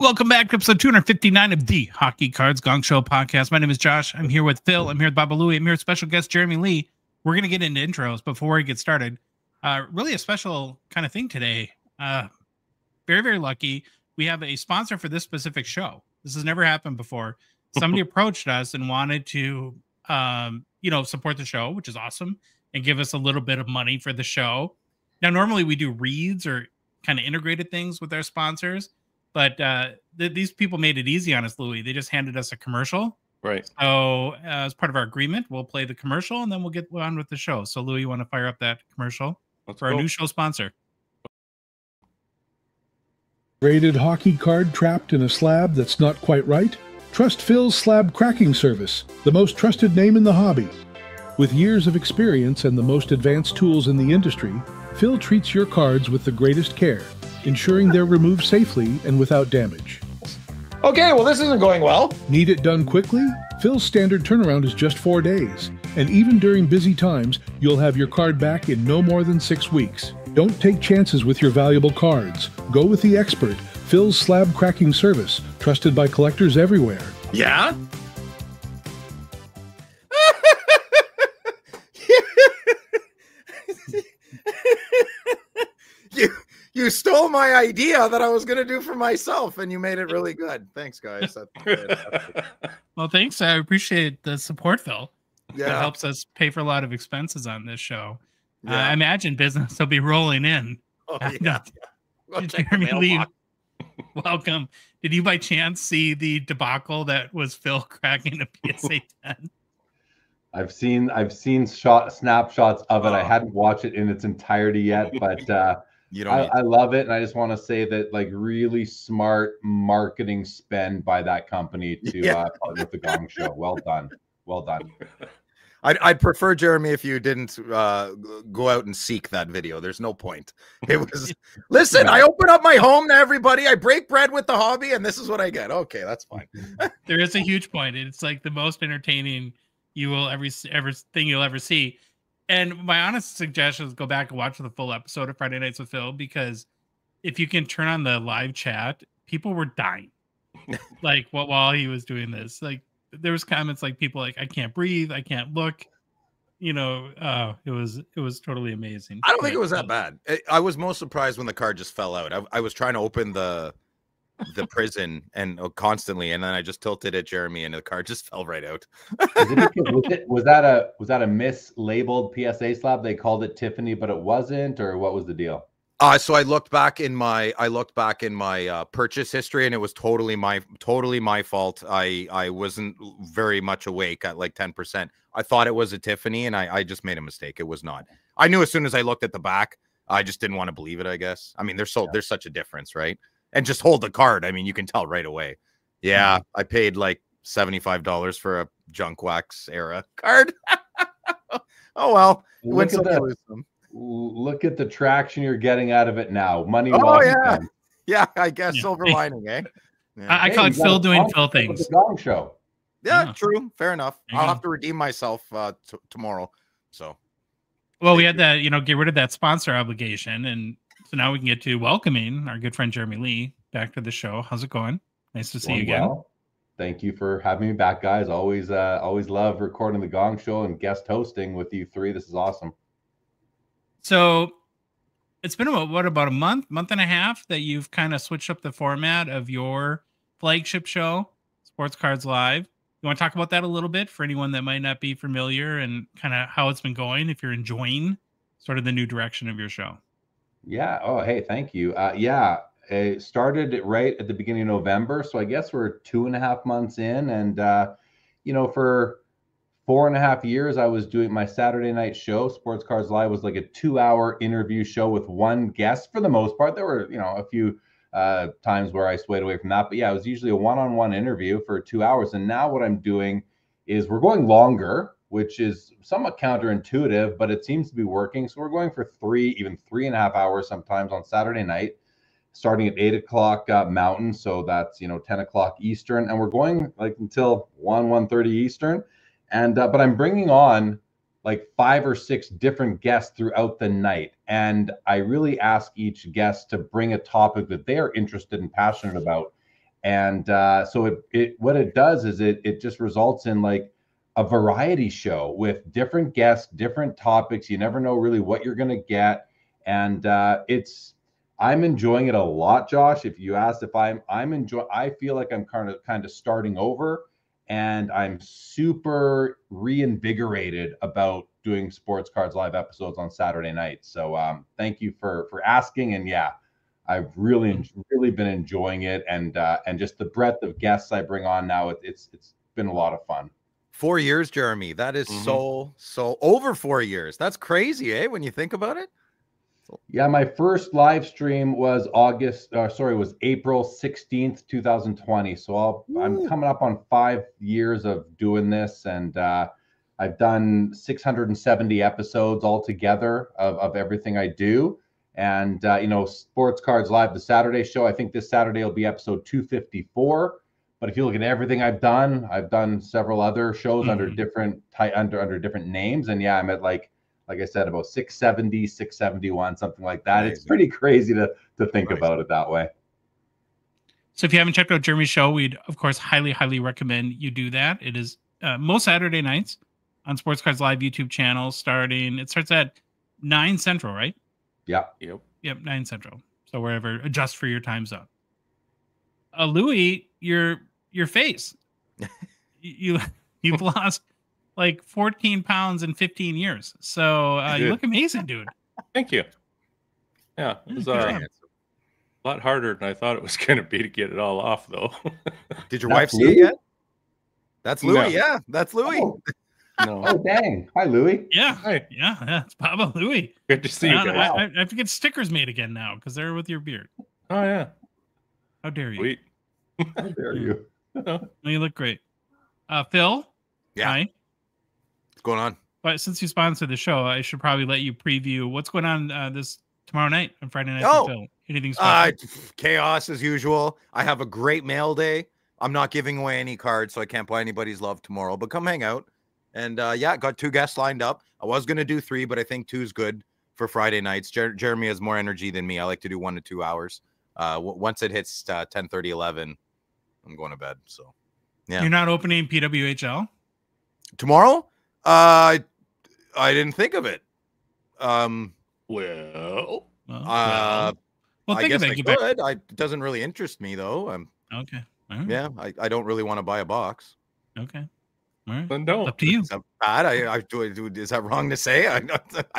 Welcome back to episode 259 of the Hockey Cards Gongshow podcast. My name is Josh. I'm here with Phil. I'm here with Baba Louie. I'm here with special guest Jeremy Lee. We're going to get into intros before we get started. Really a special kind of thing today. Very, very lucky. We have a sponsor for this specific show. This has never happened before. Somebody approached us and wanted to, support the show, which is awesome, and give us a little bit of money for the show. Now, normally we do reads or kind of integrated things with our sponsors. But these people made it easy on us, Louie. They just handed us a commercial. Right. So as part of our agreement, we'll play the commercial and then we'll get on with the show. So, Louie, you want to fire up that commercial for our new show sponsor? Graded hockey card trapped in a slab that's not quite right? Trust Phil's Slab Cracking Service, the most trusted name in the hobby. With years of experience and the most advanced tools in the industry, Phil treats your cards with the greatest care, ensuring they're removed safely and without damage. Okay, well, this isn't going well. Need it done quickly? Phil's standard turnaround is just 4 days. And even during busy times, you'll have your card back in no more than 6 weeks. Don't take chances with your valuable cards. Go with the expert, Phil's Slab Cracking Service, trusted by collectors everywhere. Yeah? You stole my idea that I was going to do for myself, and you made it really good. Thanks, guys. Well, thanks. I appreciate the support, Phil. Yeah. It helps us pay for a lot of expenses on this show. Yeah. I imagine business will be rolling in. Oh, yeah. Jeremy Lee, welcome. Did you by chance see the debacle that was Phil cracking a PSA 10? I've seen snapshots of it. I hadn't watched it in its entirety yet, but I love it, and I just want to say that really smart marketing spend by that company to partner with the Gong Show. Well done. I'd prefer, Jeremy, if you didn't go out and seek that video. There's no point. It was listen. I open up my home to everybody. I break bread with the hobby, and this is what I get. Okay, that's fine. There is a huge point. It's like the most entertaining you will thing you'll ever see. And my honest suggestion is go back and watch the full episode of Friday Nights with Phil, because if you can turn on the live chat, people were dying. While he was doing this, there was comments people I can't breathe, I can't look. It was totally amazing. I don't think it was that bad. I was most surprised when the card just fell out. I was trying to open the prison and constantly, and then I just tilted at Jeremy and the card just fell right out. Was that a mislabeled PSA slab? They called it Tiffany, but it wasn't, or what was the deal? So I looked back in my purchase history, and it was totally my fault. I wasn't very much awake at 10%. I thought it was a Tiffany, and I just made a mistake. It was not. I knew as soon as I looked at the back. I just didn't want to believe it, I guess. I mean, there's such a difference, right? And just hold the card. I mean, you can tell right away. Yeah, I paid $75 for a junk wax era card. Oh well, look at the traction you're getting out of it now. Money. Oh yeah, yeah. I guess silver lining, eh? Yeah. I call it Phil doing Phil things. The Gong Show. Yeah, true. Fair enough. I'll have to redeem myself tomorrow. So, well, we had that. Get rid of that sponsor obligation, and so now we can get to welcoming our good friend Jeremy Lee back to the show. How's it going? Nice to see you again. Well. Thank you for having me back, guys. Always love recording the Gong Show and guest hosting with you three. This is awesome. So it's been about a month and a half that you've kind of switched up the format of your flagship show, Sports Cards Live. You want to talk about that a little bit for anyone that might not be familiar and kind of how it's been going, if you're enjoying sort of the new direction of your show? Yeah. Oh, hey, thank you. It started right at the beginning of November. So I guess we're 2.5 months in. And, for 4.5 years, I was doing my Saturday night show. Sports Cards Live was like a 2-hour interview show with one guest for the most part. There were, a few times where I swayed away from that. But yeah, it was usually a one-on-one interview for 2 hours. And now what I'm doing is we're going longer, which is somewhat counterintuitive, but it seems to be working. So we're going for even 3.5 hours sometimes on Saturday night, starting at 8 o'clock Mountain. So that's, 10 o'clock Eastern. And we're going until 1:30 Eastern. And but I'm bringing on 5 or 6 different guests throughout the night. And I really ask each guest to bring a topic that they are interested and passionate about. And so what it does is it just results in like a variety show with different guests, different topics. You never know really what you're going to get. And I'm enjoying it a lot, Josh. If you asked if I feel like I'm kind of starting over, and I'm super reinvigorated about doing Sports Cards Live episodes on Saturday nights. So thank you for asking. And yeah, I've really been enjoying it, and just the breadth of guests I bring on now. It's been a lot of fun. 4 years, Jeremy. That is so over 4 years. That's crazy, eh? When you think about it. Yeah, my first live stream was April 16th, 2020. So I'm coming up on 5 years of doing this, and I've done 670 episodes altogether of everything I do. And Sports Cards Live, the Saturday show, I think this Saturday will be episode 254. But if you look at everything I've done several other shows under different names, and yeah, I'm at like I said, about 670, 671, something like that. Amazing. It's pretty crazy to think about it that way. So if you haven't checked out Jeremy's show, we'd, of course, highly, highly recommend you do that. It is most Saturday nights on Sports Cards Live YouTube channel it starts at 9 Central, right? Yeah. Yep, 9 Central. So wherever, adjust for your time zone. Louis, your face. You've lost like 14 pounds in 15 years. So you look amazing, dude. Thank you. Yeah, it was a lot harder than I thought it was going to be to get it all off, though. Did your wife see it yet? That's Louis. No. Yeah, that's Louis. Oh. No. Oh, dang. Hi, Louis. Yeah. Hi. Yeah. It's Papa Louis. Good to see you guys. I have to get stickers made again now because they're with your beard. Oh, yeah. How dare you? Sweet. How dare you? No, you look great. Phil? Yeah. Hi. What's going on? But since you sponsored the show, I should probably let you preview what's going on this tomorrow night on Friday Night with Phil. Anything special? Chaos as usual. I have a great mail day. I'm not giving away any cards, so I can't buy anybody's love tomorrow. But come hang out. And got 2 guests lined up. I was going to do 3, but I think 2 is good for Friday nights. Jeremy has more energy than me. I like to do 1 to 2 hours. Once it hits 10:30, 11, I'm going to bed. So, yeah. You're not opening PWHL tomorrow? I didn't think of it. Well, I guess I could. It doesn't really interest me though. Okay. Right. Yeah, I don't really want to buy a box. Okay. All right. Then don't. Up to you. Is that bad? Is that wrong to say? I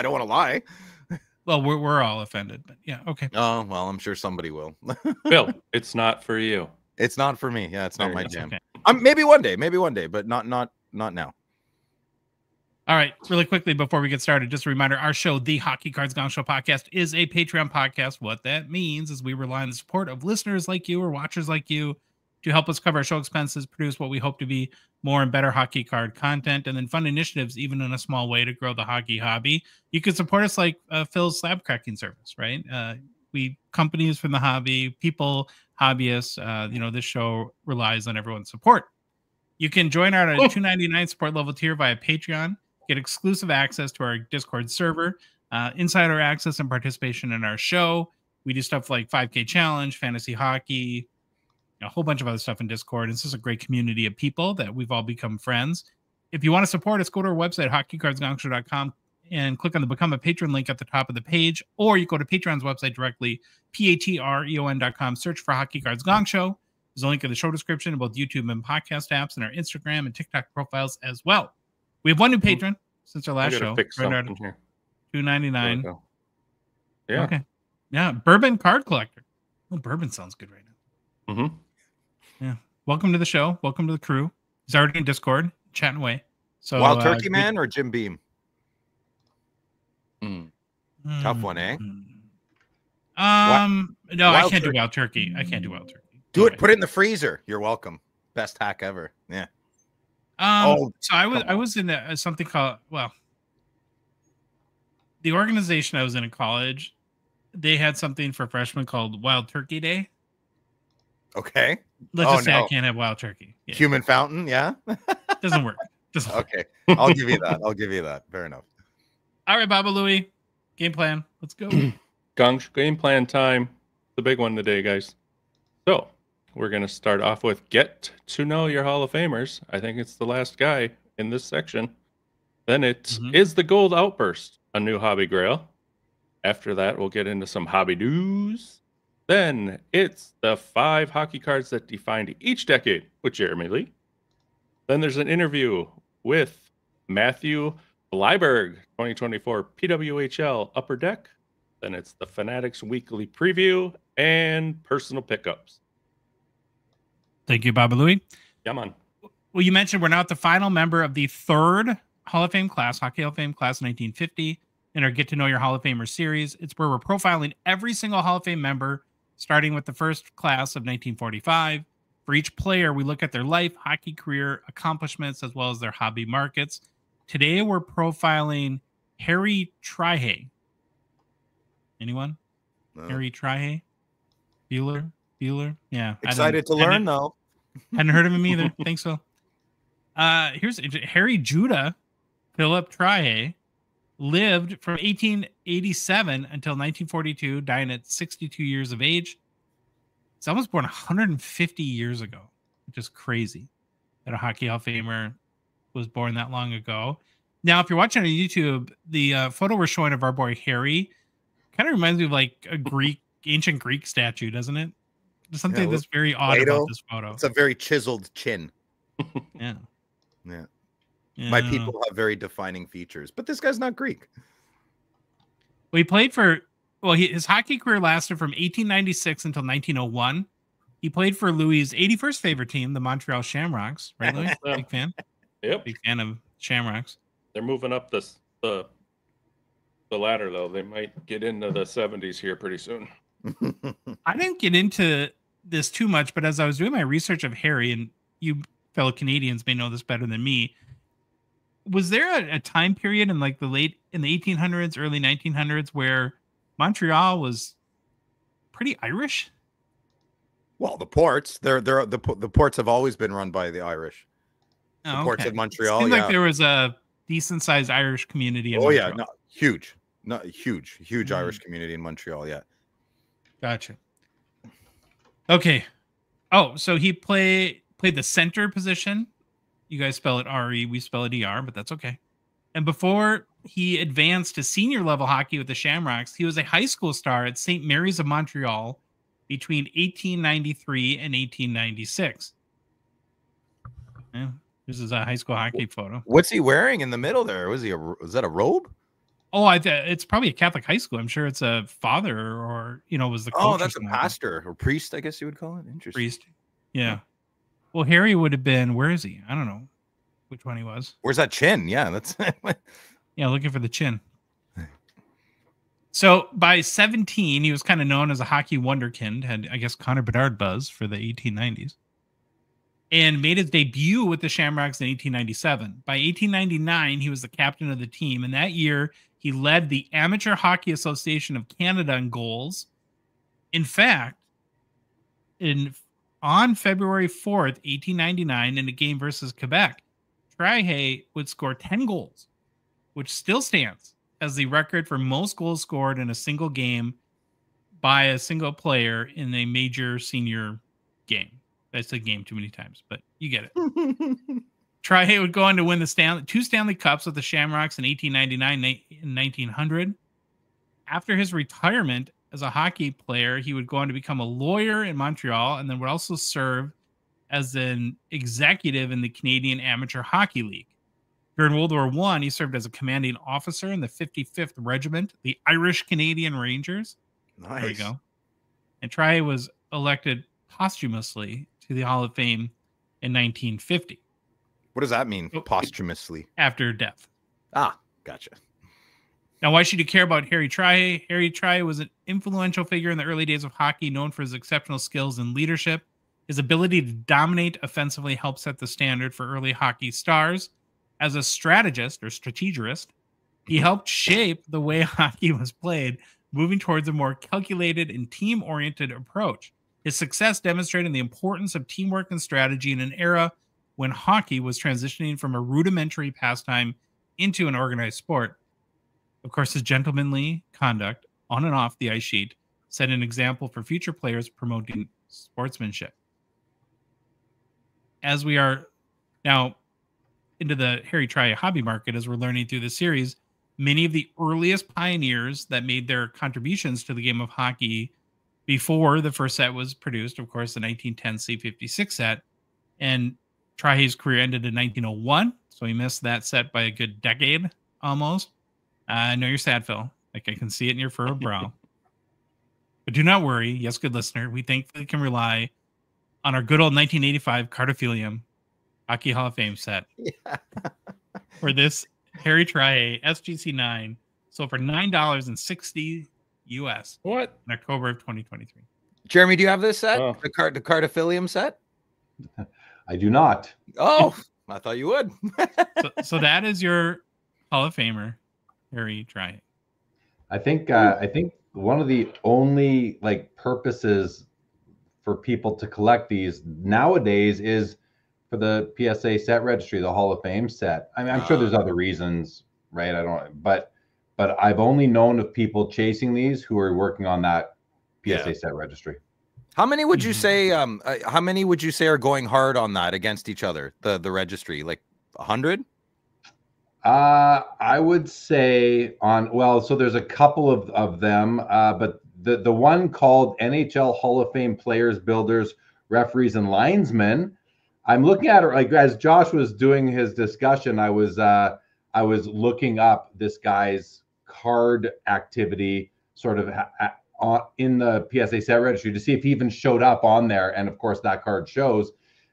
don't want to lie. Well, we're all offended, but yeah, okay. Oh well, I'm sure somebody will. Bill, it's not for you. It's not for me. Yeah, it's not my jam. Okay. Maybe one day, but not now. All right, really quickly before we get started, just a reminder, our show, the Hockey Cards Gongshow podcast, is a Patreon podcast. What that means is we rely on the support of listeners like you or watchers like you to help us cover our show expenses, produce what we hope to be more and better hockey card content, and then fund initiatives, even in a small way, to grow the hockey hobby. You can support us like Phil's slab cracking service, right? Companies from the hobby, people, hobbyists, this show relies on everyone's support. You can join our $2.99 support level tier via Patreon, get exclusive access to our Discord server, insider access and participation in our show. We do stuff like 5K challenge, fantasy hockey, a whole bunch of other stuff in Discord. It's just a great community of people that we've all become friends. If you want to support us, go to our website, hockeycardsgongshow.com, and click on the Become a Patron link at the top of the page, or you go to Patreon's website directly, patreon.com, search for Hockey Cards Gong Show. There's a link in the show description in both YouTube and podcast apps, and our Instagram and TikTok profiles as well. We have 1 new patron since our last show. $2.99. Yeah. Okay. Yeah. Bourbon card collector. Oh, bourbon sounds good right now. Mm-hmm. Yeah. Welcome to the show. Welcome to the crew. He's already in Discord, chatting away. So Wild Turkey Man or Jim Beam? Tough one, eh? No, I can't do Wild Turkey. I can't do Wild Turkey. Do it. Put it in the freezer. You're welcome. Best hack ever. Yeah. So I was in something called, the organization I was in college, they had something for freshmen called Wild Turkey Day. Okay. Let's just say I can't have wild turkey. Yeah. Human fountain, yeah? Doesn't work. Okay. I'll give you that. Fair enough. All right, Baba Louie. Game plan. Let's go. Game plan time. The big one today, guys. So, we're going to start off with Get to Know Your Hall of Famers. I think it's the last guy in this section. Then it is the Gold Outburst, a new hobby grail. After that, we'll get into some hobby news. Then it's the 5 hockey cards that defined each decade with Jeremy Lee. Then there's an interview with Matthew Bleiberg, 2024 PWHL Upper Deck. Then it's the Fanatics Weekly Preview and personal pickups. Thank you, Baba Louie. Yeah, man. Well, you mentioned we're now at the final member of the 3rd Hall of Fame class, Hockey Hall of Fame class 1950, in our Get to Know Your Hall of Famers series. It's where we're profiling every single Hall of Fame member, starting with the first class of 1945. For each player, we look at their life, hockey career, accomplishments, as well as their hobby markets. Today, we're profiling Harry Trihey. Anyone? No. Harry Trihey? Bueller? Yeah. Excited to learn, though. Hadn't heard of him either. Think so. Here's Harry Judah Philip Trihey. Lived from 1887 until 1942, dying at 62 years of age. Someone was born 150 years ago, which is crazy that a Hockey Hall of Famer was born that long ago. Now, if you're watching on YouTube, the photo we're showing of our boy Harry kind of reminds me of like a ancient Greek statue, doesn't it? There's something that's very odd about this photo. It's a very chiseled chin. Yeah. My people have very defining features, but this guy's not Greek. Well, he played for, his hockey career lasted from 1896 until 1901. He played for Louis' 81st favorite team, the Montreal Shamrocks. Right, Louis? Big fan? Yep. Big fan of Shamrocks. They're moving up the ladder, though. They might get into the 70s here pretty soon. I didn't get into this too much, but as I was doing my research of Harry, and you fellow Canadians may know this better than me, was there a time period in like the 1800s, early 1900s where Montreal was pretty Irish? Well, the ports, the ports have always been run by the Irish. The ports of Montreal. It seemed like there was a decent sized Irish community in Montreal. Montreal. Huge Irish community in Montreal. Yeah. Gotcha. Okay. Oh, so he played the center position. You guys spell it R-E, we spell it E-R, but that's okay. And before he advanced to senior level hockey with the Shamrocks, he was a high school star at St. Mary's of Montreal between 1893 and 1896. Yeah, this is a high school hockey photo. What's he wearing in the middle there? Was that a robe? Oh, it's probably a Catholic high school. I'm sure it's a father or, was the coach. Oh, that's a pastor or priest, I guess you would call it. Interesting. Priest. Yeah. Well, Harry would have been, where is he? I don't know which one he was. Where's that chin? Yeah, that's yeah, looking for the chin. So by 17, he was kind of known as a hockey wonderkind, had, I guess, Connor Bedard buzz for the 1890s, and made his debut with the Shamrocks in 1897. By 1899, he was the captain of the team, and that year he led the Amateur Hockey Association of Canada in goals. In fact, on February 4th, 1899, in a game versus Quebec, Trihey would score 10 goals, which still stands as the record for most goals scored in a single game by a single player in a major senior game. I said game too many times, but you get it. Trihey would go on to win the two Stanley Cups with the Shamrocks in 1899 and 1900. After his retirement as a hockey player, he would go on to become a lawyer in Montreal and then would also serve as an executive in the Canadian Amateur Hockey League. During World War I, he served as a commanding officer in the 55th Regiment, the Irish Canadian Rangers. Nice. There you go. And Trihey was elected posthumously to the Hall of Fame in 1950. What does that mean, posthumously? After death. Ah, gotcha. Now, why should you care about Harry Trihey? Harry Trihey was an influential figure in the early days of hockey, known for his exceptional skills and leadership. His ability to dominate offensively helped set the standard for early hockey stars. As a strategist or strategist, he helped shape the way hockey was played, moving towards a more calculated and team-oriented approach. His success demonstrated the importance of teamwork and strategy in an era when hockey was transitioning from a rudimentary pastime into an organized sport. Of course, his gentlemanly conduct on and off the ice sheet set an example for future players promoting sportsmanship. as we are now into the Harry Trihey hobby market, as we're learning through the series, many of the earliest pioneers that made their contributions to the game of hockey before the first set was produced, of course, the 1910 C56 set, and Trihey's career ended in 1901, so he missed that set by a good decade almost. I know you're sad, Phil. Like, I can see it in your furrowed brow. But do not worry. Yes, good listener. We thankfully can rely on our good old 1985 Cardophilium Hockey Hall of Fame set. Yeah. For this Harry Trihey SGC9 sold for $9.60 US. What? In October of 2023. Jeremy, do you have this set? Oh. The Cardophilium set? I do not. Oh, I thought you would. so that is your Hall of Famer, Harry Trihey. I think one of the only like purposes for people to collect these nowadays is for the PSA set registry, the Hall of Fame set. I mean, I'm sure there's other reasons, right? I don't, but I've only known of people chasing these who are working on that PSA set registry. How many would you say? How many would you say are going hard on that against each other? The registry, like 100? I would say so there's a couple of them, but the one called NHL Hall of Fame Players, Builders, Referees, and Linesmen, I'm looking at it like as Josh was doing his discussion, I was looking up this guy's card activity sort of in the PSA set registry to see if he even showed up on there, and of course that card shows.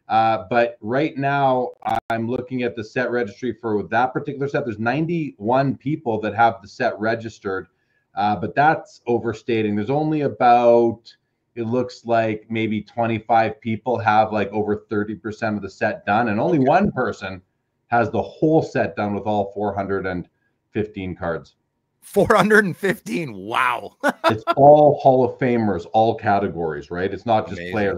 But right now, I'm looking at the set registry for that particular set. There's 91 people that have the set registered, but that's overstating. There's only about, it looks like maybe 25 people have like over 30% of the set done, and only one person has the whole set done with all 415 cards. 415. Wow. It's all Hall of Famers, all categories, right? It's not just players.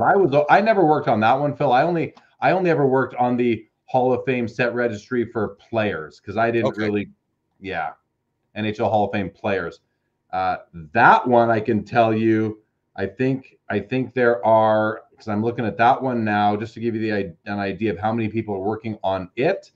I never worked on that one, Phil. I only ever worked on the Hall of Fame set registry for players because I didn't really, NHL Hall of Fame players. That one I can tell you, I think there are, because I'm looking at that one now, just to give you an idea of how many people are working on it.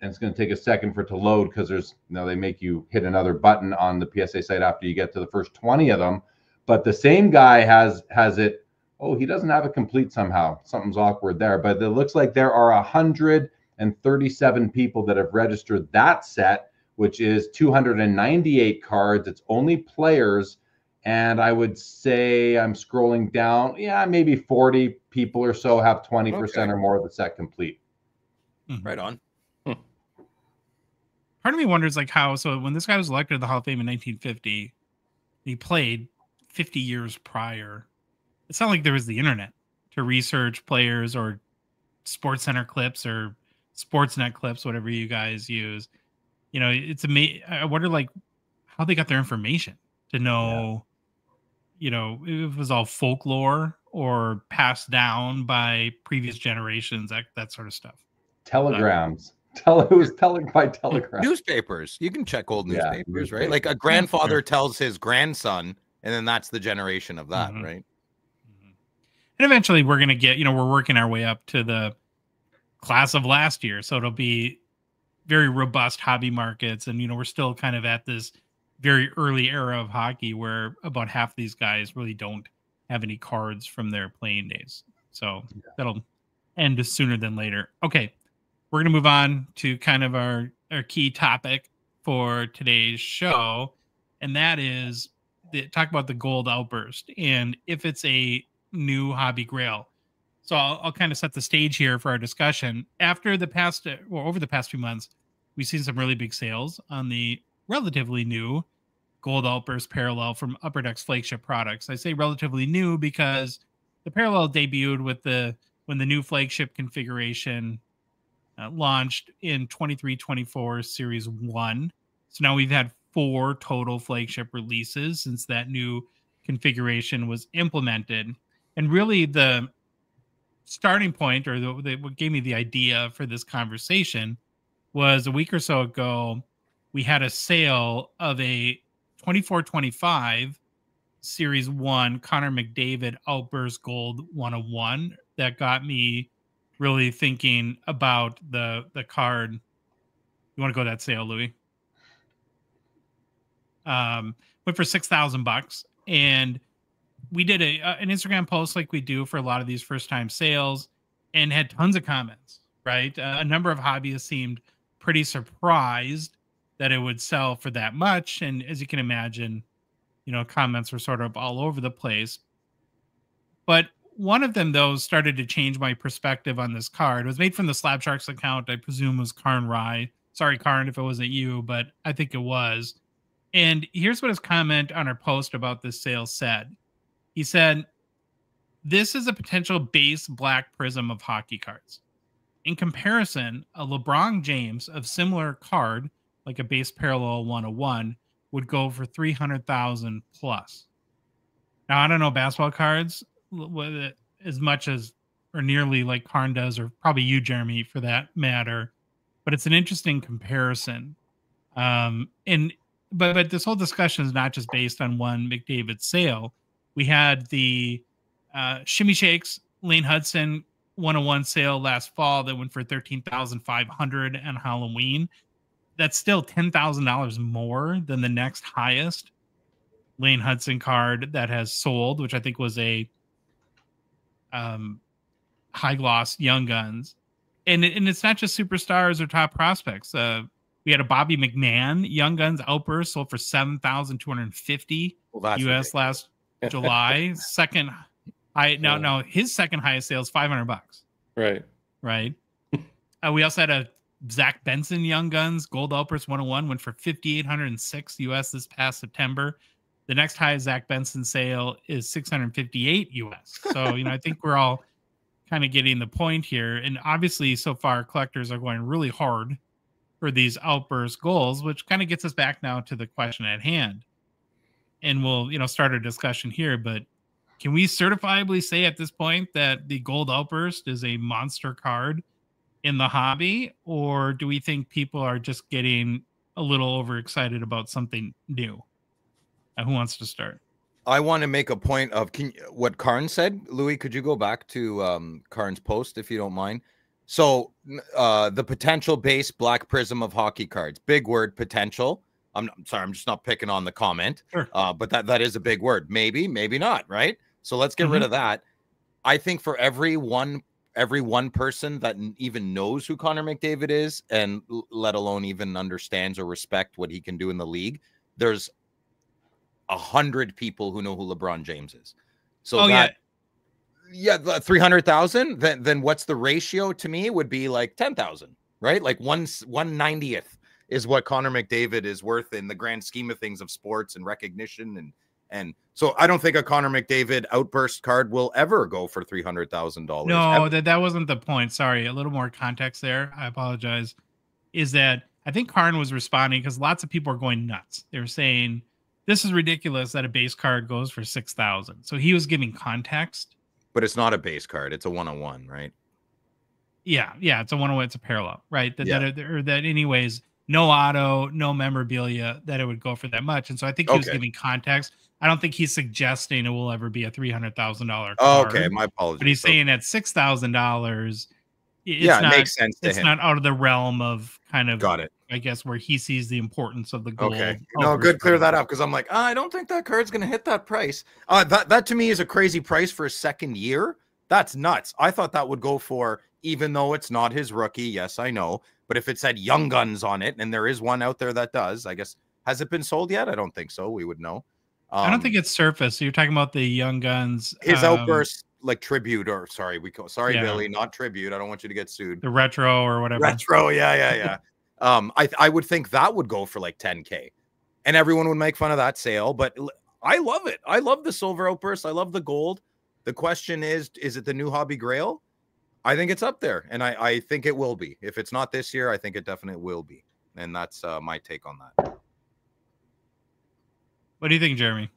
And it's going to take a second for it to load because there's, they make you hit another button on the PSA site after you get to the first 20 of them. But the same guy has it. Oh, he doesn't have it complete somehow. Something's awkward there. But it looks like there are 137 people that have registered that set, which is 298 cards. It's only players. And I would say, I'm scrolling down, maybe 40 people or so have 20% or more of the set complete. Right on. Part of me wonders like how, so when this guy was elected to the Hall of Fame in 1950, he played 50 years prior. It's not like there was the internet to research players or Sports Center clips or Sportsnet clips, whatever you guys use. It's amazing. I wonder like how they got their information to know, if it was all folklore or passed down by previous generations, that sort of stuff. Telegrams. It was by telegram. Newspapers. You can check old newspapers, right? Like a grandfather tells his grandson, and then that's the generation of that, right? And eventually we're going to get, we're working our way up to the class of last year. So it'll be very robust hobby markets. And, we're still kind of at this very early era of hockey where about half these guys really don't have any cards from their playing days. So that'll end sooner than later. Okay. We're going to move on to kind of our key topic for today's show, and that is talk about the Gold Outburst and if it's a new hobby grail. So I'll kind of set the stage here for our discussion. Over the past few months, we've seen some really big sales on the relatively new Gold Outburst Parallel from Upper Deck's flagship products. I say relatively new because the Parallel debuted when the new flagship configuration launched in 23-24 Series 1. So now we've had 4 total flagship releases since that new configuration was implemented. And really the starting point, or what gave me the idea for this conversation, was a week or so ago, we had a sale of a 24-25 Series 1 Connor McDavid Outburst Gold 101 that got me really thinking about the card. You want to go that sale, Louis? Went for $6,000, and we did an Instagram post like we do for a lot of these first time sales, and had tons of comments. Right, a number of hobbyists seemed pretty surprised that it would sell for that much, and as you can imagine, comments were sort of all over the place. But one of them, though, started to change my perspective on this card. It was made from the Slab Sharks account. I presume it was Karn Rye. Sorry, Karn, if it wasn't you, but I think it was. And here's what his comment on our post about this sale said. He said, "This is a potential base black prism of hockey cards. In comparison, a LeBron James of similar card, like a base parallel 101, would go for 300,000 plus." Now, I don't know basketball cards as much as or nearly like Karn does, or probably you, Jeremy, for that matter. But it's an interesting comparison. But this whole discussion is not just based on one McDavid sale. We had the Shimmy Shakes Lane Hudson 101 sale last fall that went for $13,500 on Halloween. That's still $10,000 more than the next highest Lane Hudson card that has sold, which I think was a high gloss Young Guns. And it's not just superstars or top prospects. We had a Bobby McMahon Young Guns Outburst sold for $7,250 US last July. Second high. Now his second highest sale is $500. Right. We also had a Zach Benson Young Guns Gold Outburst 101 went for $5,806 US this past September. The next highest Zach Benson sale is $658 US. So I think we're all kind of getting the point here. And obviously, so far, collectors are going really hard for these outburst goals, which kind of gets us back now to the question at hand. And we'll, start a discussion here, but can we certifiably say at this point that the Gold Outburst is a monster card in the hobby, or do we think people are just getting a little overexcited about something new? Who wants to start? I want to make a point of what Karn said. Louis, could you go back to Karn's post if you don't mind? So the potential base black prism of hockey cards, big word, potential. I'm sorry, I'm just not picking on the comment, sure. But that is a big word. Maybe not, right? So let's get rid of that. I think for every one person that even knows who Connor McDavid is, and let alone even understands or respect what he can do in the league, there's 100 people who know who LeBron James is. So yeah, 300,000. Then what's the ratio? To me, it would be like 10,000, right? Like 1/90th is what Connor McDavid is worth in the grand scheme of things of sports and recognition. And so I don't think a Connor McDavid outburst card will ever go for $300,000. No, that wasn't the point. Sorry, a little more context there. I apologize. Is that I think Karn was responding because lots of people are going nuts. They're saying this is ridiculous that a base card goes for 6,000. So he was giving context. But it's not a base card. It's a 101, right? Yeah, it's a 101. It's a parallel, right? That anyways, no auto, no memorabilia, that it would go for that much. And so I think he was giving context. I don't think he's suggesting it will ever be a $300,000 card. Oh, okay, my apologies. But he's saying at $6,000, it makes sense to him. It's not out of the realm of kind of, got it, I guess, where he sees the importance of the gold. Okay, no, good, clear that up, because I'm like, I don't think that card's going to hit that price. That to me is a crazy price for a second year. That's nuts. I thought that would go for, even though it's not his rookie, yes, I know, but if it said Young Guns on it, and there is one out there that does, I guess, has it been sold yet? I don't think so. We would know. I don't think it's surfaced. So you're talking about the Young Guns. His outburst, like tribute, or Billy, not tribute. I don't want you to get sued. The retro or whatever. Retro, yeah. I would think that would go for like 10K, and everyone would make fun of that sale. But I love it. I love the silver outburst. I love the gold. The question is it the new hobby Grail? I think it's up there, and I think it will be. If it's not this year, I think it definitely will be. And that's my take on that. What do you think, Jeremy?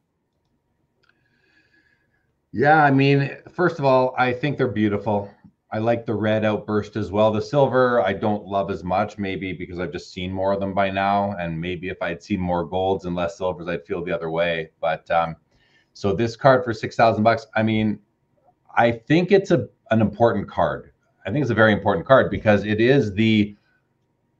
Yeah, I mean, first of all, I think they're beautiful. I like the red outburst as well. The silver, I don't love as much, maybe because I've just seen more of them by now. And maybe if I'd seen more golds and less silvers, I'd feel the other way. But so this card for $6,000, I mean, I think it's an important card. I think it's a very important card because it is the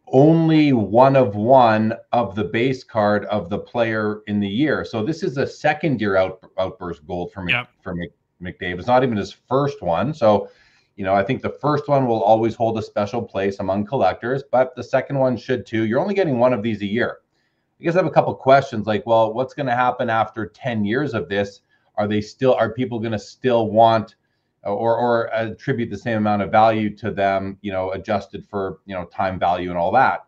only one of one of the base card of the player in the year. So this is a second year outburst gold for McDavid. It's not even his first one. So, you know, I think the first one will always hold a special place among collectors, but the second one should too. You're only getting one of these a year. I guess I have a couple questions like, well, what's going to happen after 10 years of this? Are people going to still want or attribute the same amount of value to them, you know, adjusted for, you know, time value and all that?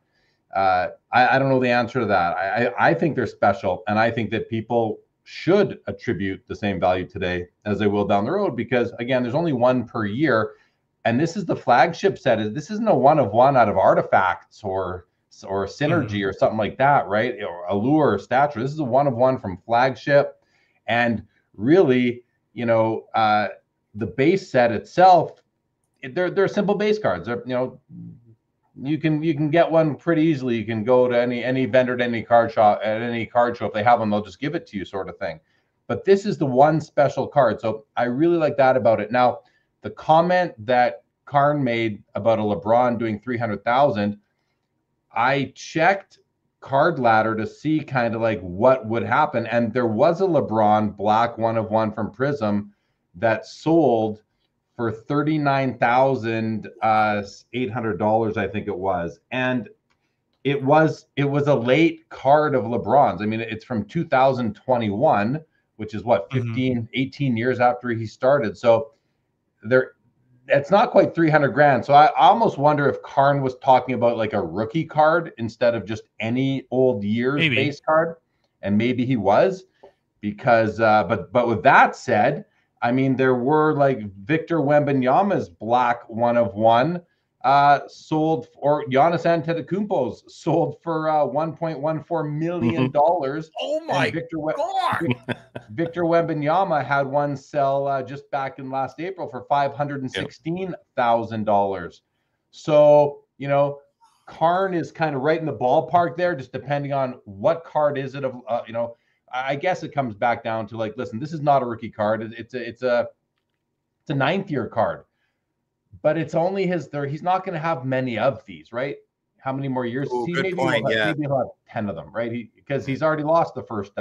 I don't know the answer to that. I think they're special, and I think that people should attribute the same value today as they will down the road, because again, there's only one per year, and this is the flagship set. This isn't a one of one out of artifacts or synergy or something like that, right? Or allure or stature. This is a one of one from flagship, and really, you know, the base set itself, they're simple base cards. They're, you know, you can get one pretty easily. You can go to any vendor at any card shop, if they have them, they'll just give it to you, sort of thing. But this is the one special card, so I really like that about it. Now, the comment that Karn made about a LeBron doing 300,000, I checked Card Ladder to see kind of like what would happen, and there was a LeBron black one of one from Prism that sold for $39,800, I think it was, and it was a late card of LeBron's. I mean, it's from 2021, which is what, 18 years after he started. So it's not quite 300 grand. So I almost wonder if Karn was talking about like a rookie card instead of just any old year's base card, and maybe he was, because but with that said, I mean, there were like Victor Wembanyama's black one of one sold, or Giannis Antetokounmpo's sold for $1.14 million. Oh my God! Victor Wembanyama had one sell just back in last April for $516,000. So, you know, Karn is kind of right in the ballpark there, just depending on what card is it of, you know. I guess it comes back down to like, listen, this is not a rookie card. It's a ninth year card, but it's only he's not going to have many of these, right? How many more years? Maybe he'll have 10 of them, right? Because he's already lost the first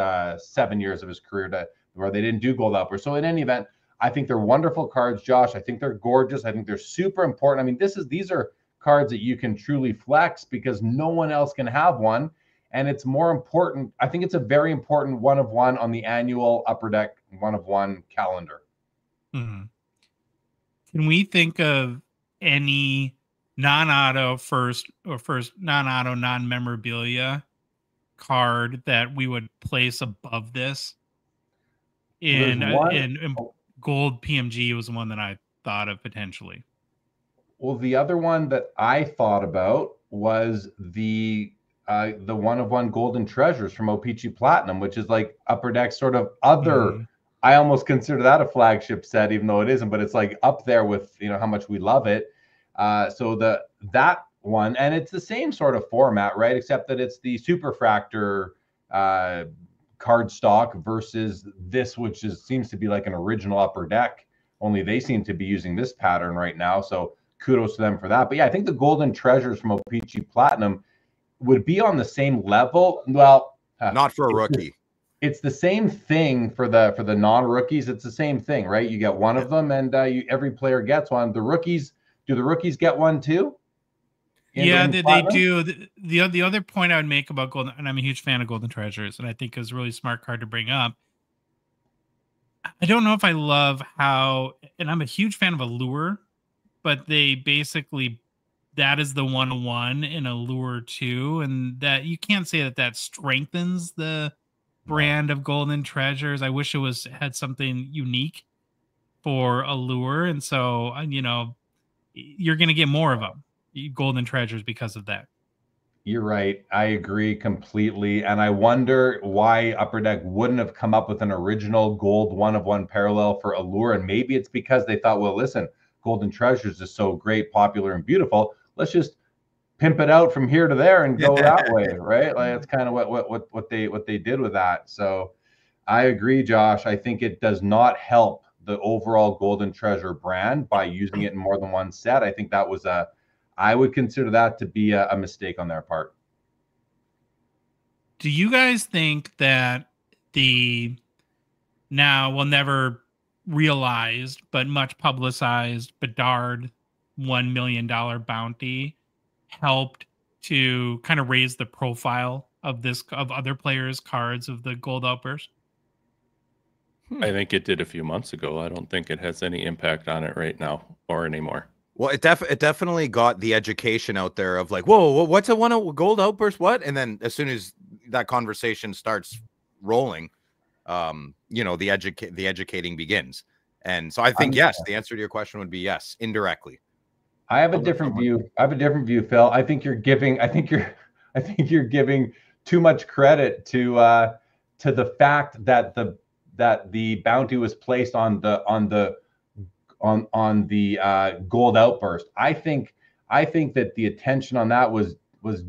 7 years of his career to where they didn't do Gold Outburst. So in any event, I think they're wonderful cards, Josh. I think they're gorgeous. I think they're super important. I mean, these are cards that you can truly flex because no one else can have one. And it's more important. I think it's a very important one of one on the annual Upper Deck one of one calendar. Can we think of any non-auto first non-auto non-memorabilia card that we would place above this? In gold PMG was one that I thought of potentially. Well, the other one that I thought about was the one of one golden treasures from O-Pee-Chee Platinum, which is like Upper Deck sort of other. I almost consider that a flagship set, even though it isn't, but it's like up there with, you know, how much we love it. So that one, and it's the same sort of format, right? Except that it's the Superfractor card stock versus this, which seems to be like an original Upper Deck, only they seem to be using this pattern right now. So kudos to them for that. But yeah, I think the golden treasures from O-Pee-Chee Platinum would be on the same level. Well, not for a rookie. It's the same thing for the non-rookies. It's the same thing, right? You get one of them, and every player gets one. Do the rookies get one too? Yeah, they do. The other point I would make about golden, and I'm a huge fan of golden treasures, and I think is a really smart card to bring up. I don't know if I love how, and I'm a huge fan of Allure, but they basically, that is the 1-1 in Allure 2, and that you can't say that strengthens the brand of golden treasures. I wish it had something unique for Allure, and so, you know, you're going to get more of them, golden treasures, because of that. You're right. I agree completely. And I wonder why Upper Deck wouldn't have come up with an original gold one of one parallel for Allure. And maybe it's because they thought, well, listen, golden treasures is so great, popular, and beautiful. Let's just pimp it out from here to there and go that way, right? Like, it's kind of what they did with that. So I agree, Josh. I think it does not help the overall Golden Treasure brand by using it in more than one set. I think that was I would consider that to be a mistake on their part. Do you guys think that the now will never realized but much publicized Bedard $1 million bounty helped to kind of raise the profile of other players' cards of the Gold Outburst? I think it did a few months ago. I don't think it has any impact on it right now or anymore. Well, it definitely got the education out there of like, whoa, what's a Gold Outburst? What? And then as soon as that conversation starts rolling, you know, the educating begins. And so I think, yes, the answer to your question would be yes, indirectly. I have a different view. Phil. I think you're giving too much credit to the fact that the bounty was placed on the Gold Outburst. I think that the attention on that was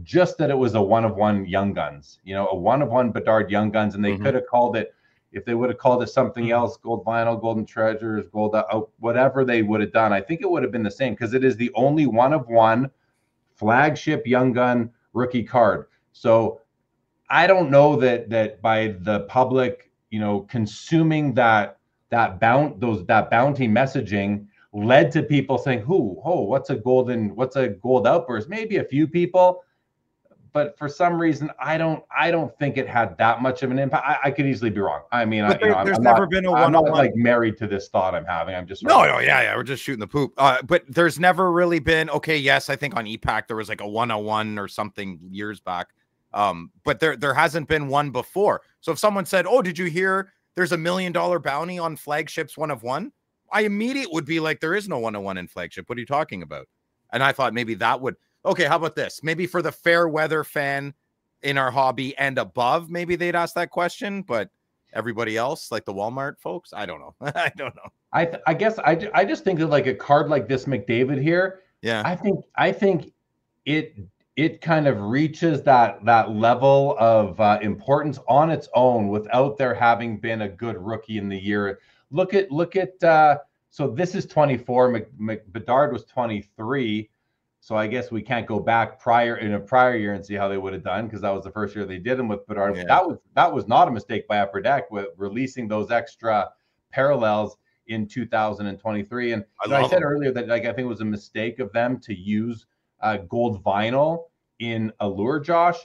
just that it was a 1-of-1 Young Guns, you know, a 1-of-1 Bedard Young Guns, and they could have called it, if they would have called it something else, Gold Vinyl, Golden Treasures, Gold, whatever they would have done, I think it would have been the same, because it is the only 1-of-1 flagship Young Gun rookie card. So I don't know that by the public, you know, consuming that bounty messaging led to people saying, what's a Gold Outburst? Maybe a few people, but for some reason, I don't think it had that much of an impact. I could easily be wrong. I mean, I'm not like married to this thought I'm having. I'm just yeah, we're just shooting the poop. But there's never really been, okay, yes, I think on EPAC there was like a 101 or something years back. But there hasn't been one before. So if someone said, oh, did you hear there's $1 million bounty on Flagship's 1-of-1? I immediately would be like, there is no 1-of-1 in Flagship. What are you talking about? And I thought maybe that would, okay, how about this? Maybe for the fair weather fan in our hobby and above, maybe they'd ask that question, but everybody else, like the Walmart folks, I don't know. I don't know. I guess I just think that like a card like this McDavid here, yeah, I think it kind of reaches that level of importance on its own without there having been a good rookie in the year. Look at so this is 24. Bedard was 23. So I guess we can't go back in a prior year and see how they would have done, because that was the first year they did them with Bedard. Yeah. That was not a mistake by Upper Deck with releasing those extra parallels in 2023. And I said earlier that like I think it was a mistake of them to use Gold Vinyl in Allure, Josh.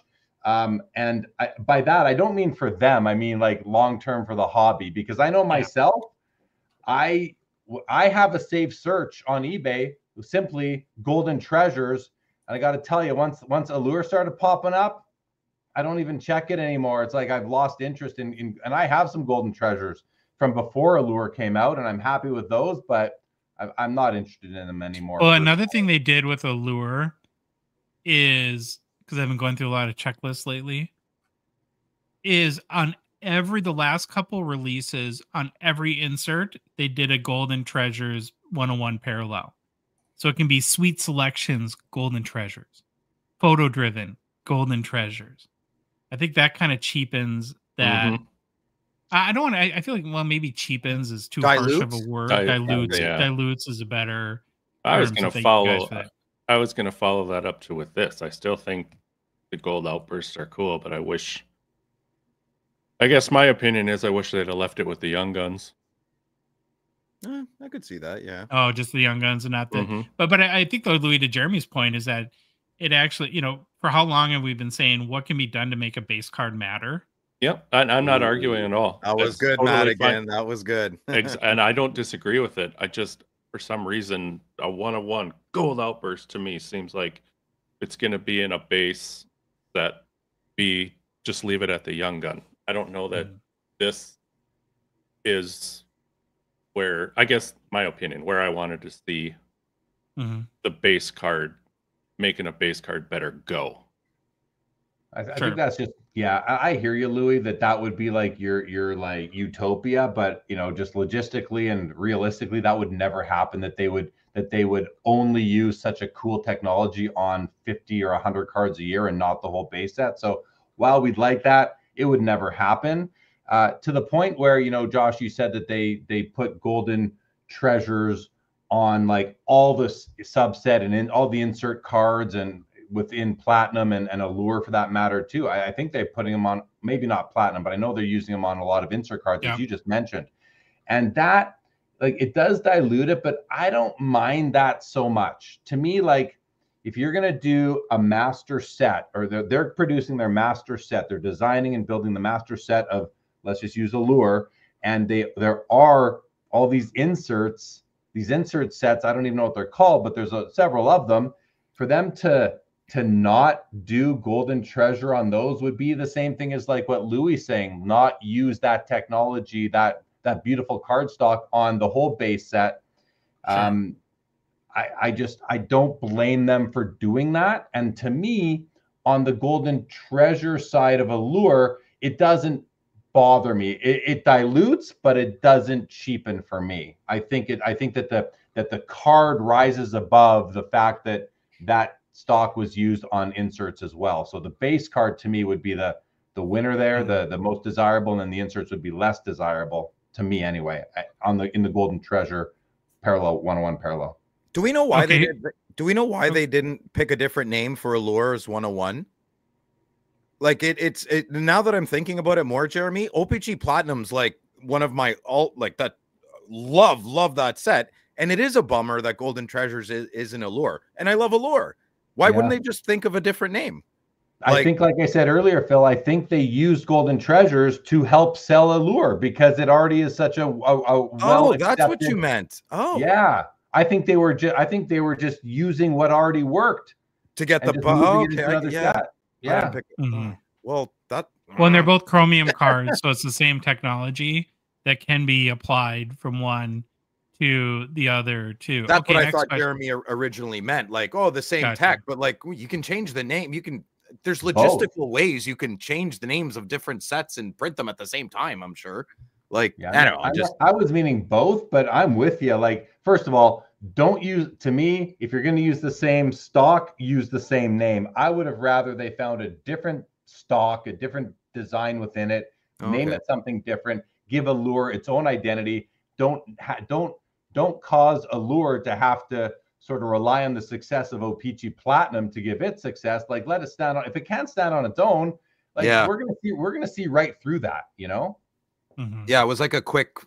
And by that I don't mean for them. I mean like long term for the hobby, because I know myself. I have a saved search on eBay, simply Golden Treasures, and I got to tell you, once Allure started popping up, I don't even check it anymore. It's like I've lost interest in and I have some Golden Treasures from before Allure came out, and I'm happy with those, but I'm not interested in them anymore. Well, another thing they did with Allure is, because I've been going through a lot of checklists lately, is on the last couple releases, on every insert, they did a Golden Treasures 101 parallel. So it can be Sweet Selections, Golden Treasures, Photo Driven, Golden Treasures. I think that kind of cheapens that. Mm-hmm. I don't want to, I feel like, well, maybe cheapens is too harsh of a word. Dilutes is a better. I was going to follow that up to with this. I still think the Gold Outbursts are cool, but I guess my opinion is I wish they'd have left it with the Young Guns. I could see that, yeah. Oh, just the Young Guns and not the... Mm-hmm. But I think, though, Louis, to Jeremy's point, is that it actually, you know, for how long have we been saying what can be done to make a base card matter? Yep, I'm not arguing at all. That was good, totally Matt, again. That was good. And I don't disagree with it. I just, for some reason, a 1-of-1 Gold Outburst to me seems like it's going to be in a base that just leave it at the Young Gun. I don't know that this is where, I guess, my opinion, where I wanted to see the base card, making a base card better go. I think that's just, I hear you, Louis, that would be like your like utopia, but you know, just logistically and realistically, that would never happen, that they would only use such a cool technology on 50 or 100 cards a year and not the whole base set. So while we'd like that, it would never happen. to the point where, you know, Josh, you said that they put golden treasures on like all the subset and in all the insert cards and within platinum and allure for that matter too. I think they're putting them on, maybe not platinum, but I know they're using them on a lot of insert cards, as you just mentioned. And that, like, it does dilute it, but I don't mind that so much. To me, like, if you're going to do a master set, or they're producing their master set, they're designing and building the master set of, let's just use allure, and there are all these insert sets, I don't even know what they're called, but there's several of them. For them to not do golden treasure on those would be the same thing as like what Louis saying, not use that technology, that beautiful card stock on the whole base set. Sure. I don't blame them for doing that. And to me, on the golden treasure side of allure, it doesn't bother me. It dilutes, but it doesn't cheapen for me. I think that the card rises above the fact that stock was used on inserts as well. So the base card to me would be the winner there, the most desirable, and then the inserts would be less desirable to me anyway. In the golden treasure parallel 101 parallel. Do we know why they did? Do we know why they didn't pick a different name for Allure as 101? Like it's now that I'm thinking about it more, Jeremy, O-Pee-Chee Platinum's like one of my love that set, and it is a bummer that Golden Treasures is an Allure, and I love Allure. Why wouldn't they just think of a different name? I think, like I said earlier, Phil, I think they used Golden Treasures to help sell Allure because it already is such a well. That's what you meant. Oh, yeah. I think they were just using what already worked to get the Well, and they're both chromium cards, so it's the same technology that can be applied from one to the other too. That's what I thought Jeremy originally meant. Like, the same tech, but like you can change the name. You can. There's logistical ways you can change the names of different sets and print them at the same time. I'm sure. Like, I don't know. I was meaning both, but I'm with you. Like, first of all, don't use, to me, if you're going to use the same stock, use the same name. I would have rather they found a different stock, a different design within it, name it something different, give Allure its own identity. Don't cause Allure to have to sort of rely on the success of O-Pee-Chee Platinum to give it success. Like, let it stand on, if it can't stand on its own, like we're gonna see right through that, you know? Mm-hmm. Yeah, it was like a quick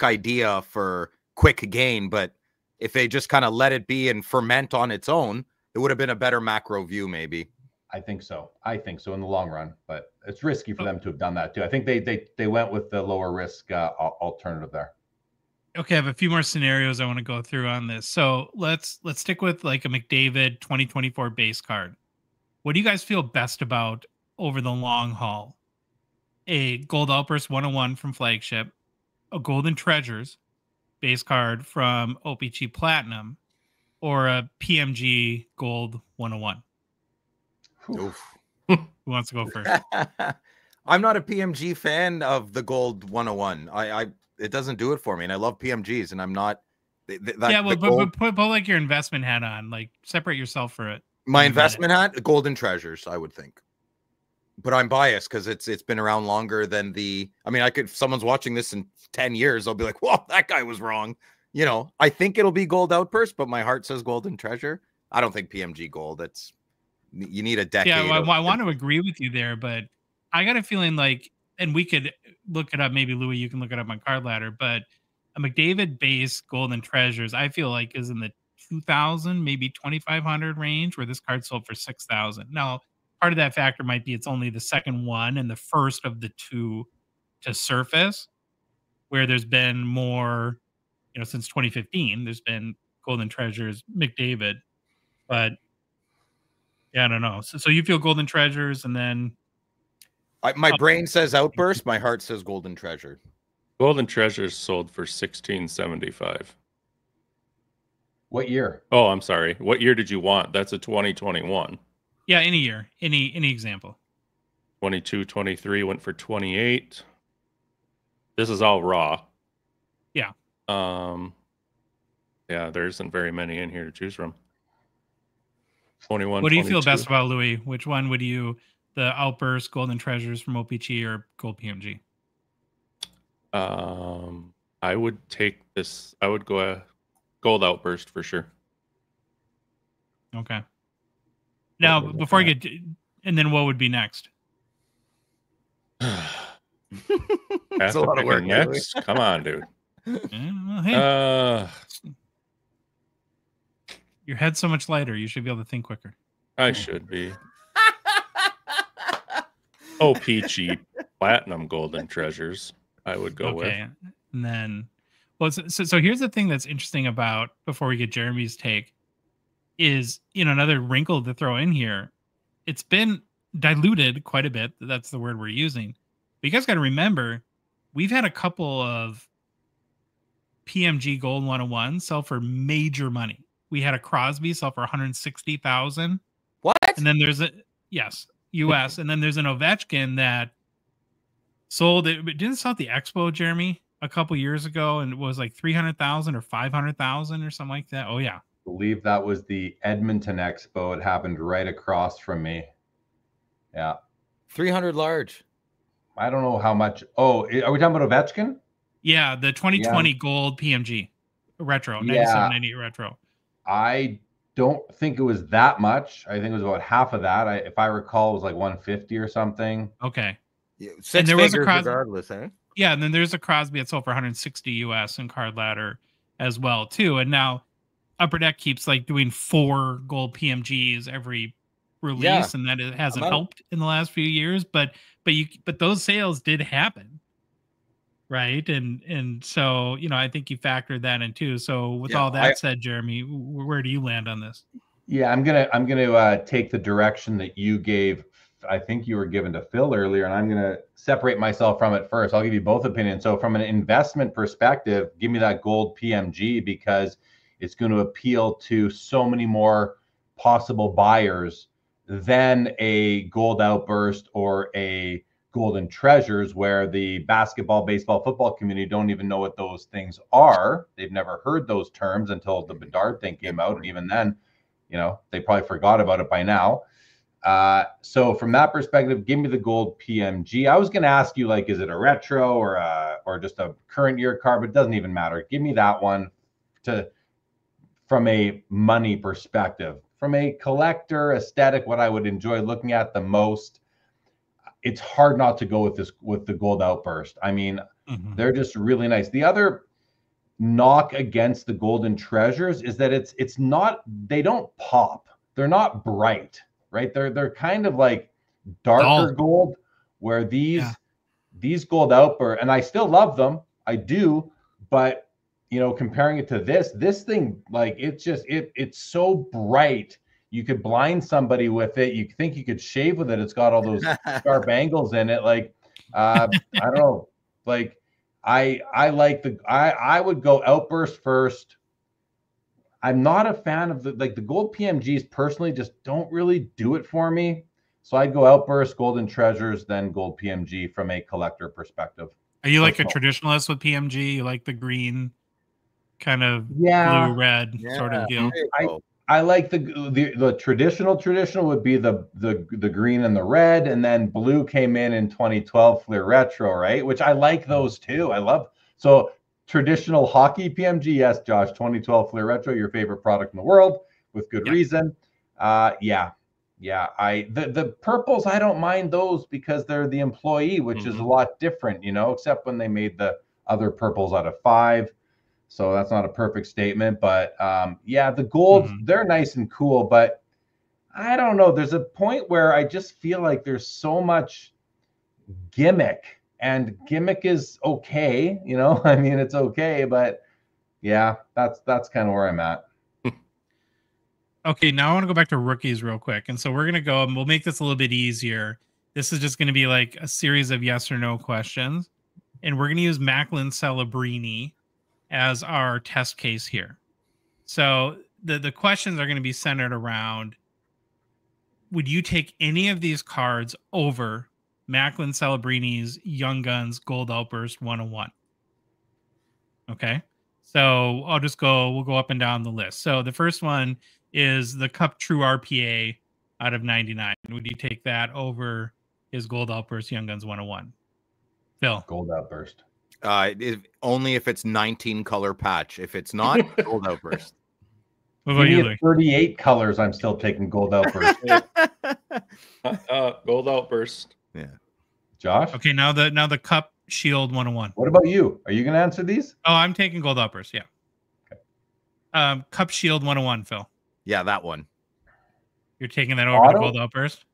idea for quick gain, but if they just kind of let it be and ferment on its own, it would have been a better macro view, maybe. I think so in the long run, but it's risky for them to have done that too. I think they went with the lower risk alternative there. Okay, I have a few more scenarios I want to go through on this. So let's stick with like a McDavid 2024 base card. What do you guys feel best about over the long haul? A Gold Outburst 101 from Flagship, a Golden Treasures base card from O-Pee-Chee Platinum, or a PMG Gold 101? Oof. Who wants to go first? I'm not a PMG fan of the Gold 101. It doesn't do it for me, and I love PMGs, and I'm not. But put like your investment hat on, like separate yourself for it. My investment hat, Golden Treasures, I would think. But I'm biased because it's been around longer than the. I mean, if someone's watching this in 10 years, I'll be like, "Well, that guy was wrong." You know, I think it'll be Gold Outburst, but my heart says Golden Treasure. I don't think PMG Gold. You need a decade. Yeah, I want to agree with you there, but I got a feeling like, and we could look it up. Maybe Louis, you can look it up on Card Ladder, but a McDavid base Golden Treasures, I feel like is in the 2,000, maybe 2,500 range, where this card sold for 6,000. Now, part of that factor might be it's only the second one and the first of the two to surface, where there's been more, since 2015, there's been Golden Treasures McDavid, but yeah, I don't know. So you feel Golden Treasures, and then my brain says Outburst, my heart says Golden Treasure. Golden Treasures sold for $1,675. What year? Oh, I'm sorry. What year did you want? That's a 2021. Yeah, any year. Any example. 22, 23 went for 28. This is all raw. Yeah. Yeah, there isn't very many in here to choose from. 21. What do you 22. feel best about, Louis? Which one would you the Outburst, Golden Treasures from O-Pee-Chee, or Gold PMG? I would take this. I would go a Gold Outburst for sure. Okay. Now, before I get, and then what would be next? It's a lot of work. Next, come on, dude. Well, hey, your head's so much lighter. You should be able to think quicker. I should be. O-Pee-Chee Platinum Golden Treasures. I would go with. And then, well, so here's the thing that's interesting about, before we get Jeremy's take, is, another wrinkle to throw in here. It's been diluted quite a bit. That's the word we're using. But you guys got to remember, we've had a couple of PMG Gold 101 sell for major money. We had a Crosby sell for $160,000. What? And then there's US. And then there's an Ovechkin that sold it. It didn't sell at the Expo, Jeremy, a couple years ago, and it was like 300,000 or 500,000 or something like that. Oh yeah. I believe that was the Edmonton Expo. It happened right across from me. Yeah. 300 large. I don't know how much. Oh, are we talking about Ovechkin? Yeah, the 2020 Gold PMG retro, 97-98 retro. I don't think it was that much. I think it was about half of that. If I recall, it was like 150 or something. Okay. Yeah, six there figures was a Crosby, regardless, eh? Yeah, and then there's a Crosby that sold for 160 US and Card Ladder as well too. And now Upper Deck keeps like doing 4 Gold PMGs every release, and that it hasn't helped in the last few years. But those sales did happen, right? And so I think you factored that in too. So with all that said, Jeremy, where do you land on this? Yeah, I'm gonna take the direction that you gave. I think you were given to Phil earlier, and I'm gonna separate myself from it first. I'll give you both opinions. So from an investment perspective, give me that Gold PMG, because it's going to appeal to so many more possible buyers than a Gold Outburst or a Golden Treasures, where the basketball, baseball, football community don't even know what those things are. They've never heard those terms until the Bedard thing came out, and even then, they probably forgot about it by now. So from that perspective, give me the Gold PMG. I was going to ask you, like, is it a retro or just a current year card? But it doesn't even matter. Give me that one from a money perspective. From a collector aesthetic, what I would enjoy looking at the most, it's hard not to go with the Gold Outburst. I mean, they're just really nice. The other knock against the Golden Treasures is that it's not, they don't pop. They're not bright, right? They're kind of like darker gold, where these Gold Outburst, and I still love them, I do, but comparing it to this thing, like, it's just it's so bright. You could blind somebody with it. You think you could shave with it. It's got all those sharp angles in it. Like, I don't know. Like, I like I would go Outburst first. I'm not a fan of the Gold PMGs personally, just don't really do it for me. So I'd go Outburst, Golden Treasures, then Gold PMG from a collector perspective. Are you like a traditionalist with PMG? You like the green kind of blue red sort of deal? I like the traditional would be the green and the red, and then blue came in 2012 Fleer Retro, right? Which I like those too. I love, so traditional hockey PMG, yes, Josh, 2012 Fleer Retro, your favorite product in the world, with good reason. The purples, I don't mind those because they're the employee, which is a lot different, except when they made the other purples out of 5. So that's not a perfect statement, but the golds, they're nice and cool, but I don't know. There's a point where I just feel like there's so much gimmick, and gimmick is okay. I mean, it's okay, but yeah, that's kind of where I'm at. Okay, now I want to go back to rookies real quick. And so we're going to go, and we'll make this a little bit easier. This is just going to be like a series of yes or no questions. And we're going to use Macklin Celebrini as our test case here. So the questions are going to be centered around, would you take any of these cards over Macklin Celebrini's Young Guns Gold Outburst 101? Okay. So we'll go up and down the list. So the first one is the Cup True RPA out of 99. Would you take that over his Gold Outburst Young Guns 101? Phil? Gold Outburst. Only if it's 19 color patch. If it's not, Gold Outburst. What about you, Louis? 38 colors. I'm still taking Gold Outburst. Gold Outburst. Yeah. Josh? Okay, now the Cup Shield 101. What about you? Are you going to answer these? Oh, I'm taking Gold Outburst, yeah. Okay. Cup Shield 101, Phil. Yeah, that one. You're taking that over to Gold Outburst?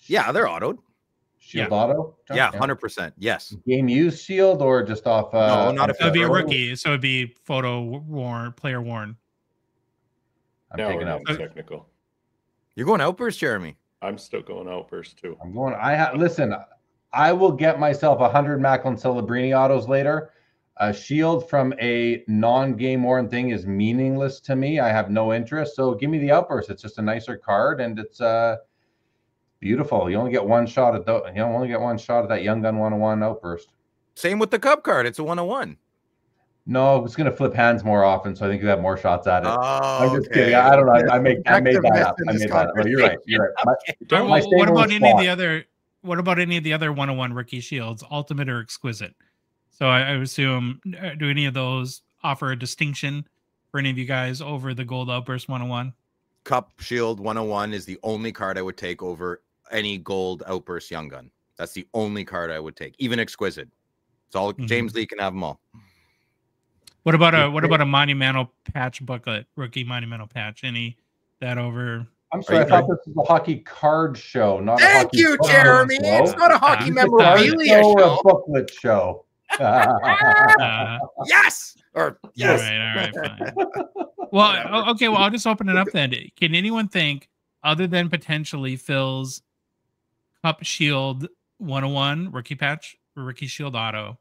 Yeah, they're autoed. Shield auto? Yeah, 100%. Yes. Game used shield or just off? No, not if it would be a rookie, so it'd be photo worn, player worn. I'm taking out technical. You're going Outburst, Jeremy? I'm still going Outburst too. I'm going. Listen. I will get myself 100 Macklin Celebrini autos later. A shield from a non-game worn thing is meaningless to me. I have no interest. So give me the Outburst. It's just a nicer card, and it's beautiful. You only get one shot at that Young Gun 101 Outburst. Same with the Cup card. It's a 101. No, it's going to flip hands more often, so I think you have more shots at it. Oh, I'm just kidding. I don't know. I made that up. No, you're right. You're right. What about any of the other? What about any of the other 101 rookie shields, Ultimate or Exquisite? So I assume, do any of those offer a distinction for any of you guys over the Gold Outburst 101? Cup Shield 101 is the only card I would take over any Gold Outburst Young Gun. That's the only card I would take, even Exquisite. It's all James Lee can have them all. What about a monumental patch booklet, rookie monumental patch? Any that over? I'm sorry, I thought this was a hockey card show, not a hockey you, Jeremy. Show. It's not a hockey memorabilia show. A booklet show. Yes. Or yes. All right, fine. Well, okay. Well, I'll just open it up then. Can anyone think, other than potentially Phil's Cup Shield 101 rookie patch or rookie shield auto,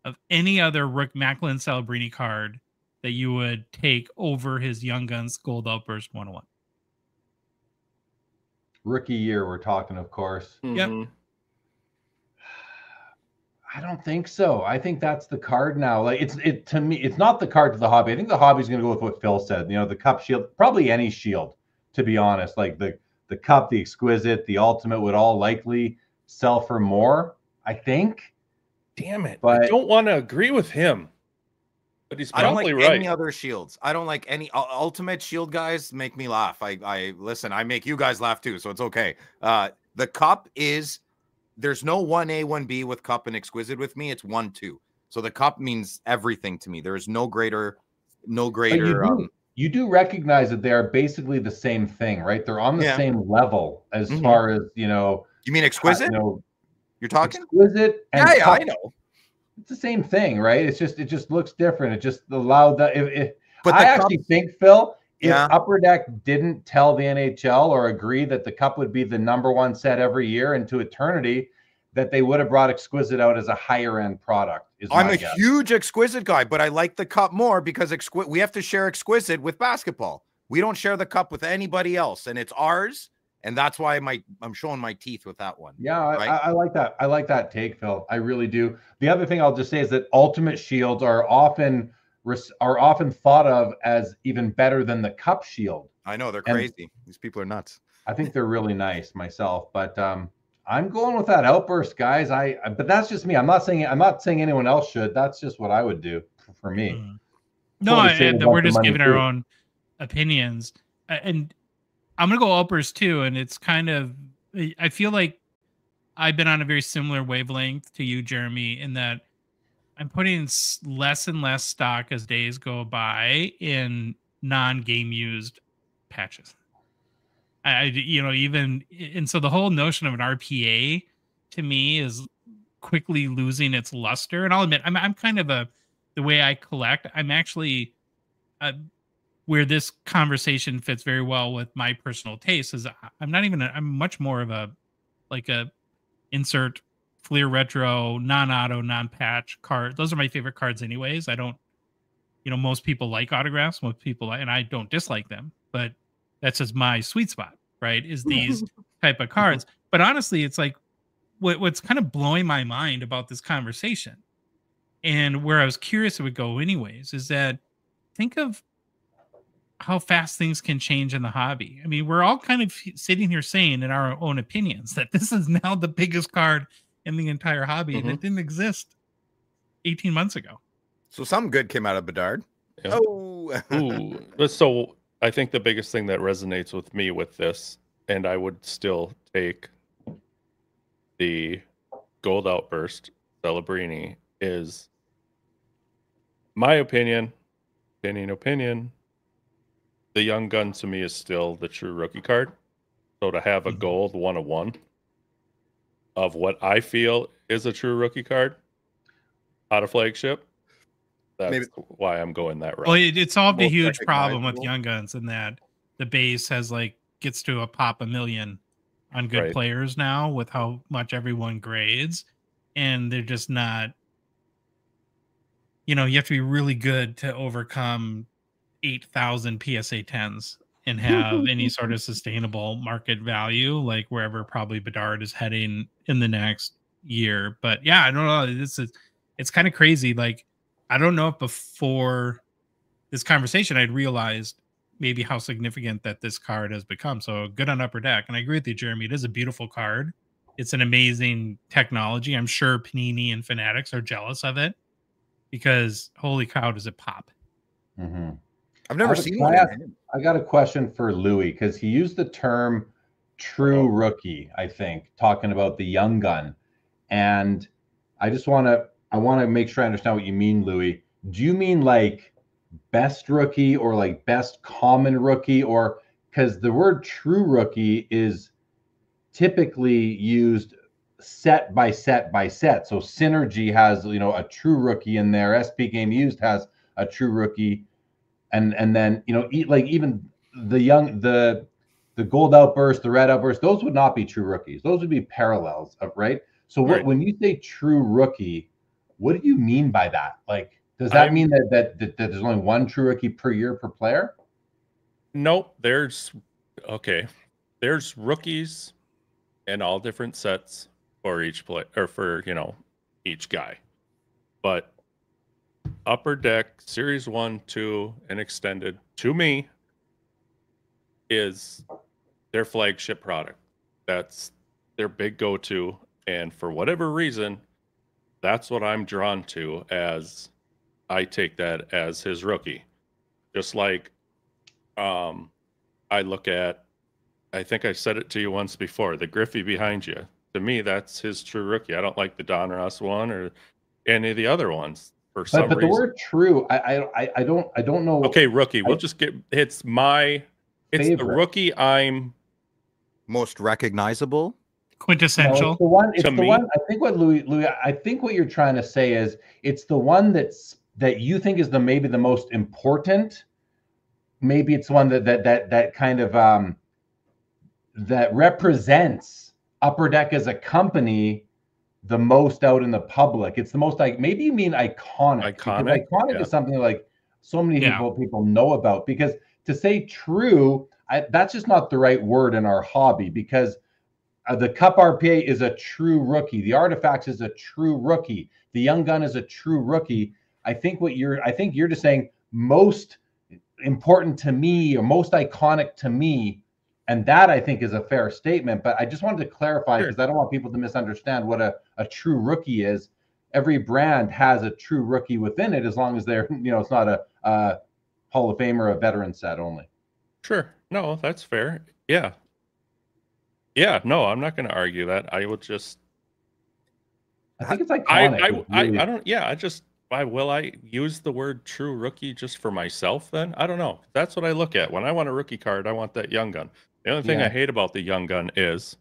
of any other Macklin Celebrini card that you would take over his Young Guns Gold Outburst 101? Rookie year, we're talking, of course. Yep. I don't think so. I think that's the card now. Like to me, it's not the card to the hobby. I think the hobby's going to go with what Phil said. You know, the Cup Shield, probably any shield, to be honest. Like the Cup, the Exquisite, the Ultimate would all likely sell for more, I think. Damn it. But I don't want to agree with him. But he's probably I don't like right. any other shields. I don't like any Ultimate Shield guys make me laugh. I listen, I make you guys laugh too, so it's okay. The Cup is, there's no 1A, 1B with Cup and Exquisite with me. It's 1-2. So the Cup means everything to me. There is no greater. You do recognize that they are basically the same thing, right? They're on the same level as far as, you know. You mean Exquisite? You're talking Exquisite and yeah, Cup. I know. It's the same thing, right? It just looks different. It just allowed that. But I actually think, Phil, if Upper Deck didn't tell the NHL or agree that the Cup would be the #1 set every year into eternity, that they would have brought Exquisite out as a higher end product. I'm a huge Exquisite guy, but I like the Cup more because we have to share Exquisite with basketball. We don't share the Cup with anybody else, and it's ours. And that's why I'm showing my teeth with that one. Yeah, right? I like that. I like that take, Phil. I really do. The other thing I'll just say is that Ultimate Shields are often thought of as even better than the Cup Shield. I know, they're crazy. These people are nuts. I think they're really nice myself, but I'm going with that Outburst, guys. But that's just me. I'm not saying anyone else should. That's just what I would do for me. No, we're just giving our own opinions, and I'm going to go Outburst too. And it's kind of, I feel like I've been on a very similar wavelength to you, Jeremy, in that I'm putting less and less stock as days go by in non-game used patches. And so the whole notion of an RPA to me is quickly losing its luster. And I'll admit, I'm kind of the way I collect, I'm actually, where this conversation fits very well with my personal taste is I'm much more of a insert Fleer Retro, non-auto, non-patch card. Those are my favorite cards anyways. I don't, most people like autographs, and I don't dislike them, but that's just my sweet spot, right? Is these type of cards. But honestly, it's like what's kind of blowing my mind about this conversation, and where I was curious it would go anyways, is that think of how fast things can change in the hobby. I mean, we're all kind of sitting here saying in our own opinions that this is now the biggest card in the entire hobby, and it didn't exist 18 months ago. So some good came out of Bedard. Yeah. Oh, Ooh. So I think the biggest thing that resonates with me with this, and I would still take the Gold Outburst Celebrini, is my opinion. The Young Gun to me is still the true rookie card. So to have a gold 1/1 of what I feel is a true rookie card out of flagship, that's why I'm going that route. Well, it solved a huge problem with Young Guns in that the base has gets to a pop a million on good players now with how much everyone grades, and they're just not, you have to be really good to overcome 8,000 PSA 10s and have any sort of sustainable market value, like wherever probably Bedard is heading in the next year. But yeah, I don't know. It's kind of crazy. Like, I don't know if before this conversation I'd realized maybe how significant that this card has become. So good on Upper Deck. And I agree with you, Jeremy. It is a beautiful card. It's an amazing technology. I'm sure Panini and Fanatics are jealous of it because holy cow, does it pop. I've never seen one. I got a question for Louis because he used the term true rookie, I think, talking about the Young Gun. And I want to make sure I understand what you mean, Louis. Do you mean like best rookie or like best common rookie? Or because the word true rookie is typically used set by set by set. So Synergy has, a true rookie in there. SP Game Used has a true rookie. And then, even the Gold Outburst, the Red Outburst, those would not be true rookies. Those would be parallels, right? So when you say true rookie, what do you mean by that? Like, does that mean that there's only one true rookie per year per player? Nope. There's rookies in all different sets for each play or for, each guy. But Upper Deck Series 1, 2, and Extended, to me, is their flagship product. That's their big go-to. And for whatever reason, that's what I'm drawn to, as I take that as his rookie. Just like I look at, I think I said it to you once before, the Griffey behind you. To me, that's his true rookie. I don't like the Don Ross one or any of the other ones. But the word true, I don't know. Okay, rookie. We'll just get it's the rookie I'm most recognizable, quintessential. No, it's the one. I think what Louis, I think what you're trying to say is it's the one that you think is maybe the most important. Maybe it's one that kind of that represents Upper Deck as a company the most out in the public. It's the most, maybe you mean iconic. Iconic is something like so many people know about, because to say true, that's just not the right word in our hobby, because the Cup RPA is a true rookie. The Artifacts is a true rookie. The Young Gun is a true rookie. I think you're just saying most important to me or most iconic to me. And that, I think, is a fair statement. But I just wanted to clarify, because I don't want people to misunderstand what a true rookie is. Every brand has a true rookie within it, as long as they're, it's not a Hall of Fame or a veteran set only. Sure. No, that's fair. Yeah. Yeah, no, I'm not going to argue that. I would just... I think it's iconic. I don't... Why will I use the word true rookie just for myself then? I don't know. That's what I look at. When I want a rookie card, I want that Young Gun. The only thing I hate about the Young Gun is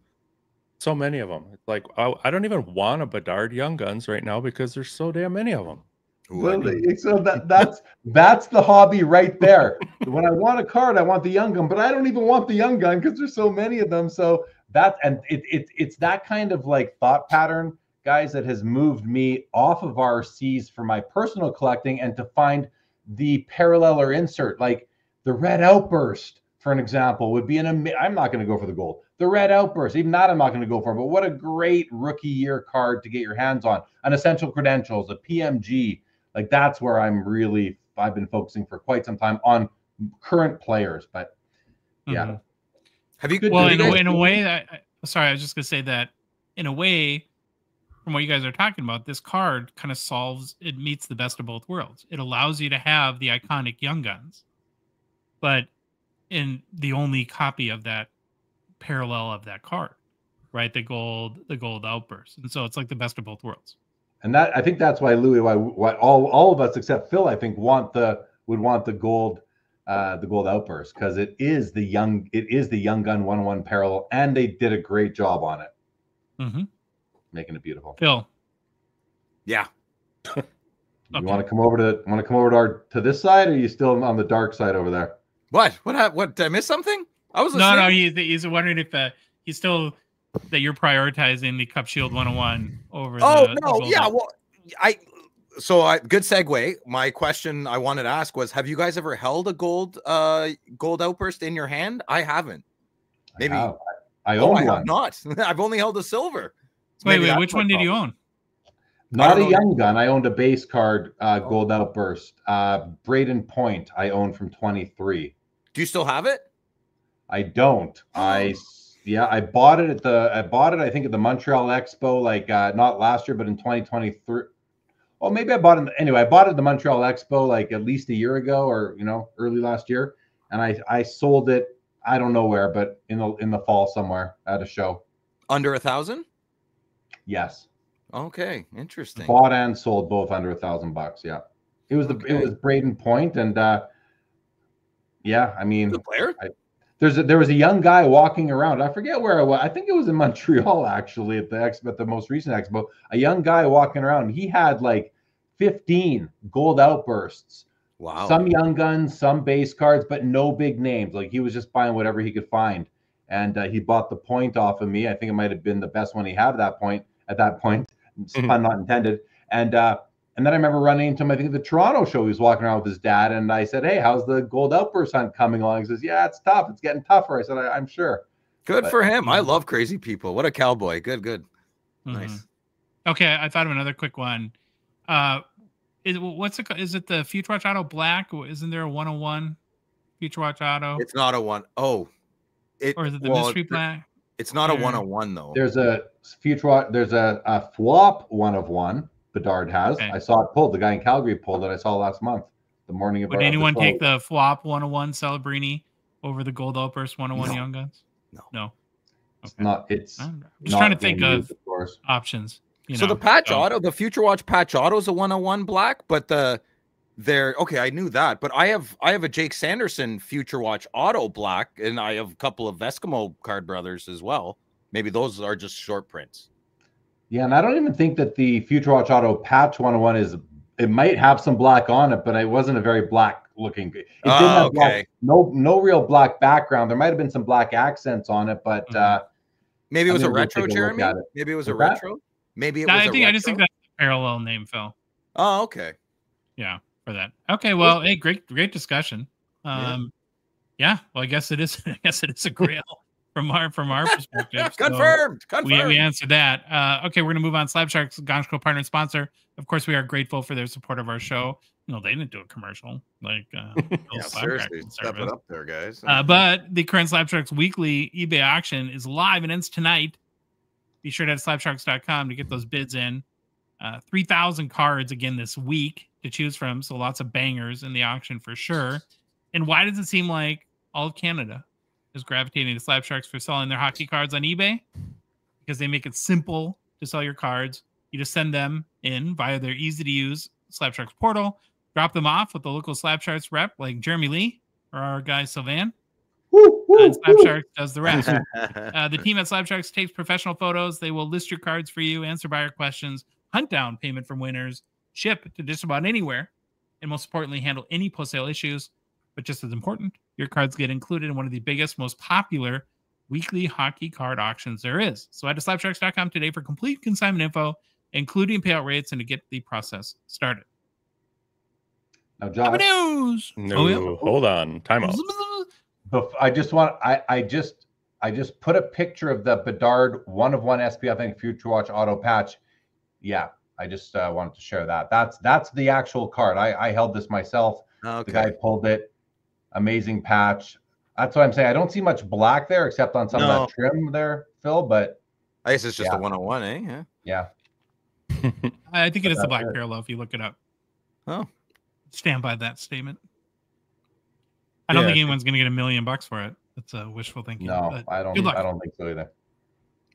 so many of them. It's like, I don't even want a Bedard Young Guns right now because there's so damn many of them. So that's the hobby right there. When I want a card, I want the Young Gun, but I don't even want the Young Gun because there's so many of them. So it's that kind of like thought pattern, guys, that has moved me off of RCs for my personal collecting and to find the parallel or insert, like the Red Outburst, for an example, would be I'm not going to go for the gold. The Red Outburst, even that I'm not going to go for, but what a great rookie year card to get your hands on. An Essential Credentials, a PMG, like that's where I've been focusing for quite some time on current players. But yeah. Mm-hmm. Have you? Well, in a way, sorry, I was just gonna say that in a way, from what you guys are talking about, this card kind of meets the best of both worlds. It allows you to have the iconic Young Guns, but in the only copy of that parallel of that card, right? The gold outburst. And so it's like the best of both worlds. And that, I think that's why Louis, why all of us except Phil, I think would want the gold outburst, because it is the young gun 1-1 parallel, and they did a great job on it. Mm-hmm. Making it beautiful. Phil. Yeah. You want to come over to this side, or are you still on the dark side over there? What did I miss something? I was no. He's wondering if he's still that you're prioritizing the Cup Shield 101 over. Good segue. My question I wanted to ask was, have you guys ever held a gold outburst in your hand? I haven't. Maybe I own one. Have not. I've only held a silver. Wait, which one did you own? Not a young gun. I owned a base card gold outburst. Braden Point I owned from 23. Do you still have it? I don't. I bought it I think at the Montreal Expo, like not last year, but in 2023. Well, maybe I bought it anyway. I bought it at the Montreal Expo like at least a year ago, or early last year, and I sold it. I don't know where, but in the fall somewhere at a show. Under 1,000? Yes. Okay, interesting. Bought and sold both under $1,000. Yeah, it was it was Braden Point, and yeah, I mean, good player. There was a young guy walking around. I forget where it was. I think it was in Montreal, actually, at the expo, at the most recent expo. A young guy walking around. He had like 15 gold outbursts. Wow. Some young guns, some base cards, but no big names. Like, he was just buying whatever he could find, and he bought the Point off of me. I think it might have been the best one he had at that point. Pun not intended. And then I remember running into him, I think, at the Toronto show. He was walking around with his dad, and I said, "Hey, how's the gold outburst hunt coming along?" He says, "Yeah, it's tough. It's getting tougher." I said, "I'm sure." Good for him. I love crazy people. What a cowboy. Good. Mm-hmm. Nice. Okay, I thought of another quick one. Is it the Future Watch Auto Black? Isn't there a 101 Future Watch Auto? It's not a one. Oh, or is it the Mystery Black? It's not a 101 though. There's a Future Watch. There's a flop 1 of 1. Bedard has. Okay. I saw it pulled. The guy in Calgary pulled it. I saw last month. The morning of. Would anyone take the flop 101 Celebrini over the Gold Outburst 101 Young Guns? No. Okay. It's not. It's. I'm just trying to think of options. So the patch auto, the Future Watch patch auto is a 101 black, but okay, I knew that, but I have a Jake Sanderson Future Watch auto black, and I have a couple of Eskimo Card Brothers as well. Maybe those are just short prints. Yeah, and I don't even think that the Future Watch Auto patch 101 is. It might have some black on it, but it wasn't a very black looking. It didn't have black, no real black background. There might have been some black accents on it, but maybe it was a retro, Jeremy. Maybe it was a retro. Maybe it was. I just think that's a parallel name, Phil. Oh, okay. Yeah, for that. Okay, well, hey, great discussion. Yeah. Well, I guess it is. I guess it is a Grail. From our perspective. Confirmed. We answered that. Okay, we're going to move on. Slab Sharks, Gongshow partner and sponsor. Of course, we are grateful for their support of our show. No, they didn't do a commercial. Like, seriously, step it up there, guys. But the current Slab Sharks weekly eBay auction is live and ends tonight. Be sure to head to slabsharks.com to get those bids in. 3,000 cards again this week to choose from. So lots of bangers in the auction for sure. And why does it seem like all of Canada is gravitating to Slab Sharks for selling their hockey cards on eBay? Because they make it simple to sell your cards. You just send them in via their easy-to-use Slab Sharks portal, drop them off with the local Slab Sharks rep like Jeremy Lee or our guy Sylvan. And Slab Sharks does the rest. The team at Slab Sharks takes professional photos. They will list your cards for you, answer buyer questions, hunt down payment from winners, ship to just about anywhere, and most importantly, handle any post-sale issues. But just as important, your cards get included in one of the biggest, most popular weekly hockey card auctions there is. So head to slabsharks.com today for complete consignment info, including payout rates, and to get the process started. Now, Josh, news. No, hold on. Time out. I just put a picture of the Bedard 1-of-1 SP, I think, Future Watch Auto patch. Yeah, I just wanted to share that. That's the actual card. I held this myself. Okay. The guy pulled it. amazing patch. That's what I'm saying. I don't see much black there except on some of that trim there, Phil. But I guess it's just a 101, eh? Yeah. I think it is the black parallel if you look it up. Oh, stand by that statement. I don't think anyone's going to get $1 million for it. That's a wishful thinking. No, I don't think so either.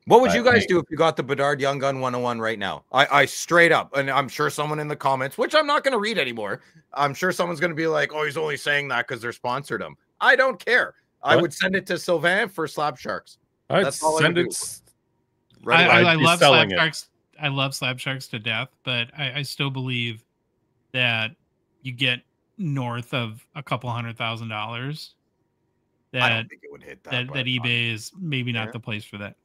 What would you guys do if you got the Bedard Young Gun 101 right now? I straight up, and I'm sure someone in the comments, which I'm not going to read anymore, I'm sure someone's going to be like, oh, he's only saying that because they're sponsored him. I don't care. I would send it to Sylvain for Slab Sharks. That's all I would do. I love Slab Sharks. I love Slab Sharks to death, but I still believe that you get north of a couple $100,000. I don't think it would hit that. That eBay is maybe not the place for that.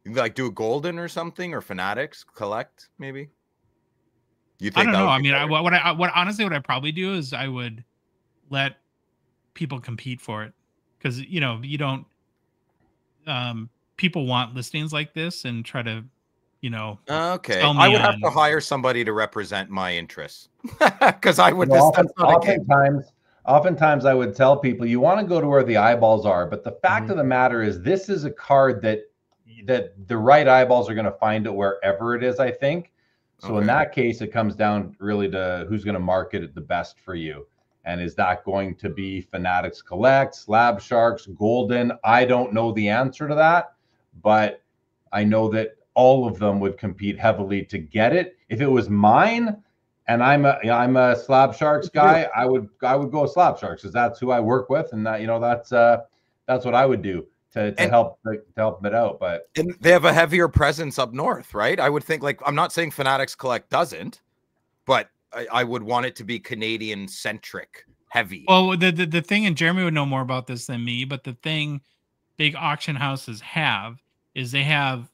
You like do a Golden or something, or Fanatics Collect maybe. You think? I don't know. I mean, what honestly, what I probably do is I would let people compete for it, because you don't. People want listings like this and try to, Okay, I would have to hire somebody to represent my interests, because I would. Oftentimes, I would tell people you want to go to where the eyeballs are, but the fact of the matter is, this is a card that the right eyeballs are going to find it wherever it is, I think. So in that case, it comes down really to who's going to market it the best for you. And is that going to be Fanatics Collect, Slab Sharks, Golden? I don't know the answer to that, but I know that all of them would compete heavily to get it. If it was mine and I'm a Slab Sharks guy, I would go Slab Sharks, because that's who I work with, and that that's what I would do to help them it out. But they have a heavier presence up north, right? I would think, like, I'm not saying Fanatics Collect doesn't, but I would want it to be Canadian centric, heavy. Well, the thing, and Jeremy would know more about this than me, but the thing big auction houses have is they have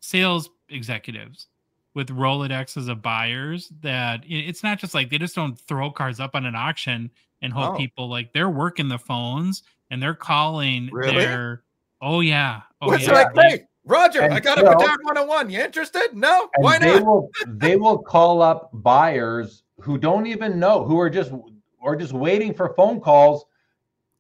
sales executives with Rolodexes of buyers, that it's not just like they just don't throw cards up on an auction and hope people, like, they're working the phones and they're calling their. Oh yeah. What's like, hey, Roger, I got a Bedard 101. You interested? No? Why not? They will call up buyers who don't even know, who are just waiting for phone calls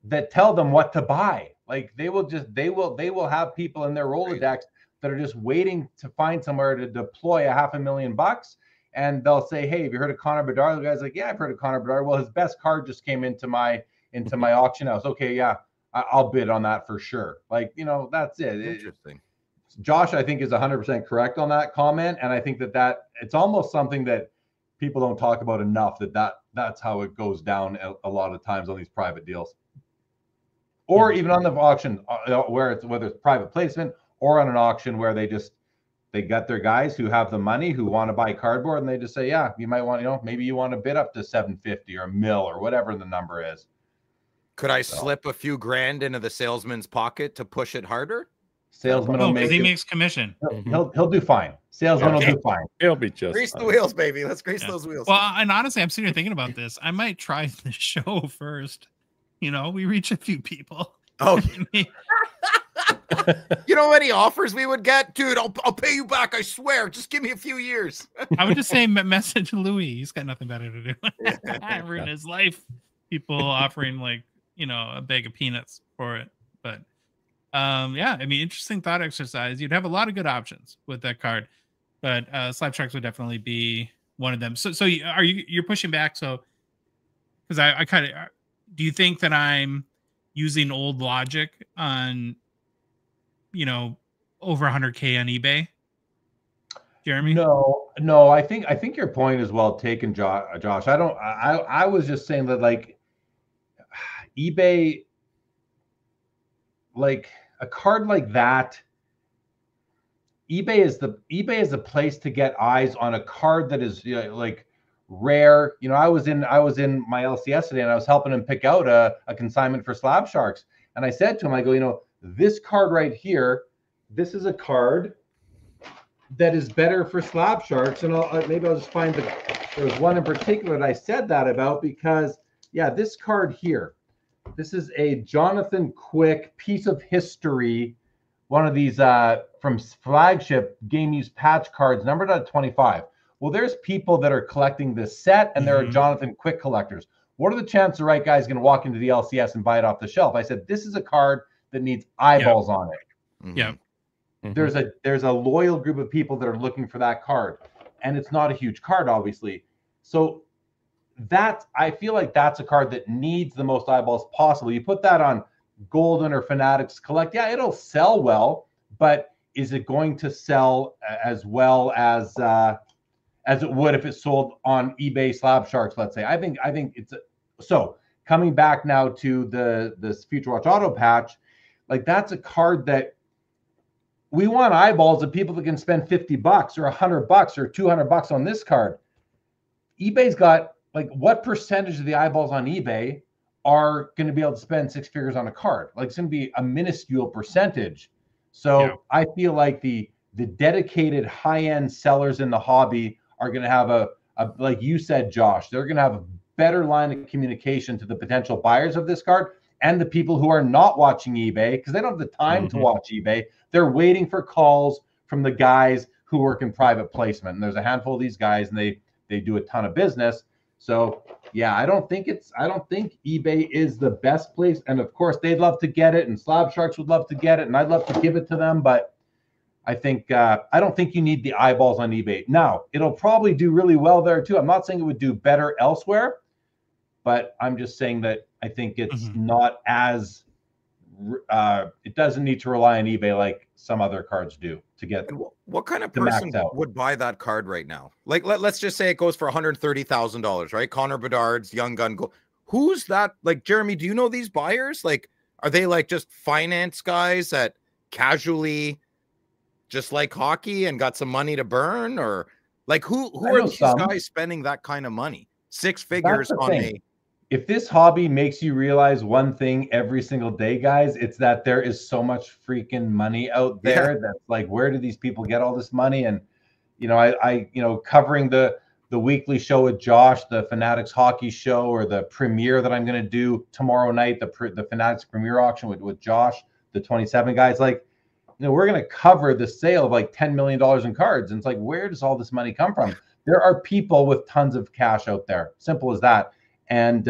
that tell them what to buy. Like, they will have people in their Rolodex that are just waiting to find somewhere to deploy $500,000, and they'll say, hey, have you heard of Connor Bedard? The guy's like, yeah, I've heard of Connor Bedard. Well, his best card just came into my auction house. Okay, yeah, I'll bid on that for sure. Like, that's it. Interesting. Josh, I think, is 100% correct on that comment, and I think that it's almost something that people don't talk about enough, that's how it goes down a lot of times on these private deals, or even on the auction, whether it's private placement or on an auction where they got their guys who have the money, who want to buy cardboard, and they just say, yeah, you might want, maybe you want to bid up to $750 or $1 million or whatever the number is. Could I slip a few grand into the salesman's pocket to push it harder? Salesman will make. He makes commission. He'll do fine. Salesman will do fine. He'll be just grease the wheels, baby. Let's grease those wheels. Well, and honestly, I'm sitting here thinking about this. I might try the show first. We reach a few people. Oh, you know how many offers we would get, dude? I'll pay you back. I swear. Just give me a few years. I would just say message Louis. He's got nothing better to do. Ruin his life. People offering, like, a bag of peanuts for it. But yeah, I mean, interesting thought exercise. You'd have a lot of good options with that card, but Slab Sharks would definitely be one of them. So you're pushing back? So, because I kind of, do you think that I'm using old logic on, over 100K on eBay, Jeremy? No, I think your point is well taken, Josh. I was just saying that, like, eBay, like a card like that, eBay is the place to get eyes on a card that is like rare. I was in my LCS today, and I was helping him pick out a consignment for Slab Sharks, and I said to him, I go, this card right here, this is a card that is better for Slab Sharks, and maybe I'll just find there's one in particular that I said that about, because this card here, this is a Jonathan Quick piece of history, one of these from Flagship game use patch cards, numbered out of 25. Well, there's people that are collecting this set, and there are Jonathan Quick collectors. what are the chances the right guy's going to walk into the LCS and buy it off the shelf? I said, this is a card that needs eyeballs on it. Yeah. There's a loyal group of people that are looking for that card, and it's not a huge card, obviously. So I feel like that's a card that needs the most eyeballs possible. You put that on Golden or Fanatics Collect, yeah, it'll sell well, but is it going to sell as well as it would if it sold on eBay Slab Sharks, let's say? I think it's so. Coming back now to this Future Watch Auto Patch, like that's a card that we want eyeballs of people that can spend $50 or $100 or $200 on this card. eBay's got, like, what percentage of the eyeballs on eBay are going to be able to spend six figures on a card? Like, it's going to be a minuscule percentage. So I feel like the dedicated high-end sellers in the hobby are going to have a, like you said, Josh, they're going to have a better line of communication to the potential buyers of this card and the people who are not watching eBay, because they don't have the time to watch eBay. They're waiting for calls from the guys who work in private placement. And there's a handful of these guys, and they do a ton of business. So yeah, I don't think eBay is the best place. And of course, they'd love to get it, and Slab Sharks would love to get it, and I'd love to give it to them. But I don't think you need the eyeballs on eBay. Now, it'll probably do really well there too. I'm not saying it would do better elsewhere, but I'm just saying that I think it's not as it doesn't need to rely on eBay like some other cards do to get. What kind of person would buy that card right now? Like, let's just say it goes for $130,000, right? Connor Bedard's Young Gun Gold. Who's that? Like, Jeremy, do you know these buyers? Like, are they like just finance guys that casually just like hockey and got some money to burn? Or like, who are these guys spending that kind of money? Six figures on a... If this hobby makes you realize one thing every single day, guys, it's that there is so much freaking money out there that's like, where do these people get all this money? And, you know, I covering the weekly show with Josh, the Fanatics hockey show, or the premiere that I'm going to do tomorrow night, the Fanatics premiere auction with Josh, the 27 guys, like, you know, we're going to cover the sale of like $10 million in cards. And it's like, where does all this money come from? There are people with tons of cash out there. Simple as that. And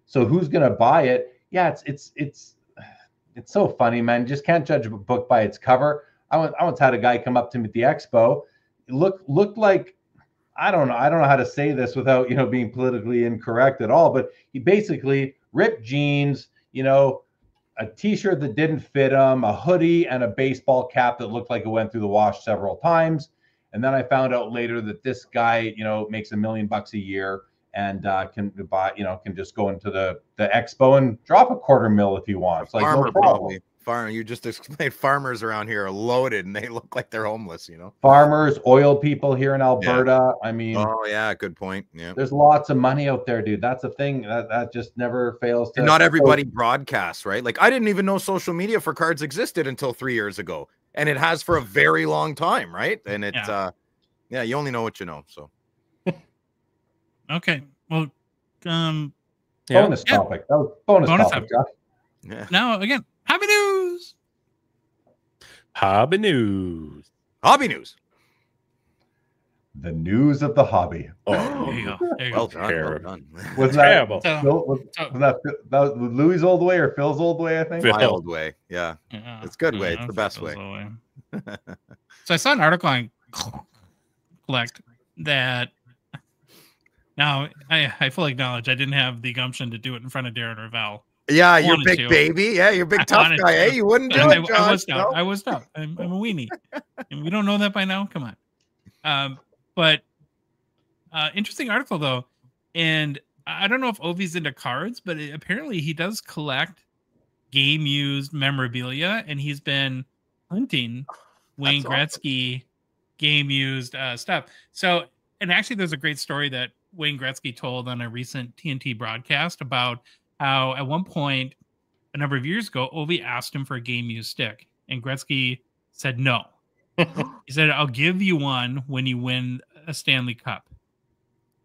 so who's going to buy it? Yeah, it's so funny, man. You just can't judge a book by its cover. I once had a guy come up to me at the expo. It looked like, I don't know how to say this without, you know, being politically incorrect at all, but he basically ripped jeans, you know, a t-shirt that didn't fit him, a hoodie, and a baseball cap that looked like it went through the wash several times. And then I found out later that this guy, you know, makes $1 million a year, and can buy, you know, can just go into the expo and drop $250,000 if he wants. Like, farmer, no problem. Farmer, you just explained farmers around here are loaded and they look like they're homeless, you know. Farmers, oil people here in Alberta. Yeah. I mean, oh yeah, good point. Yeah, there's lots of money out there, dude. That's a thing that just never fails to. And not everybody broadcasts, right? Like, I didn't even know social media for cards existed until 3 years ago, and it has for a very long time, right? And it's yeah, you only know what you know. So. Okay. Well, bonus topic. That was bonus topic. Yeah. Now again, hobby news. Hobby news. Hobby news. The news of the hobby. Oh, there you go. There you well go. done. Well done. Was that was Louis' old way or Phil's old way? I think my old way. Yeah, it's good way. It's the best way. So I saw an article on Collect that. Now, I fully acknowledge I didn't have the gumption to do it in front of Darren Ravel. Yeah, you're big baby. Yeah, you're big tough guy. Hey, you wouldn't do it, Josh. I was tough. I'm a weenie. And we don't know that by now. Come on. But interesting article, though. And I don't know if Ovi's into cards, but apparently he does collect game-used memorabilia. And he's been hunting Wayne Gretzky game-used stuff. So, and actually there's a great story that Wayne Gretzky told on a recent TNT broadcast about how at one point a number of years ago, Ovi asked him for a game-used stick, and Gretzky said no. He said, I'll give you one when you win a Stanley Cup.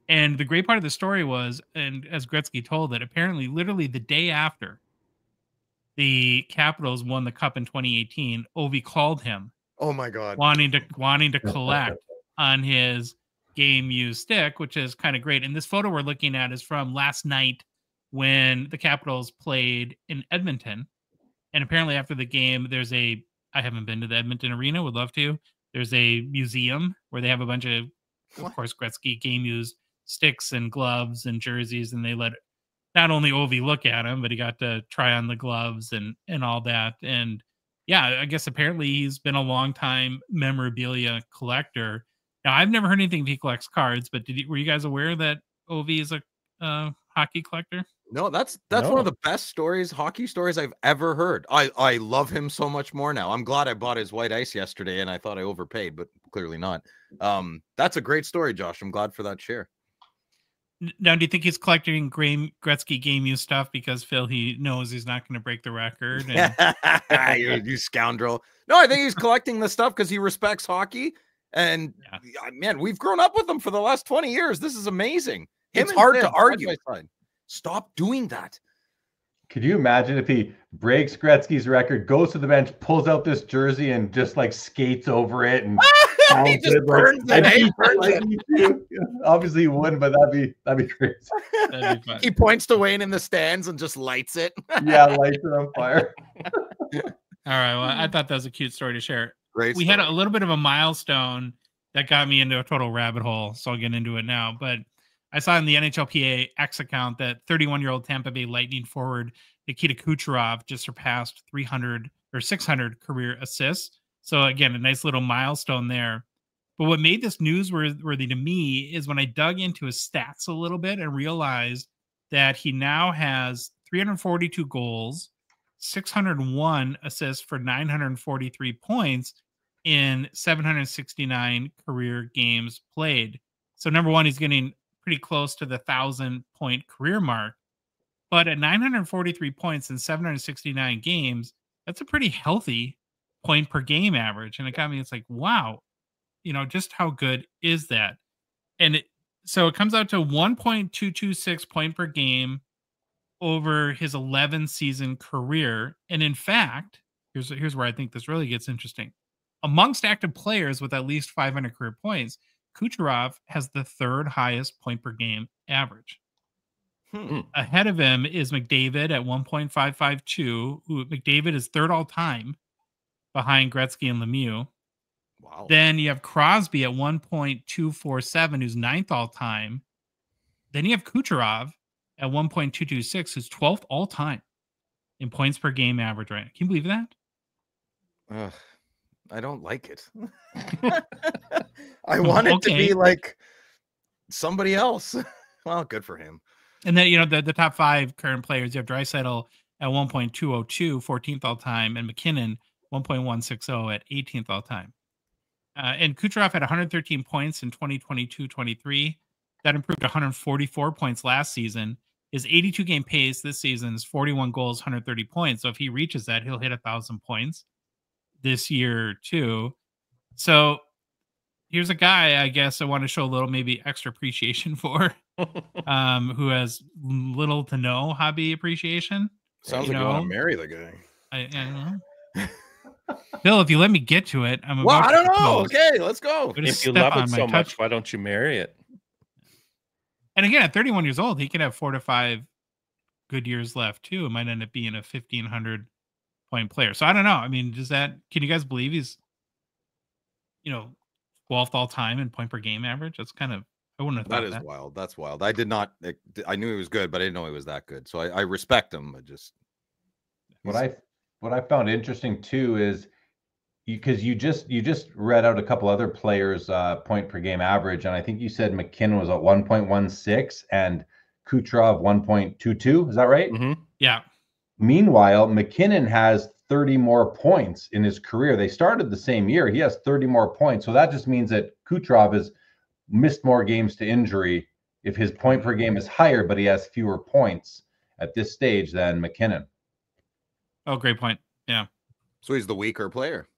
And the great part of the story was, and as Gretzky told it, apparently literally the day after the Capitals won the Cup in 2018, Ovi called him. Oh my God. Wanting to collect on his game used stick, which is kind of great. And this photo we're looking at is from last night when the Capitals played in Edmonton. And apparently after the game, I haven't been to the Edmonton Arena, would love to. There's a museum where they have a bunch of course, Gretzky game used sticks and gloves and jerseys, and they let not only Ovi look at him, but he got to try on the gloves and all that. And yeah, I guess apparently he's been a long time memorabilia collector. Now, I've never heard anything if he collects cards, but were you guys aware that Ovi is a hockey collector? No, that's one of the best hockey stories I've ever heard. I love him so much more now. I'm glad I bought his white ice yesterday, and I thought I overpaid, but clearly not. That's a great story, Josh. I'm glad for that share. Now, do you think he's collecting Gretzky game use stuff because Phil, he knows he's not going to break the record? And... you scoundrel. No, I think he's collecting the stuff because he respects hockey. And man, we've grown up with him for the last 20 years. This is amazing. It's hard to argue. Stop doing that. Could you imagine if he breaks Gretzky's record, goes to the bench, pulls out this jersey, and just like skates over it and he just burns it. Obviously, he wouldn't, but that'd be crazy. That'd be fun. He points to Wayne in the stands and just lights it. Yeah, lights it on fire. All right. Well, I thought that was a cute story to share. Great. We had a little bit of a milestone that got me into a total rabbit hole, so I'll get into it now. But I saw in the NHLPA X account that 31-year-old Tampa Bay Lightning forward Nikita Kucherov just surpassed 600 career assists. So again, a nice little milestone there. But what made this newsworthy to me is when I dug into his stats a little bit and realized that he now has 342 goals, 601 assists for 943 points in 769 career games played. So number one, he's getting pretty close to the 1,000-point career mark. But at 943 points in 769 games, that's a pretty healthy point per game average. And it got me, it's like, wow, just how good is that? And so it comes out to 1.226 point per game over his 11-season career. And in fact, here's where I think this really gets interesting. Amongst active players with at least 500 career points, Kucherov has the third highest point per game average. Ahead of him is McDavid at 1.552. McDavid is third all time behind Gretzky and Lemieux. Wow. Then you have Crosby at 1.247, who's ninth all time. Then you have Kucherov at 1.226, who's 12th all time in points per game average right now. Can you believe that? I don't like it. I want it to be like somebody else. Well, good for him. And then, the top five current players, you have Draisaitl at 1.202, 14th all time, and McKinnon 1.160 at 18th all time. And Kucherov had 113 points in 2022-23. That improved to 144 points last season. His 82-game pace this season is 41 goals, 130 points. So if he reaches that, he'll hit 1,000 points this year too. So here's a guy, I guess I want to show a little maybe extra appreciation for, who has little to no hobby appreciation. Sounds like you want to marry the guy. I don't know. Bill, if you let me get to it, I don't know. Okay, let's go. If you love it so much, why don't you marry it? And again, at 31 years old, he could have 4 to 5 good years left too. It might end up being a 1,500 point player. So I don't know. I mean, can you guys believe he's, 12th all time in point per game average? That's kind of, I wouldn't have thought that. That is wild. That's wild. I knew he was good, but I didn't know he was that good. So I respect him. But just what I found interesting too is because you just read out a couple other players' point per game average, and I think you said McKinnon was at 1.16 and Kucherov 1.22. Is that right? Mm-hmm. Yeah. Meanwhile, McKinnon has 30 more points in his career. They started the same year. He has 30 more points. So that just means that Kucherov has missed more games to injury if his point per game is higher, but he has fewer points at this stage than McKinnon. Oh, great point. Yeah. So he's the weaker player.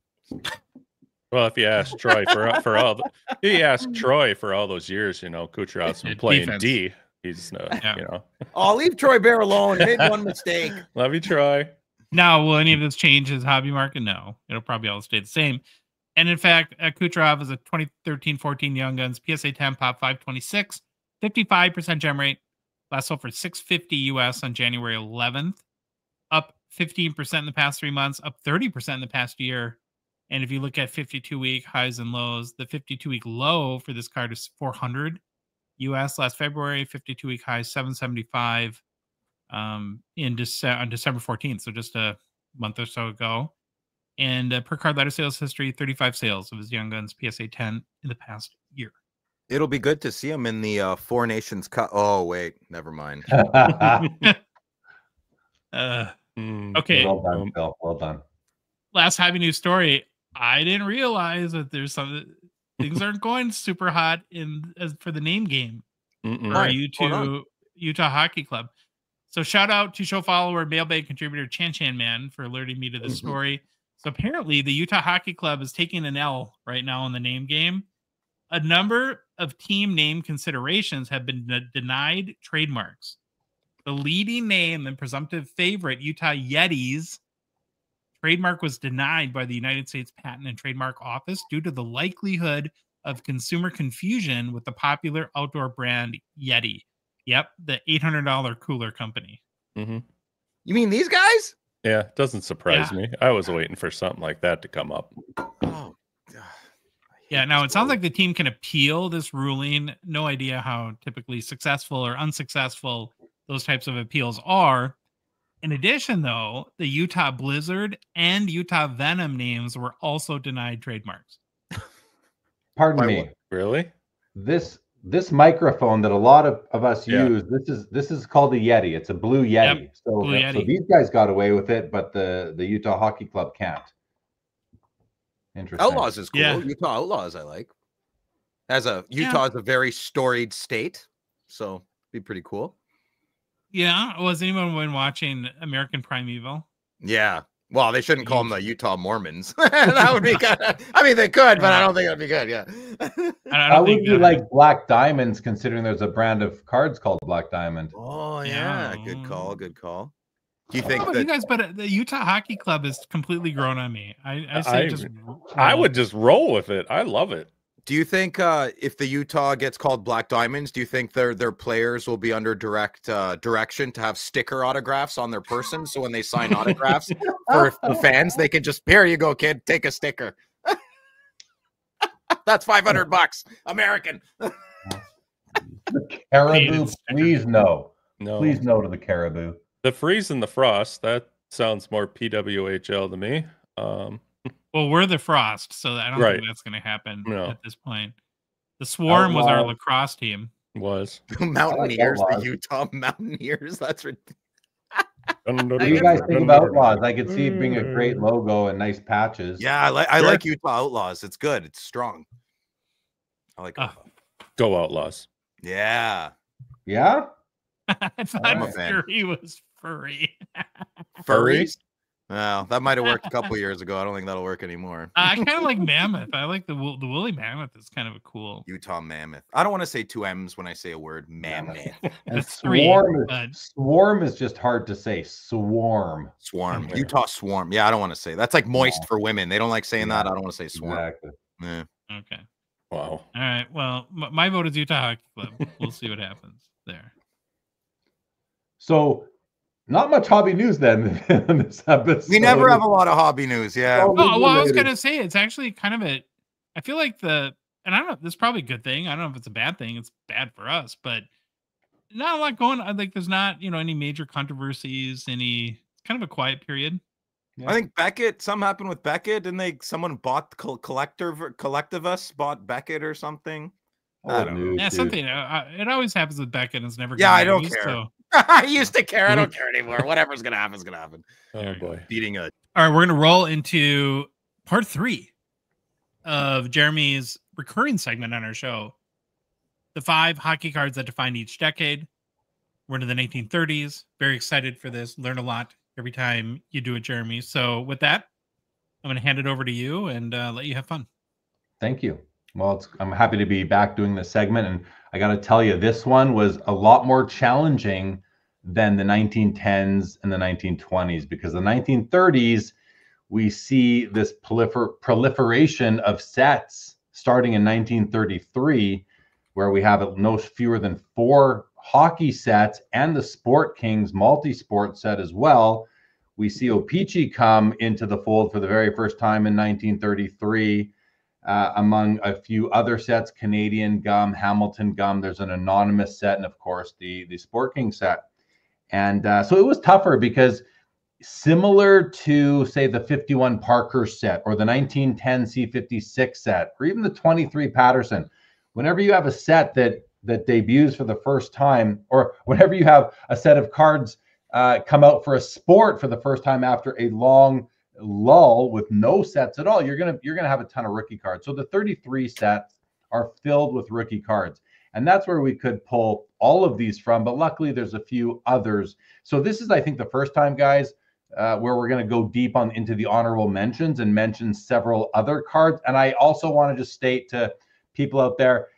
Well, if you ask Troy for all those years, Kucherov's been playing defense. D. He's I'll leave Troy Bear alone. Made one mistake. Love you, Troy. Now, will any of this change his hobby market? No, it'll probably all stay the same. And in fact, Kucherov is a 2013-14 Young Guns PSA 10 Pop 526, 55% gem rate, Last sold for $650 US on January 11th, up 15% in the past 3 months, up 30% in the past year. And if you look at 52-week highs and lows, the 52-week low for this card is $400 US last February, 52-week high $775 on December 14th, so just a month or so ago. And per card letter sales history, 35 sales of his Young Guns PSA 10 in the past year. It'll be good to see him in the Four Nations Cup. Oh, wait, never mind. Okay. Well done, Phil. Well done. Last hobby news story. I didn't realize that there's some things aren't going super hot for the name game for Utah Hockey Club. So shout out to show follower, mailbag contributor Chan Man for alerting me to this story. So apparently the Utah Hockey Club is taking an L right now in the name game. A number of team name considerations have been denied trademarks. The leading name and presumptive favorite, Utah Yetis, trademark was denied by the United States Patent and Trademark Office due to the likelihood of consumer confusion with the popular outdoor brand Yeti. Yep, the $800 cooler company. You mean these guys? Yeah, it doesn't surprise me. I was waiting for something like that to come up. Oh, God. Yeah, now it sounds like the team can appeal this ruling. No idea how typically successful or unsuccessful those types of appeals are. In addition, though, the Utah Blizzard and Utah Venom names were also denied trademarks. Pardon me. Really? This microphone that a lot of us use, this is called a Yeti. It's a blue Yeti. Yep, So, blue Yeti. So these guys got away with it, but the Utah Hockey Club can't. Interesting. Outlaws is cool. Yeah. Utah Outlaws, I like. Utah is a very storied state, so be pretty cool. Yeah. Was anyone been watching American Primeval? Yeah. Well, they shouldn't call them the Utah Mormons. That would be kind of, I mean, they could, but I don't think that'd be good. Yeah. I don't think would be like Black Diamonds, considering there's a brand of cards called Black Diamond. Oh, yeah. Good call. Good call. Do you think that you guys, but the Utah Hockey Club has completely grown on me. I would just roll with it. I love it. Do you think if the Utah gets called Black Diamonds, do you think their players will be under direct direction to have sticker autographs on their person? So when they sign autographs for the fans, they can just, here you go, kid, take a sticker. That's $500, American. The Caribou, please no. No. Please no to the Caribou. The Freeze and the Frost, that sounds more PWHL to me. Well, we're the Frost, so I don't think that's going to happen at this point. The Swarm was our lacrosse team. Was. Mountaineers, the Utah Mountaineers. That's ridiculous. What do you guys think about Outlaws? I could see it being a great logo and nice patches. Yeah, I like Utah Outlaws. It's good. It's strong. I like it. Go Outlaws. Yeah. Yeah? I thought Fury was furry. Furries? Well, that might have worked a couple years ago. I don't think that'll work anymore. I kind of like Mammoth. I like the woolly mammoth. Is kind of a cool Utah Mammoth. I don't want to say two M's when I say a word. Mammoth. And Swarm is just hard to say. Swarm. Utah Swarm. Yeah, I don't want to say that's like moist for women. They don't like saying that. I don't want to say swarm. Exactly. Yeah. Okay. Wow. All right. Well, my vote is Utah Hockey Club. We'll see what happens there. So, not much hobby news then in this episode. We never have a lot of hobby news. Yeah. Oh, well, I was gonna say it's actually kind of I feel like and I don't know. This is probably a good thing. I don't know if it's a bad thing. It's bad for us, but not a lot going on. Like there's not any major controversies. It's kind of a quiet period. Yeah. I think Beckett. Something happened with Beckett, and someone bought Collectivus bought Beckett or something. I don't know. Yeah, something. It always happens with Beckett. It's never. Yeah, I don't care. So. I used to care. I don't care anymore. Whatever's gonna happen is gonna happen. Oh boy. All right, we're gonna roll into part 3 of Jeremy's recurring segment on our show. The 5 hockey cards that defined each decade. We're into the 1930s. Very excited for this. Learn a lot every time you do it, Jeremy. So with that, I'm gonna hand it over to you and let you have fun. Thank you. Well, I'm happy to be back doing this segment, and I got to tell you, this one was a lot more challenging than the 1910s and the 1920s, because the 1930s, we see this proliferation of sets starting in 1933, where we have no fewer than 4 hockey sets and the Sport Kings multi-sport set as well. We see O-Pee-Chee come into the fold for the very first time in 1933, among a few other sets, Canadian Gum, Hamilton Gum. There's an anonymous set, and of course the Sport King set. And so it was tougher because similar to, say, the 51 Parker set or the 1910 C56 set, or even the 23 Patterson, whenever you have a set that debuts for the first time, or whenever you have a set of cards come out for a sport for the first time after a long lull with no sets at all, you're gonna have a ton of rookie cards. So the 33 sets are filled with rookie cards, and that's where we could pull all of these from. But luckily, there's a few others. So this is, I think, the first time, guys, where we're going to go deep into the honorable mentions and mention several other cards. And I also want to just state to people out there,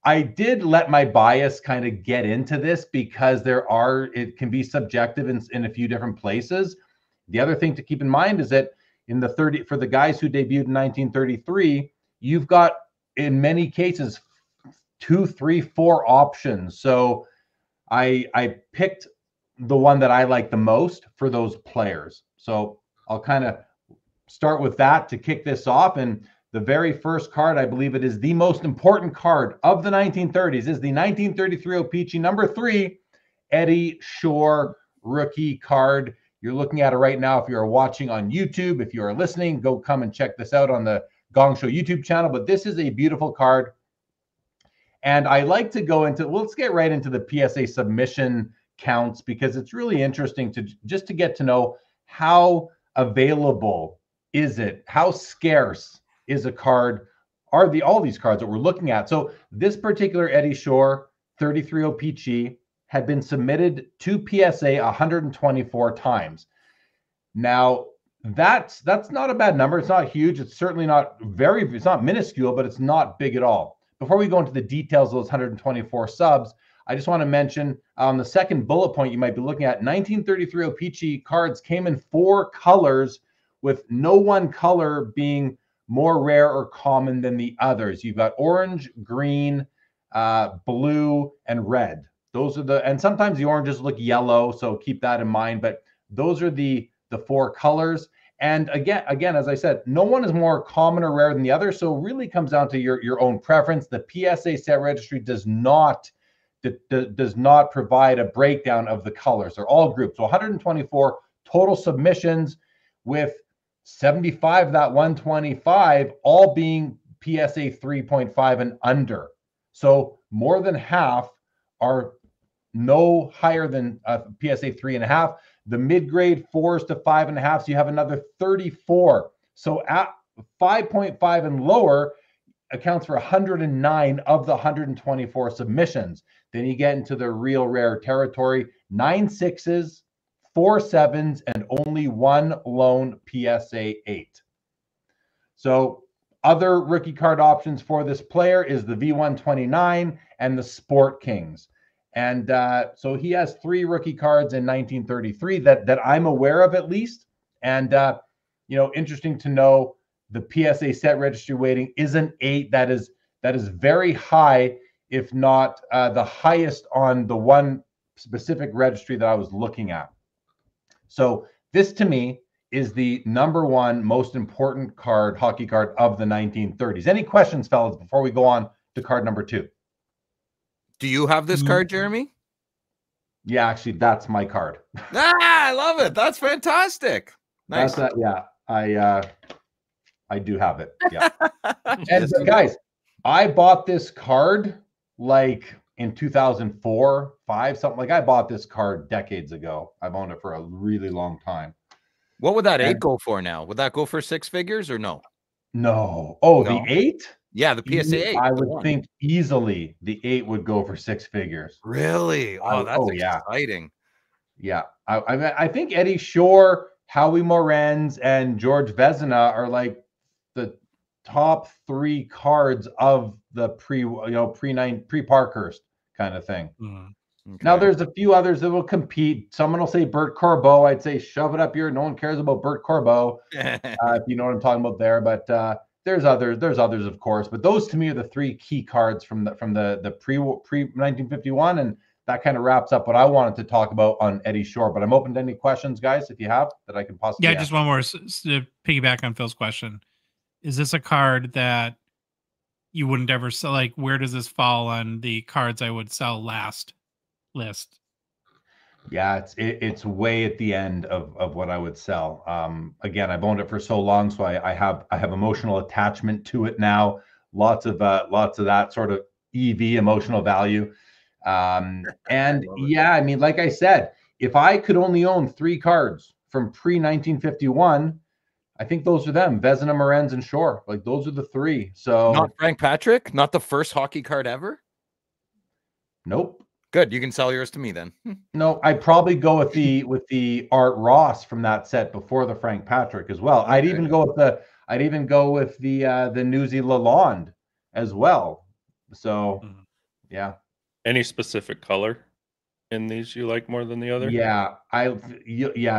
I did let my bias kind of get into this because it can be subjective in a few different places. The other thing to keep in mind is that for the guys who debuted in 1933, you've got, in many cases, 2, 3, 4 options. So I picked the one that I like the most for those players. So I'll kind of start with that to kick this off. And the very first card, I believe it is the most important card of the 1930s, is the 1933 O-Pee-Chee number 3 Eddie Shore rookie card. You're looking at it right now. If you're watching on YouTube, if you are listening, go come and check this out on the Gong Show YouTube channel. But this is a beautiful card. And I like to go into, let's get right into the PSA submission counts, because it's really interesting to get to know how available is it, how scarce is a card, all these cards that we're looking at. So this particular Eddie Shore 33 O-Pee-Chee had been submitted to PSA 124 times. Now that's not a bad number. It's not huge. It's certainly not it's not minuscule, but it's not big at all. Before we go into the details of those 124 subs, I just want to mention on the second bullet point you might be looking at, 1933 O-Pee-Chee cards came in 4 colors, with no one color being more rare or common than the others. You've got orange, green, blue, and red. Those are and sometimes the oranges look yellow, so keep that in mind. But those are the 4 colors. And again, as I said, no one is more common or rare than the other. So it really comes down to your own preference. The PSA set registry does not provide a breakdown of the colors. They're all grouped. So 124 total submissions, with 75 of that 125 all being PSA 3.5 and under. So more than half are no higher than PSA 3.5. The mid-grade 4s to 5.5. So you have another 34. So at 5.5 and lower accounts for 109 of the 124 submissions. Then you get into the real rare territory: 9 6s, 4 7s, and only 1 lone PSA 8. So other rookie card options for this player is the V129 and the Sport Kings. And so he has 3 rookie cards in 1933 that I'm aware of, at least. And, interesting to know, the PSA set registry weighting is an 8. That is very high, if not the highest on the one specific registry that I was looking at. So this, to me, is the number 1 most important hockey card of the 1930s. Any questions, fellas, before we go on to card number 2? Do you have this card, Jeremy? Yeah, actually, that's my card. I love it. That's fantastic. Nice. I do have it. Yeah. And guys, I bought this card like in 2004, 5, something like. I bought this card decades ago. I've owned it for a really long time. What would that 8 go for now? Would that go for 6 figures or no? No. Oh, no. The 8? Yeah, the PSA 8. I would think easily the 8 would go for 6 figures. Really? Oh, that's exciting. Yeah. I think Eddie Shore, Howie Morenz, and George Vezina are like the top 3 cards of the pre-Parkhurst kind of thing. Okay. Now there's a few others that will compete. Someone will say Bert Corbeau. I'd say shove it up here. No one cares about Bert Corbeau, if you know what I'm talking about there. But there's others, of course, but those to me are the three key cards from the pre 1951, and that kind of wraps up what I wanted to talk about on Eddie Shore. But I'm open to any questions, guys, if you have that I can possibly. Yeah, just one more to piggyback on Phil's question. Is this a card that you wouldn't ever sell? Like, where does this fall on the cards I would sell last list? Yeah, it's way at the end of what I would sell. Again, I've owned it for so long, so I have emotional attachment to it now. Lots of that sort of EV, emotional value. And yeah, I mean, like I said, if I could only own 3 cards from pre-1951, I think those are them: Vezina, Morenz, and Shore. Like, those are the 3. So not Frank Patrick, not the first hockey card ever. Nope. Good, you can sell yours to me then. No, I'd probably go with the Art Ross from that set before the Frank Patrick as well. I'd even go with the Newsy Lalonde as well. So yeah. Any specific color in these you like more than the other? Yeah,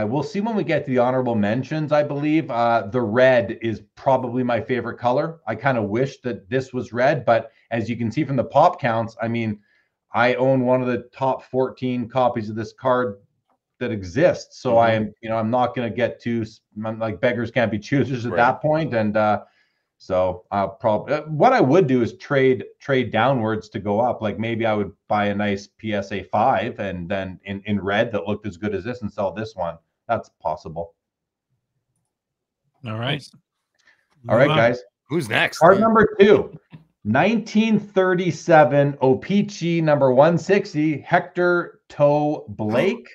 we'll see when we get to the honorable mentions. I believe the red is probably my favorite color. I kind of wish that this was red, but as you can see from the pop counts, I mean, I own one of the top 14 copies of this card that exists. So I am, I'm not going to get too, I'm like, beggars can't be choosers at that point. And so I'll probably, what I would do is trade downwards to go up. Like, maybe I would buy a nice PSA 5 and then in red that looked as good as this and sell this one. That's possible. All right. All right, guys. Who's next? Card number 2. 1937 O-Pee-Chee number 160, Hector Toe Blake.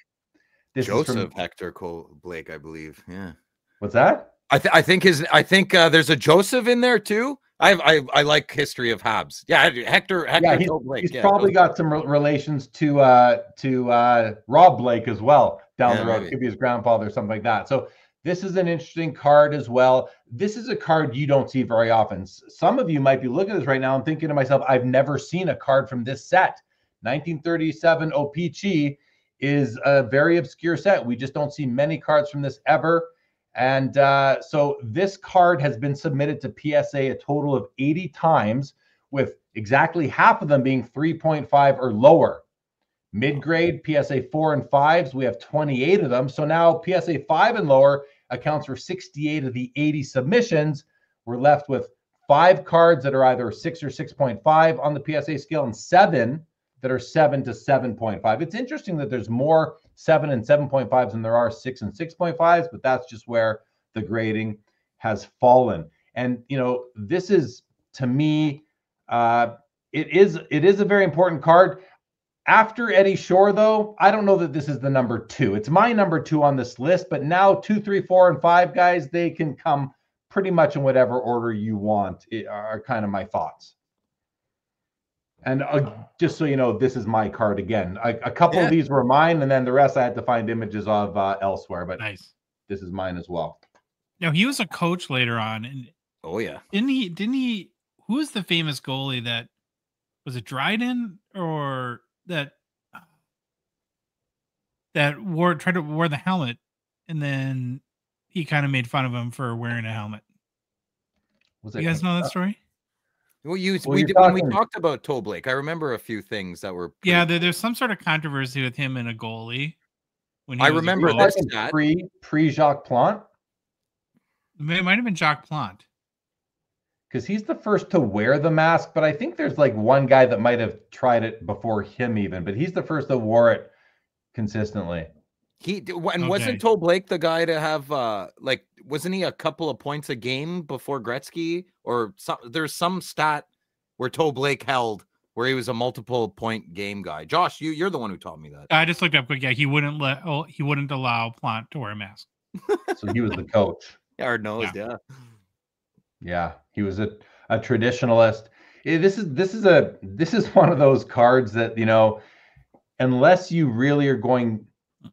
This Joseph is from Hector Blake, I believe. Yeah. What's that? I think there's a Joseph in there too. I like history of Habs. Yeah, Hector Toe Blake. He's probably got some relations to Rob Blake as well down the road. It could be his grandfather or something like that. So this is an interesting card as well. This is a card you don't see very often. Some of you might be looking at this right now and thinking to myself, I've never seen a card from this set. 1937 O-Pee-Chee is a very obscure set. We just don't see many cards from this ever. And so this card has been submitted to PSA a total of 80 times, with exactly half of them being 3.5 or lower. Mid-grade, PSA 4 and 5s, we have 28 of them. So now PSA 5 and lower accounts for 68 of the 80 submissions. We're left with 5 cards that are either 6 or 6.5 on the PSA scale, and 7 that are 7 to 7.5. It's interesting that there's more 7 and 7.5s than there are 6 and 6.5s, but that's just where the grading has fallen. And, this is, to me, it is a very important card. After Eddie Shore, though, I don't know that this is the number 2. It's my number 2 on this list, but now 2, 3, 4, and 5, guys, they can come pretty much in whatever order you want, are kind of my thoughts. And just so you know, this is my card again. A couple of these were mine, and then the rest I had to find images of elsewhere, but nice. This is mine as well. Now, he was a coach later on. And oh, yeah. Didn't he, who was the famous goalie that, was it Dryden or that tried to wear the helmet, and then he kind of made fun of him for wearing a helmet? You guys know that story? Well, when we talked about Toe Blake, I remember a few things that were there's some sort of controversy with him and a goalie. When I remember this pre Jacques Plante. It might have been Jacques Plante, because he's the first to wear the mask, but I think there's like one guy that might have tried it before him even, but he's the first that wore it consistently. Wasn't Toe Blake the guy to have wasn't he a couple of points a game before Gretzky, or there's some stat where Toe Blake held where he was a multiple point game guy? Josh, you're the one who taught me that. I just looked up quick. Yeah, he wouldn't allow Plante to wear a mask. So he was the coach. Hard nosed, Yeah, he was a traditionalist. This is one of those cards that, unless you really are going,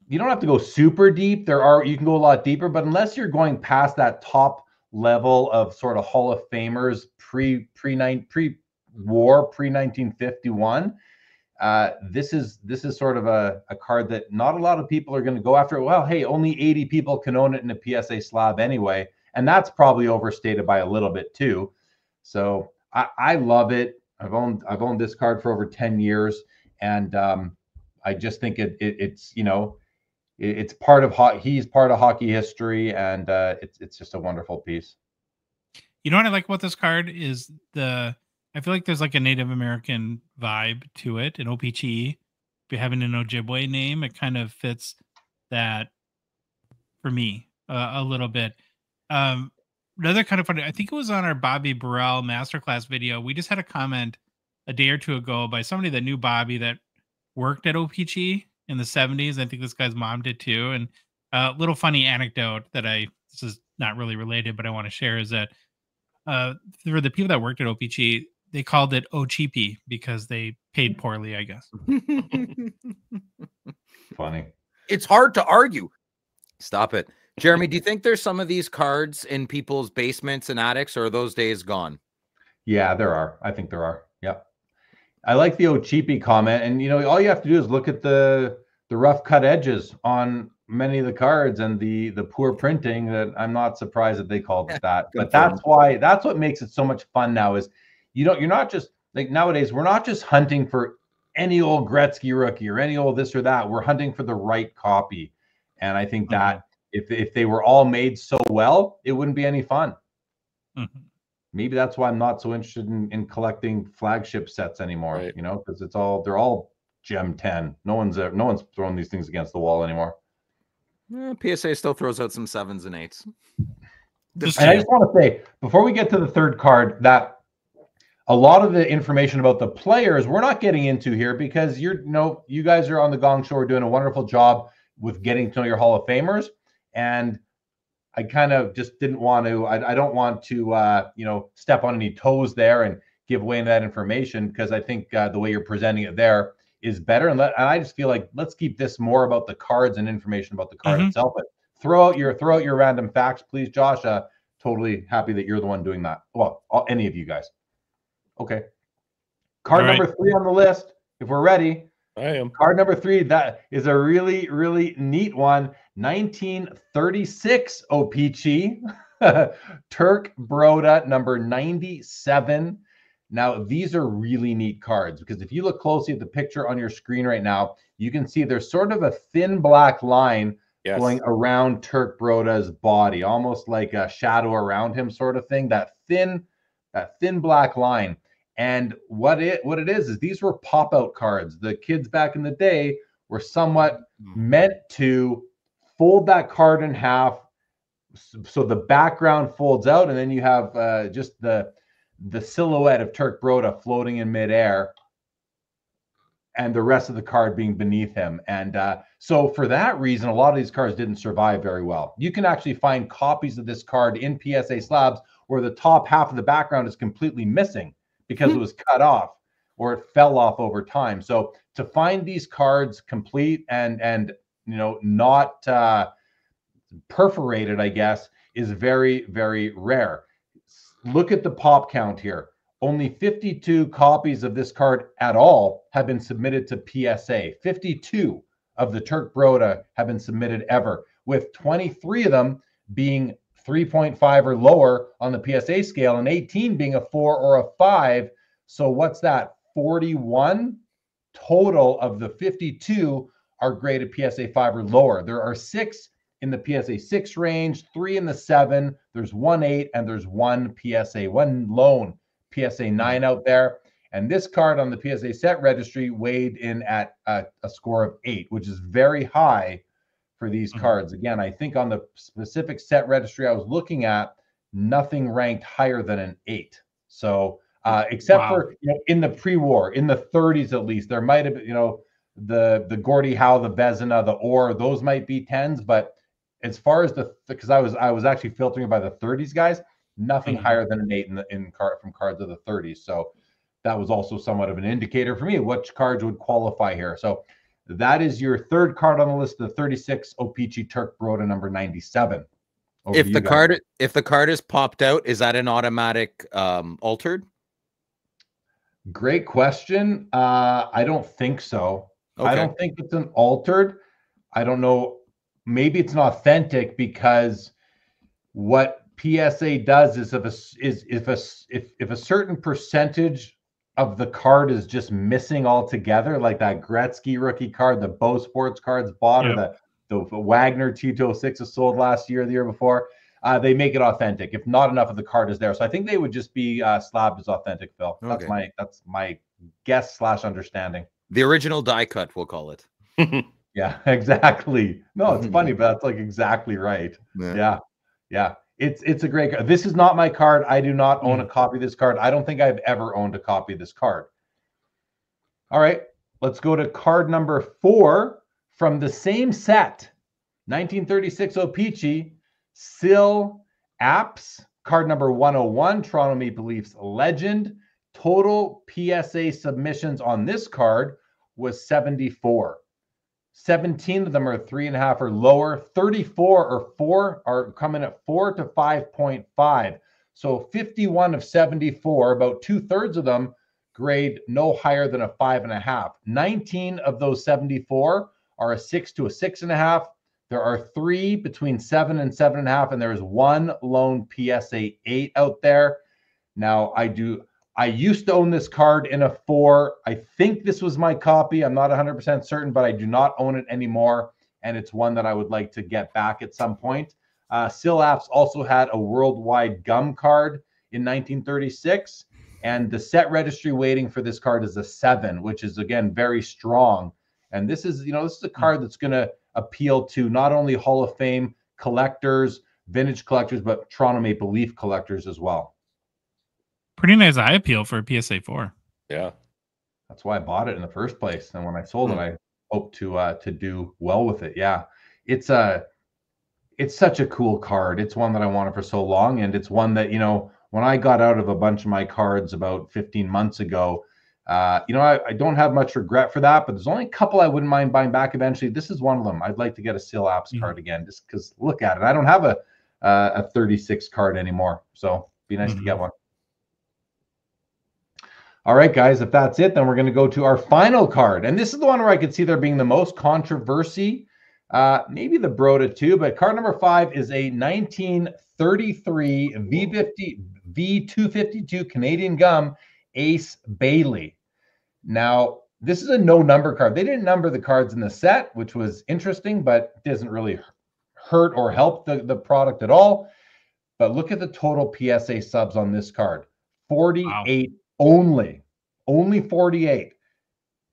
you don't have to go super deep. You can go a lot deeper, but unless you're going past that top level of sort of Hall of Famers pre-war, pre-1951, this is sort of a card that not a lot of people are going to go after. Well, hey, only 80 people can own it in a PSA slab anyway. and that's probably overstated by a little bit too. So I love it. I've owned this card for over 10 years, and I just think it's it's part of he's part of hockey history, and it's just a wonderful piece. You know what I like about this card is I feel like there's like a Native American vibe to it. An O-Pee-Chee, having an Ojibwe name, it kind of fits that for me a little bit. Another kind of funny, I think it was on our Bobby Burrell masterclass video. We just had a comment a day or two ago by somebody that knew Bobby that worked at O-Pee-Chee in the 70s. I think this guy's mom did too. And a little funny anecdote that this is not really related, but I want to share is that for the people that worked at O-Pee-Chee, they called it O-Cheapy because they paid poorly, I guess. Funny. It's hard to argue. Stop it. Jeremy, do you think there's some of these cards in people's basements and attics, or are those days gone? Yeah, there are. I think there are. Yep. I like the O-Cheapy comment. And, all you have to do is look at the rough cut edges on many of the cards and the poor printing. That I'm not surprised that they called it that. But that's what makes it so much fun now is, you're not just like nowadays, we're not just hunting for any old Gretzky rookie or any old this or that. We're hunting for the right copy. And I think that if they were all made so well, it wouldn't be any fun. Maybe that's why I'm not so interested in collecting flagship sets anymore, right. Because they're all Gem 10. No one's throwing these things against the wall anymore. PSA still throws out some 7s and 8s. And I just want to say, before we get to the third card, that a lot of the information about the players we're not getting into here because you guys are on the Gong Show, are doing a wonderful job with getting to know your Hall of Famers. And I kind of just didn't want to, I don't want to, step on any toes there and give away that information, because I think the way you're presenting it there is better. And I just feel like let's keep this more about the cards and information about the card itself. But throw out your random facts, please, Josh. Totally happy that you're the one doing that. Well, any of you guys. Okay. Card number 3 on the list, if we're ready. I am. Card number 3, that is a really, really neat one. 1936 O-Pee-Chee. Turk Broda, number 97. Now, these are really neat cards because if you look closely at the picture on your screen right now, you can see there's sort of a thin black line going around Turk Broda's body, almost like a shadow around him sort of thing, that thin black line. And what it is these were pop-out cards. The kids back in the day were somewhat meant to fold that card in half so the background folds out, and then you have just the silhouette of Turk Broda floating in midair and the rest of the card being beneath him. And so for that reason, a lot of these cards didn't survive very well. You can actually find copies of this card in PSA slabs where the top half of the background is completely missing because it was cut off or it fell off over time. So to find these cards complete and not perforated, I guess, is very, very rare. Look at the pop count here. Only 52 copies of this card at all have been submitted to PSA. 52 of the Turk Broda have been submitted ever, with 23 of them being 3.5 or lower on the PSA scale and 18 being a 4 or a 5. So what's that? 41 total of the 52 are graded PSA 5 or lower. There are 6 in the PSA 6 range, 3 in the 7, there's 1 8, and there's 1 lone PSA 9 out there. And this card on the PSA set registry weighed in at a score of 8, which is very high for these cards. Again, I think on the specific set registry I was looking at, nothing ranked higher than an 8. So except for in the pre-war, in the 30s at least, there might have been, the Gordie Howe, the Vezina, the Orr, those might be 10s. But as far as because I was actually filtering by the 30s guys, nothing higher than an 8 from cards of the 30s. So that was also somewhat of an indicator for me which cards would qualify here. So that is your third card on the list, the 36 O-Pee-Chee Turk Broda, number 97. If the card is popped out, is that an automatic altered? Great question. I don't think so. Okay. I don't think it's an altered. I don't know. Maybe it's an authentic because what PSA does is if a certain percentage of the card is just missing altogether, like that Gretzky rookie card, the Bo Sports cards bought, or the Wagner T206 is sold last year, the year before, they make it authentic if not enough of the card is there. So I think they would just be slabbed as authentic, Phil. Okay. That's my guess / understanding. The original die cut, we'll call it. Yeah, exactly. No, it's funny, but that's like exactly right. Yeah. It's a great card. This is not my card. I do not own a copy of this card. I don't think I've ever owned a copy of this card. All right, let's go to card number 4 from the same set. 1936 O-Pee-Chee, Sil Apps, card number 101, Toronto Maple Leafs legend. Total PSA submissions on this card was 74. 17 of them are 3.5 or lower. 34 or 4 are coming at 4 to 5.5. So 51 of 74, about 2/3 of them grade no higher than a 5.5. 19 of those 74 are a 6 to a 6.5. There are 3 between 7 and 7.5, and there is 1 lone PSA 8 out there. Now, I used to own this card in a 4. I think this was my copy. I'm not 100% certain, but I do not own it anymore, and it's one that I would like to get back at some point. Sil Apps also had a worldwide gum card in 1936, and the set registry weighting for this card is a 7, which is, again, very strong. And this is a card that's going to appeal to not only Hall of Fame collectors, vintage collectors, but Toronto Maple Leaf collectors as well. Pretty nice eye appeal for a PSA 4. Yeah. That's why I bought it in the first place. And when I sold it, I hope to do well with it. Yeah. It's such a cool card. It's one that I wanted for so long. And it's one that, when I got out of a bunch of my cards about 15 months ago, I don't have much regret for that, but there's only a couple I wouldn't mind buying back eventually. This is one of them. I'd like to get a Sil Apps card again, just because look at it. I don't have a 36 card anymore. So be nice to get one. All right, guys, if that's it, then we're going to go to our final card. And this is the one where I could see there being the most controversy. Maybe the Broda too, but card number 5 is a 1933 V252 Canadian Gum Ace Bailey. Now, this is a no number card. They didn't number the cards in the set, which was interesting, but it doesn't really hurt or help the product at all. But look at the total PSA subs on this card. 48 only 48,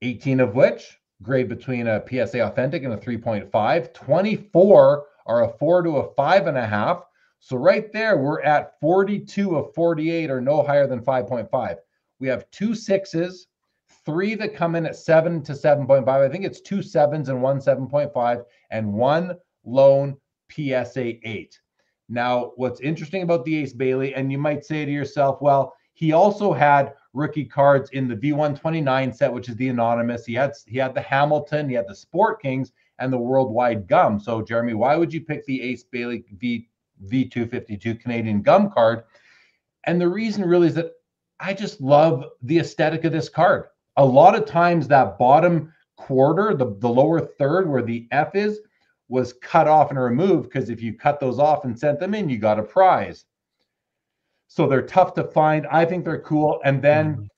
18 of which grade between a PSA authentic and a 3.5. 24 are a 4 to a 5.5. So right there, we're at 42 of 48 or no higher than 5.5. We have 2 6s, 3 that come in at 7 to 7.5. I think it's 2 7s and 1 7.5, and 1 lone PSA 8. Now, what's interesting about the Ace Bailey, and you might say to yourself, well, he also had rookie cards in the V129 set, which is the anonymous. He had the Hamilton, he had the Sport Kings, and the Worldwide Gum. So, Jeremy, why would you pick the Ace Bailey V252 Canadian Gum card? And the reason really is that I just love the aesthetic of this card. A lot of times that bottom quarter, the lower third where the F is, was cut off and removed, because if you cut those off and sent them in, you got a prize. So they're tough to find. I think they're cool. And then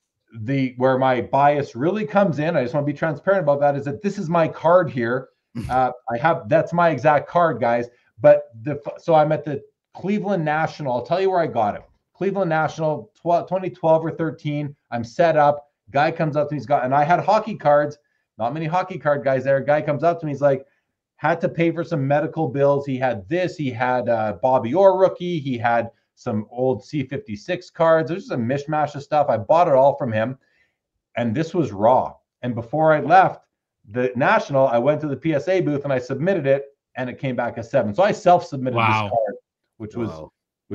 where my bias really comes in, I just want to be transparent about that, is that this is my card here. That's my exact card, guys. But so I'm at the Cleveland National. I'll tell you where I got it. Cleveland National, 2012 or 13. I'm set up. Guy comes up to me. And I had hockey cards. Not many hockey card guys there. Guy comes up to me. He's like, had to pay for some medical bills. He had this. He had Bobby Orr rookie. He had some old C56 cards. There's just a mishmash of stuff. I bought it all from him, and this was raw. And before I left the National, I went to the PSA booth and I submitted it, and it came back as 7. So I self-submitted this card, which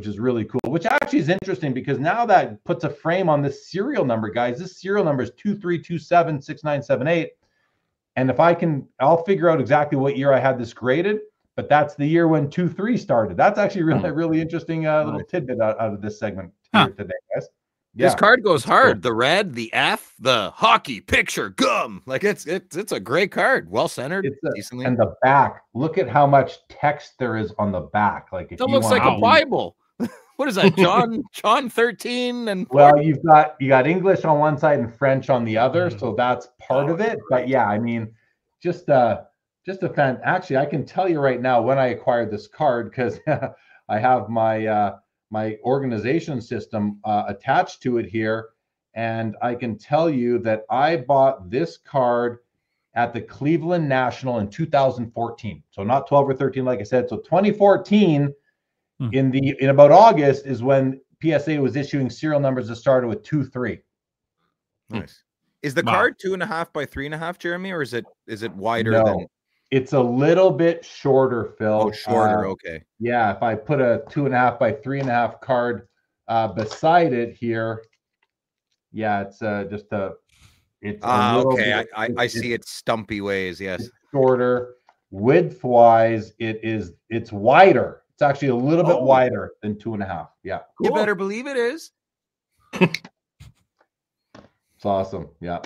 is really cool. Which actually is interesting, because now that puts a frame on this serial number, guys. This serial number is 23276978. And if I'll figure out exactly what year I had this graded. But that's the year when 2-3 started. That's actually really interesting little tidbit out of this segment here today, guys. Yeah. This card goes hard. The red, the F, the hockey picture gum. Like it's a great card. Well centered, decently. And the back. Look at how much text there is on the back. Like it looks like a Bible. What is that, John 13 and 14? Well, you got English on one side and French on the other, so that's part of it. But yeah, I mean, just a fan. Actually, I can tell you right now when I acquired this card, because I have my my organization system attached to it here, and I can tell you that I bought this card at the Cleveland National in 2014. So not 12 or 13, like I said. So 2014. In about August is when PSA was issuing serial numbers that started with 2-3. Nice. Is the card 2.5 by 3.5, Jeremy, or is it wider than? It's a little bit shorter, Phil. Oh, shorter. Okay. Yeah, if I put a 2.5 by 3.5 card beside it here, yeah, it's just a. It's okay. I see it stumpy ways. Yes. It's shorter, width wise, it's wider. It's actually a little bit wider than 2.5. Yeah. Cool. You better believe it is. It's awesome. Yeah.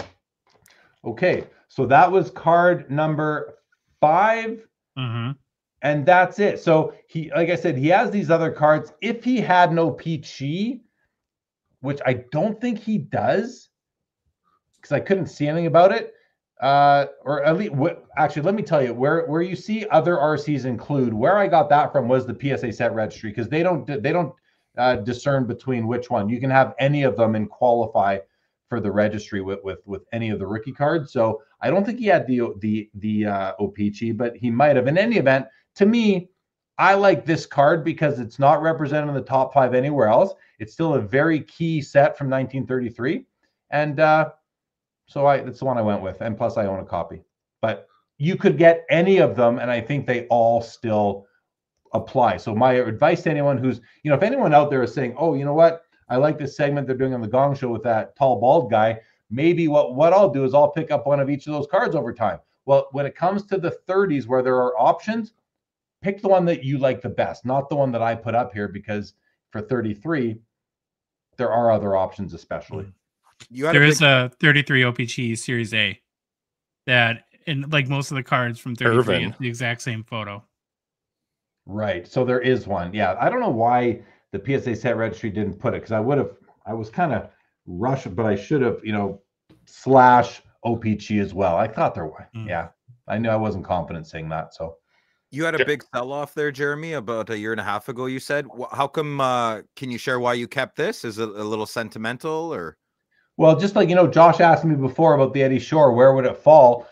Okay. So that was card number 5. And that's it. So he, like I said, he has these other cards. If he had no O-Pee-Chee, which I don't think he does, because I couldn't see anything about it. Or at least, actually, let me tell you where you see other RCs include. Where I got that from was the PSA set registry, because they don't discern between which one. You can have any of them and qualify for the registry with any of the rookie cards. So I don't think he had the O-Pee-Chee, but he might have. In any event, to me, I like this card because it's not represented in the top 5 anywhere else. It's still a very key set from 1933, and so that's the one I went with, and plus I own a copy. But you could get any of them, and I think they all still apply. So my advice to anyone who's, if anyone out there is saying, oh, you know what, I like this segment they're doing on the Gong Show with that tall, bald guy, maybe what I'll do is I'll pick up one of each of those cards over time. Well, when it comes to the 30s where there are options, pick the one that you like the best, not the one that I put up here, because for 33, there are other options, especially. There is a 33 O-Pee-Chee Series A that, in like most of the cards from 33, it's the exact same photo. Right. So there is one. Yeah. I don't know why the PSA set registry didn't put it, because I was kind of rushed, but I should have, / O-Pee-Chee as well. I thought there was. Yeah. I knew I wasn't confident saying that. So you had a big sell-off there, Jeremy, about a year and a half ago, you said. How come, can you share why you kept this? Is it a little sentimental, or? Well, just like, Josh asked me before about the Eddie Shore, where would it fall?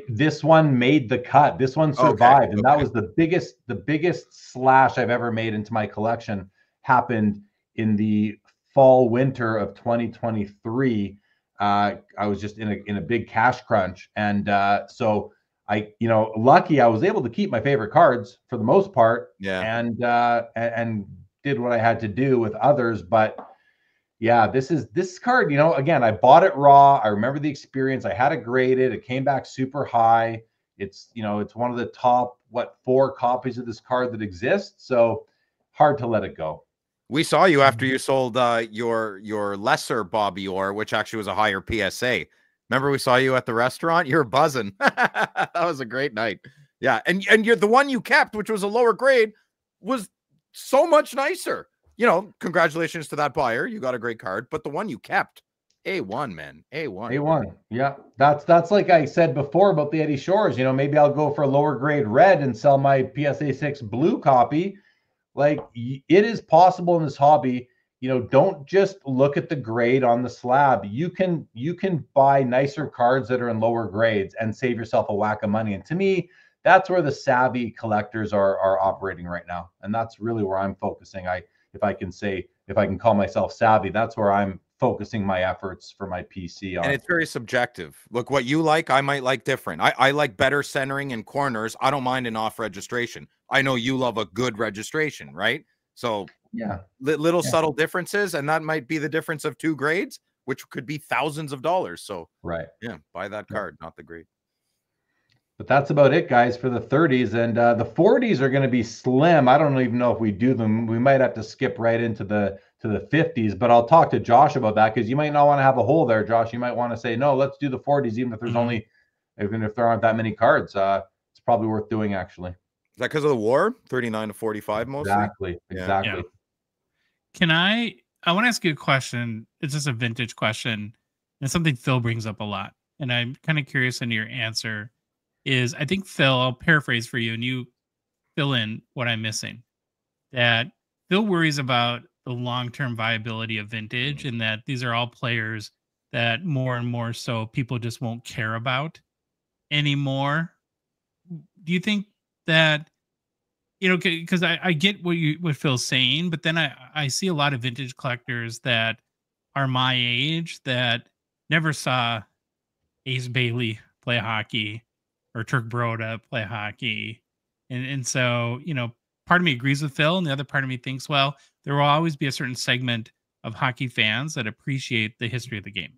This one made the cut. This one survived. And that was the biggest slash I've ever made into my collection happened in the fall winter of 2023. I was just in a big cash crunch. And so I, lucky I was able to keep my favorite cards for the most part. Yeah. And did what I had to do with others. But yeah, this card, again, I bought it raw. I remember the experience. I had it graded. It came back super high. It's, it's one of the top, 4 copies of this card that exists. So hard to let it go. We saw you after you sold your lesser Bobby Orr, which actually was a higher PSA. Remember we saw you at the restaurant? You were buzzing. That was a great night. Yeah. And you're the one you kept, which was a lower grade, was so much nicer. Congratulations to that buyer. You got a great card, but the one you kept, A1, man. A1. Yeah. That's like I said before about the Eddie Shores. Maybe I'll go for a lower grade red and sell my PSA 6 blue copy. Like, it is possible in this hobby. Don't just look at the grade on the slab. You can buy nicer cards that are in lower grades and save yourself a whack of money. And to me, that's where the savvy collectors are operating right now. And that's really where I'm focusing. If I can call myself savvy, that's where I'm focusing my efforts for my PC on. And it's very subjective. Look, what you like, I might like different. I like better centering in corners. I don't mind an off registration. I know you love a good registration, right? So yeah, little subtle differences, and that might be the difference of 2 grades, which could be thousands of dollars. So right. Yeah, buy that card, not the grade. But that's about it, guys, for the 30s. And the 40s are going to be slim. I don't even know if we do them. We might have to skip right into the 50s. But I'll talk to Josh about that, because you might not want to have a hole there, Josh. You might want to say, no, let's do the 40s, even if there's even if there aren't that many cards. It's probably worth doing, actually. Is that because of the war? 39 to 45 mostly? Exactly. I want to ask you a question. It's just a vintage question. And something Phil brings up a lot. And I'm kind of curious into your answer is, I think, Phil, I'll paraphrase for you and you fill in what I'm missing. That Phil worries about the long-term viability of vintage and that these are all players that more and more so people just won't care about anymore. Do you think that, you know, because I get what Phil's saying, but then I see a lot of vintage collectors that are my age that never saw Ace Bailey play hockey or Turk Broda play hockey. And so, you know, part of me agrees with Phil and the other part of me thinks, well, there will always be a certain segment of hockey fans that appreciate the history of the game.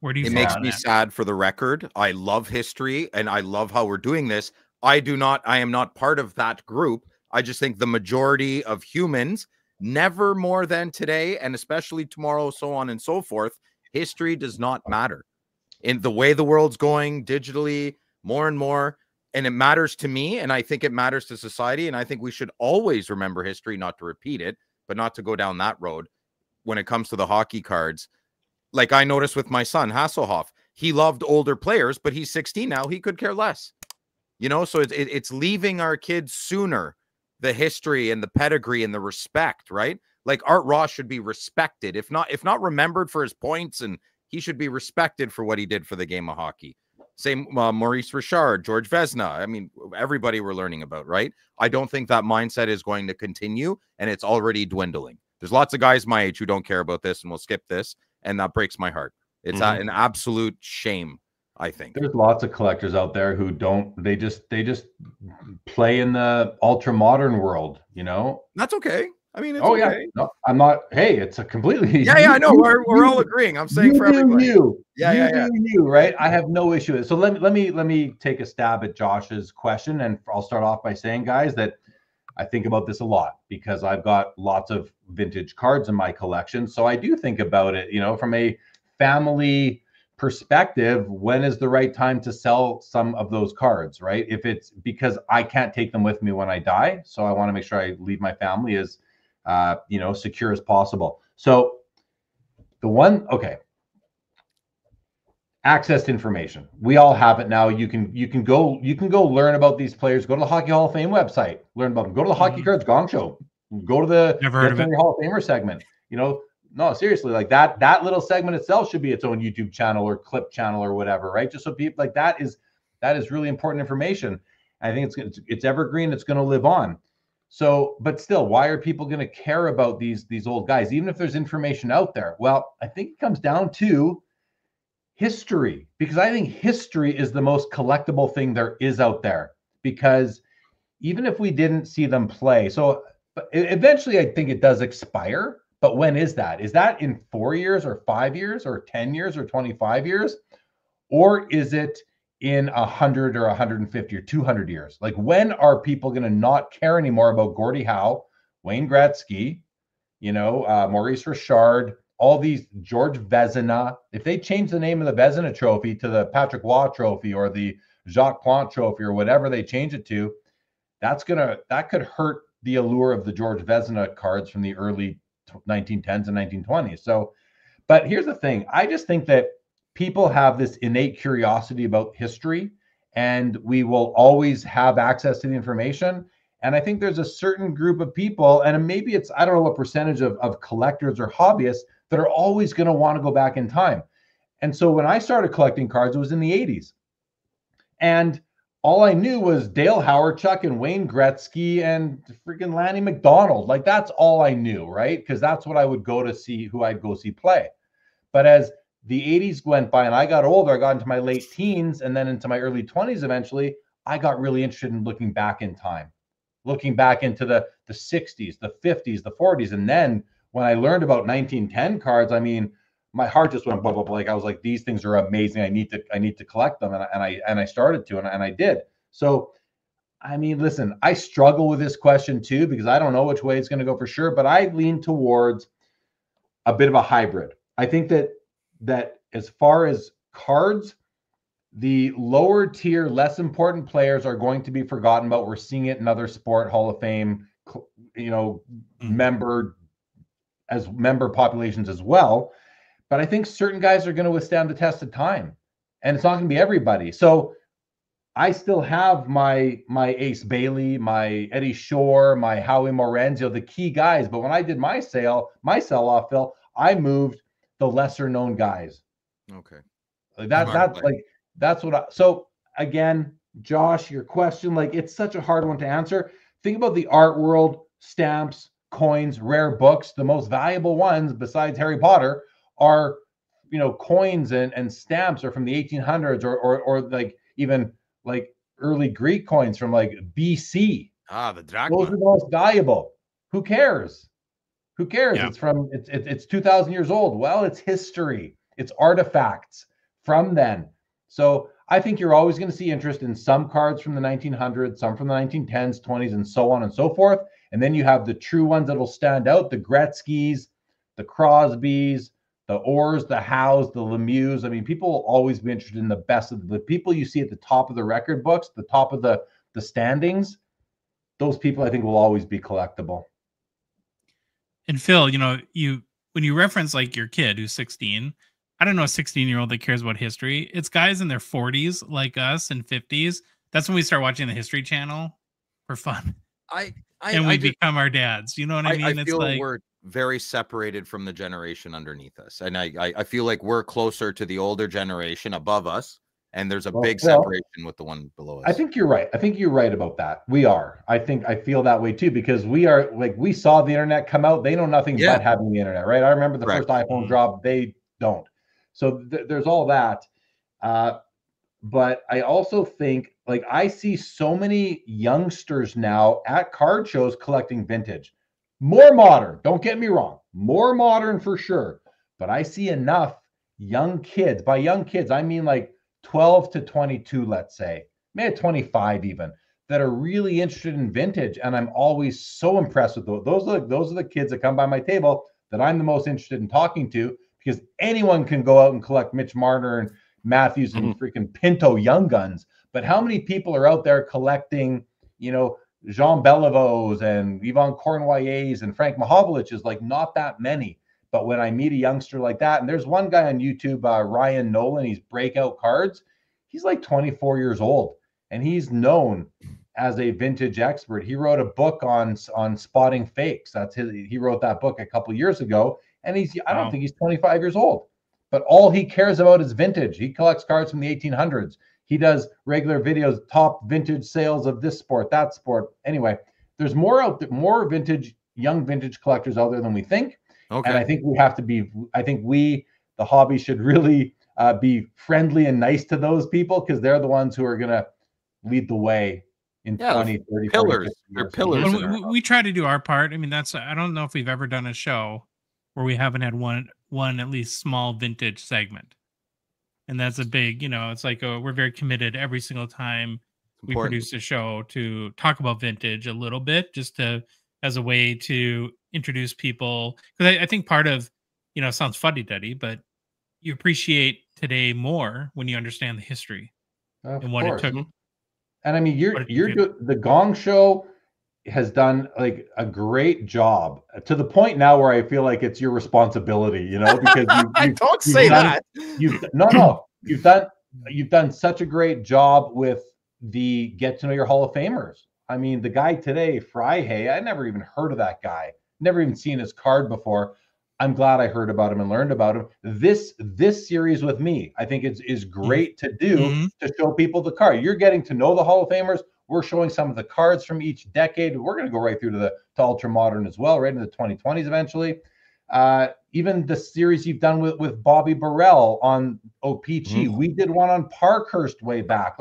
Where do you It makes me sad for the record. I love history and I love how we're doing this. I am not part of that group. I just think the majority of humans, never more than today, and especially tomorrow, so on and so forth, history does not matter. In the way the world's going digitally, more and more, and it matters to me, and I think it matters to society, and I think we should always remember history, not to repeat it, but not to go down that road when it comes to the hockey cards. Like I noticed with my son, Hasselhoff, he loved older players, but he's 16 now. He could care less. You know, so it's leaving our kids sooner the history and the pedigree and the respect, right? Like Art Ross should be respected, if not remembered for his points, and he should be respected for what he did for the game of hockey. Same Maurice Richard, George Vezina. I mean, everybody we're learning about, right? I don't think that mindset is going to continue, and it's already dwindling. There's lots of guys my age who don't care about this and will skip this, and that breaks my heart. It's an absolute shame, I think. There's lots of collectors out there who don't, they just play in the ultra modern world, you know? That's okay. I mean, it's okay. Yeah. No, I'm not. Hey, it's a completely. Yeah, I know. We're all agreeing. I'm saying for everybody. You, right? I have no issue with it. So let me take a stab at Josh's question, and I'll start off by saying, guys, that I think about this a lot because I've got lots of vintage cards in my collection. So I do think about it, you know, from a family perspective. When is the right time to sell some of those cards, right? If it's because I can't take them with me when I die, so I want to make sure I leave my family as you know, secure as possible. So the one, okay, access to information. We all have it now. You can go learn about these players. Go to the Hockey Hall of Fame website, learn about them. Go to the Hockey Cards Gongshow. Go to the Hall of Famer segment. You know, no, seriously, like that little segment itself should be its own YouTube channel or clip channel or whatever, right? Just so people like that is really important information. I think it's evergreen. It's going to live on. So, but still, why are people going to care about these old guys, even if there's information out there? Well, I think it comes down to history, because I think history is the most collectible thing there is out there. Because even if we didn't see them play, so eventually I think it does expire. But when is that? Is that in 4 years or 5 years or 10 years or 25 years? Or is it in 100 or 150 or 200 years? Like, when are people going to not care anymore about Gordie Howe, Wayne Gretzky, you know, Maurice Richard, all these, George Vezina? If they change the name of the Vezina Trophy to the Patrick Waugh Trophy or the Jacques Plante Trophy or whatever they change it to, that could hurt the allure of the George Vezina cards from the early 1910s and 1920s. So, but here's the thing. I just think that people have this innate curiosity about history, and we will always have access to the information. And I think there's a certain group of people, and maybe it's, I don't know what percentage of collectors or hobbyists that are always going to want to go back in time. And so when I started collecting cards, it was in the 80s. And all I knew was Dale Hawerchuk and Wayne Gretzky and freaking Lanny McDonald. Like, that's all I knew, right? Because that's what I would go to see, who I'd go see play. But as the 80s went by and I got older, I got into my late teens and then into my early 20s eventually, I got really interested in looking back in time, looking back into the 60s, the 50s, the 40s. And then when I learned about 1910 cards, I mean, my heart just went blah, blah, blah. Like, I was like, these things are amazing. I need to collect them. And I started to, and I did. So, I mean, listen, I struggle with this question too, because I don't know which way it's going to go for sure, but I lean towards a bit of a hybrid. I think that as far as cards, the lower tier, less important players are going to be forgotten about. We're seeing it in other sport, Hall of Fame, you know, member as member populations as well. But I think certain guys are going to withstand the test of time, and it's not going to be everybody. So I still have my Ace Bailey, my Eddie Shore, my Howie Morenz, the key guys. But when I did my sell-off, Phil, I moved the lesser known guys. Okay. That's what so again, Josh, your question, it's such a hard one to answer. Think about the art world, stamps, coins, rare books. The most valuable ones besides Harry Potter are, coins and stamps are from the 1800s or even early Greek coins from BC. The drachma. Those are the most valuable. Who cares? Yeah. It's 2,000 years old. Well, it's history. It's artifacts from then. So I think you're always going to see interest in some cards from the 1900s, some from the 1910s, 20s, and so on and so forth. And then you have the true ones that will stand out, the Gretzkys, the Crosbys, the Orrs, the Howes, the Lemieux. I mean, people will always be interested in the best of the people you see at the top of the record books, the top of the standings. Those people, I think, will always be collectible. And Phil, when you reference your kid who's 16, I don't know a 16-year-old that cares about history. It's guys in their 40s like us and 50s. That's when we start watching the History Channel for fun. We become our dads. You know what I mean? I feel we're very separated from the generation underneath us. And I feel like we're closer to the older generation above us. And there's a big separation with the one below us. I think you're right. I think you're right about that. We are. I feel that way too, because we are we saw the internet come out. They know nothing but having the internet, right? I remember the first iPhone drop. They don't. So there's all that. But I also think I see so many youngsters now at card shows collecting vintage. More modern. Don't get me wrong. More modern for sure. But I see enough young kids. By young kids, I mean 12 to 22, let's say, maybe 25 even, that are really interested in vintage. And I'm always so impressed with those. Those are the kids that come by my table that I'm the most interested in talking to, because anyone can go out and collect Mitch Marner and Matthews and freaking Pinto young guns. But how many people are out there collecting, Jean Beliveau's and Yvon Cornwalliers and Frank Mahovlich? Is not that many. But when I meet a youngster like that, and there's one guy on YouTube, Ryan Nolan, he's Breakout Cards. He's 24 years old, and he's known as a vintage expert. He wrote a book on spotting fakes. He wrote that book a couple years ago, and I don't think he's 25 years old. But all he cares about is vintage. He collects cards from the 1800s. He does regular videos, top vintage sales of this sport, that sport. Anyway, there's more young vintage collectors out there than we think. Okay. And I think we have to be, the hobby should really be friendly and nice to those people, because they're the ones who are going to lead the way in 20, 30, pillars. They're pillars. We try to do our part. I mean, I don't know if we've ever done a show where we haven't had one at least small vintage segment. And that's a big, it's we're very committed every single time we produce a show to talk about vintage a little bit, just as a way to introduce people. Because I think part of, it sounds fuddy-duddy, but you appreciate today more when you understand the history and what it took. And I mean, the Gong Show has done a great job, to the point now where I feel like it's your responsibility, because you've done such a great job with the Get to Know Your Hall of Famers. I mean, the guy today, Trihey, I never even heard of that guy. Never even seen his card before. I'm glad I heard about him and learned about him. This series with me, I think is great to do, to show people the card. You're getting to know the Hall of Famers. We're showing some of the cards from each decade. We're going to go right through to ultra modern as well, right into the 2020s eventually. Even the series you've done with Bobby Burrell on O-Pee-Chee. We did one on Parkhurst way back.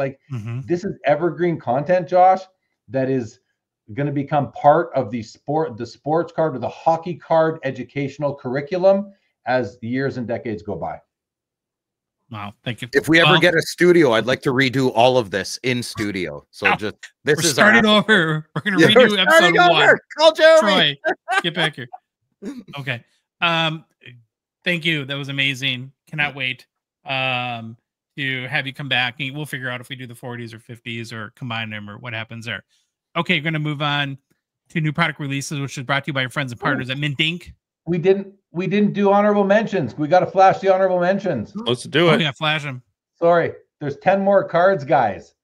This is evergreen content, Josh, that is going to become part of the sports card or the hockey card educational curriculum as the years and decades go by. Wow, thank you. If we ever get a studio, I'd like to redo all of this in studio. So we're starting over. We're going to redo episode 1. Call Jeremy. Troy, get back here. Okay. Thank you. That was amazing. Cannot wait to have you come back. And we'll figure out if we do the 40s or 50s or combine them or what happens there. Okay, going to move on to new product releases, which is brought to you by your friends and partners at Mint Inc. We didn't do honorable mentions. We got to flash the honorable mentions. Let's do it. Oh, yeah, flash them. Sorry. There's 10 more cards, guys.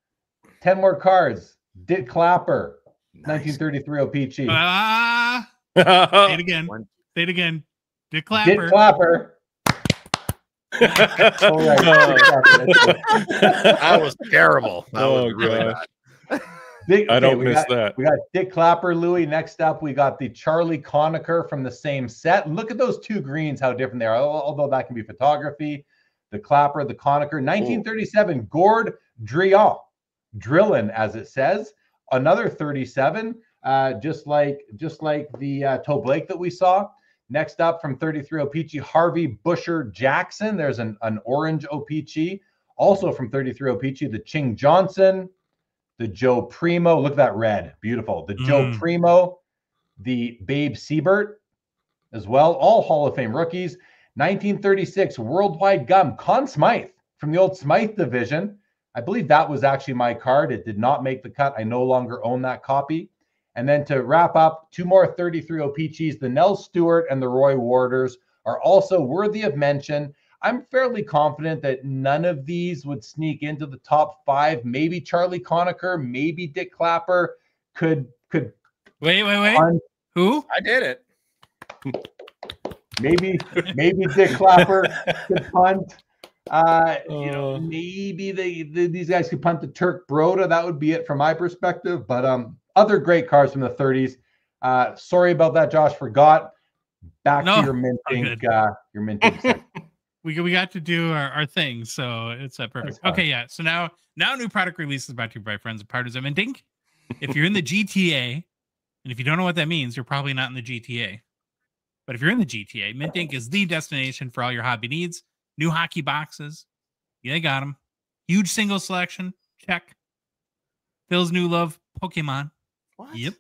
10 more cards. Dick Clapper, nice. 1933 O-Pee-Chee. Say it again. Say it again. Dick Clapper. Dick Clapper. That was terrible. That was really bad. I don't miss that. We got Dick Clapper, Louis. Next up, we got the Charlie Conacher from the same set. Look at those two greens, how different they are. Although that can be photography. The Clapper, the Conacher. 1937, Gord Drian. Drillin, as it says. Another 37, just like the Toe Blake that we saw. Next up from 33 O-Pee-Chee, Harvey Busher Jackson. There's an orange O-Pee-Chee. Also from 33 O-Pee-Chee, the Ching Johnson, the Joe Primo. Look at that red. Beautiful. The Joe Primo, the Babe Siebert as well. All Hall of Fame rookies. 1936 Worldwide Gum, Conn Smythe from the old Smythe division. I believe that was actually my card. It did not make the cut. I no longer own that copy. And then to wrap up, two more 33 O-Pee-Chees, the Nell Stewart and the Roy Warders are also worthy of mention. I'm fairly confident that none of these would sneak into the top 5. Maybe Charlie Conacher, maybe Dick Clapper could. Wait. Who? I did it. Maybe Dick Clapper could punt. Maybe these guys could punt the Turk Broda. That would be it from my perspective. But other great cards from the 30s. Sorry about that, Josh. Forgot. Back to your minting. Your minting section. We got to do our thing, so it's perfect. Okay, yeah. So now new product release is brought to you by friends and partners of Minting. If you're in the GTA, and if you don't know what that means, you're probably not in the GTA. But if you're in the GTA, Minting is the destination for all your hobby needs. New hockey boxes. Yeah, they got them. Huge single selection. Check. Phil's new love, Pokemon. What? Yep.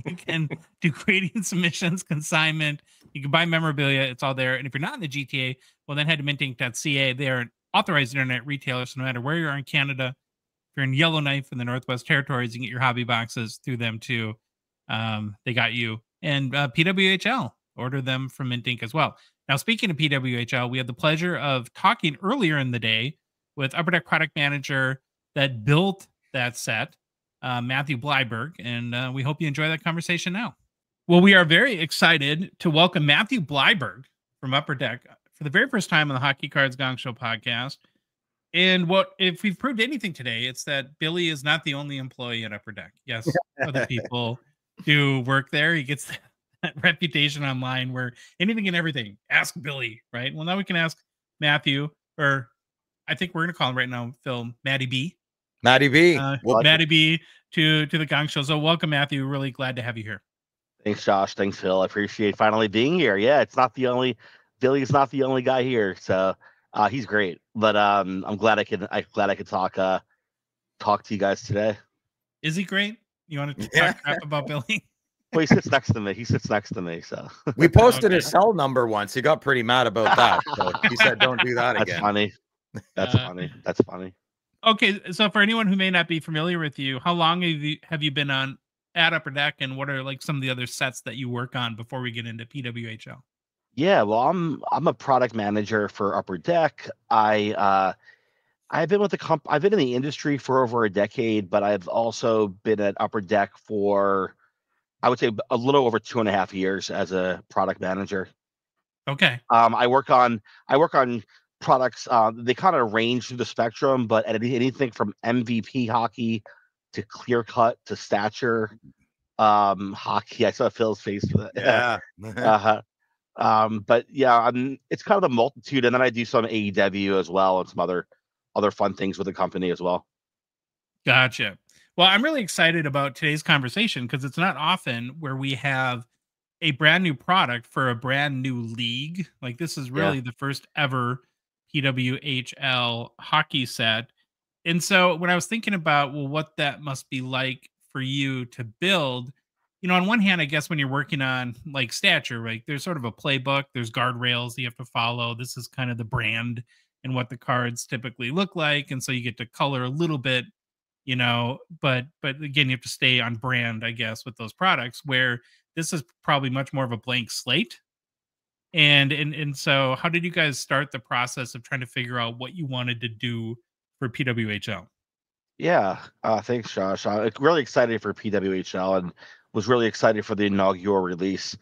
You can do grading submissions, consignment. You can buy memorabilia. It's all there. And if you're not in the GTA, well, then head to minting.ca. They are an authorized internet retailer. So no matter where you are in Canada, if you're in Yellowknife in the Northwest Territories, you can get your hobby boxes through them too. They got you. And PWHL, order them from Mint Inc. as well. Now, speaking of PWHL, we had the pleasure of talking earlier in the day with Upper Deck product manager that built that set, Matthew Bleiberg, and we hope you enjoy that conversation now. Well, we are very excited to welcome Matthew Bleiberg from Upper Deck for the very first time on the Hockey Cards Gongshow podcast. And if we've proved anything today, it's that Billy is not the only employee at Upper Deck. Yes, other people do work there. He gets that reputation online where anything and everything, ask Billy, right? Well, now we can ask Matthew, or I think we're going to call him right now, Phil, Matty B. Matty B. Matty B to the Gong Show. So welcome, Matthew. Really glad to have you here. Thanks, Josh. Thanks, Phil. I appreciate finally being here. Yeah, Billy's not the only guy here. So he's great. But I'm glad I could talk to you guys today. Is he great? You want to talk crap about Billy? Well, he sits next to me. So we posted his cell number once. He got pretty mad about that. So he said, "Don't do that again." That's funny. Okay, so for anyone who may not be familiar with you, how long have you been at Upper Deck, and what are like some of the other sets that you work on before we get into PWHL? Yeah, well, I'm a product manager for Upper Deck. I've been with I've been in the industry for over a decade, but I've also been at Upper Deck for, I would say, a little over 2.5 years as a product manager. Okay. I work on products. They kind of range through the spectrum, but anything from MVP hockey to clear cut to stature hockey. I saw Phil's face for that. Yeah. But yeah, it's kind of the multitude, and then I do some AEW as well and some other fun things with the company as well. Gotcha. Well, I'm really excited about today's conversation because it's not often where we have a brand new product for a brand new league. Like this is really the first ever PWHL hockey set. And so when I was thinking about, well, what that must be like for you to build, you know, on one hand, I guess when you're working on like stature, right, there's sort of a playbook, there's guardrails you have to follow. This is kind of the brand and what the cards typically look like. And so you get to color a little bit, you know, but again, you have to stay on brand, I guess, with those products, where this is probably much more of a blank slate. And so how did you guys start the process of trying to figure out what you wanted to do for PWHL? Yeah, thanks, Josh. I'm really excited for PWHL and was really excited for the inaugural release.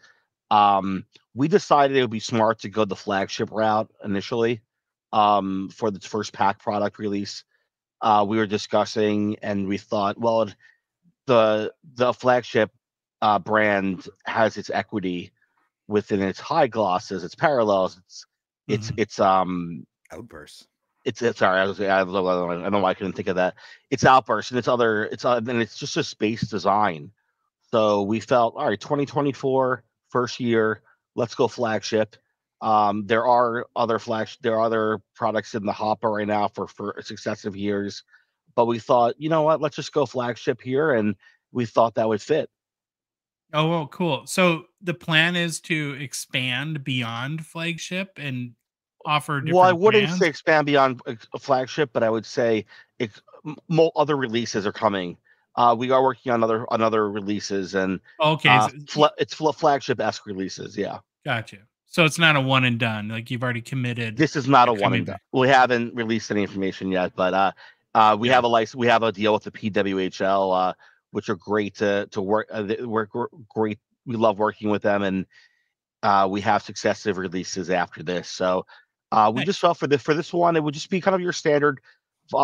We decided it would be smart to go the flagship route initially for the first pack product release. We were discussing and we thought, well, the flagship brand has its equity within its high glosses, its parallels, its Outbursts. It's sorry, I don't know why I couldn't think of that. It's Outburst and it's just a space design. So we felt, all right, 2024, first year, let's go flagship. There are other products in the hopper right now for successive years, but we thought, you know what, let's just go flagship here, and we thought that would fit. Oh, well, cool. So the plan is to expand beyond flagship and offer different Well, I wouldn't brands? say expand beyond a flagship, but I would say other releases are coming. We are working on other releases, and Okay, it's flagship-esque releases. Yeah, gotcha. So it's not a one and done. Like you've already committed. this is not a You're one and coming done. back. We haven't released any information yet, but we Yeah. have a license. We have a deal with the PWHL, which are great to work. We're great. We love working with them, and we have successive releases after this. So we Nice. just felt for this one, it would just be kind of your standard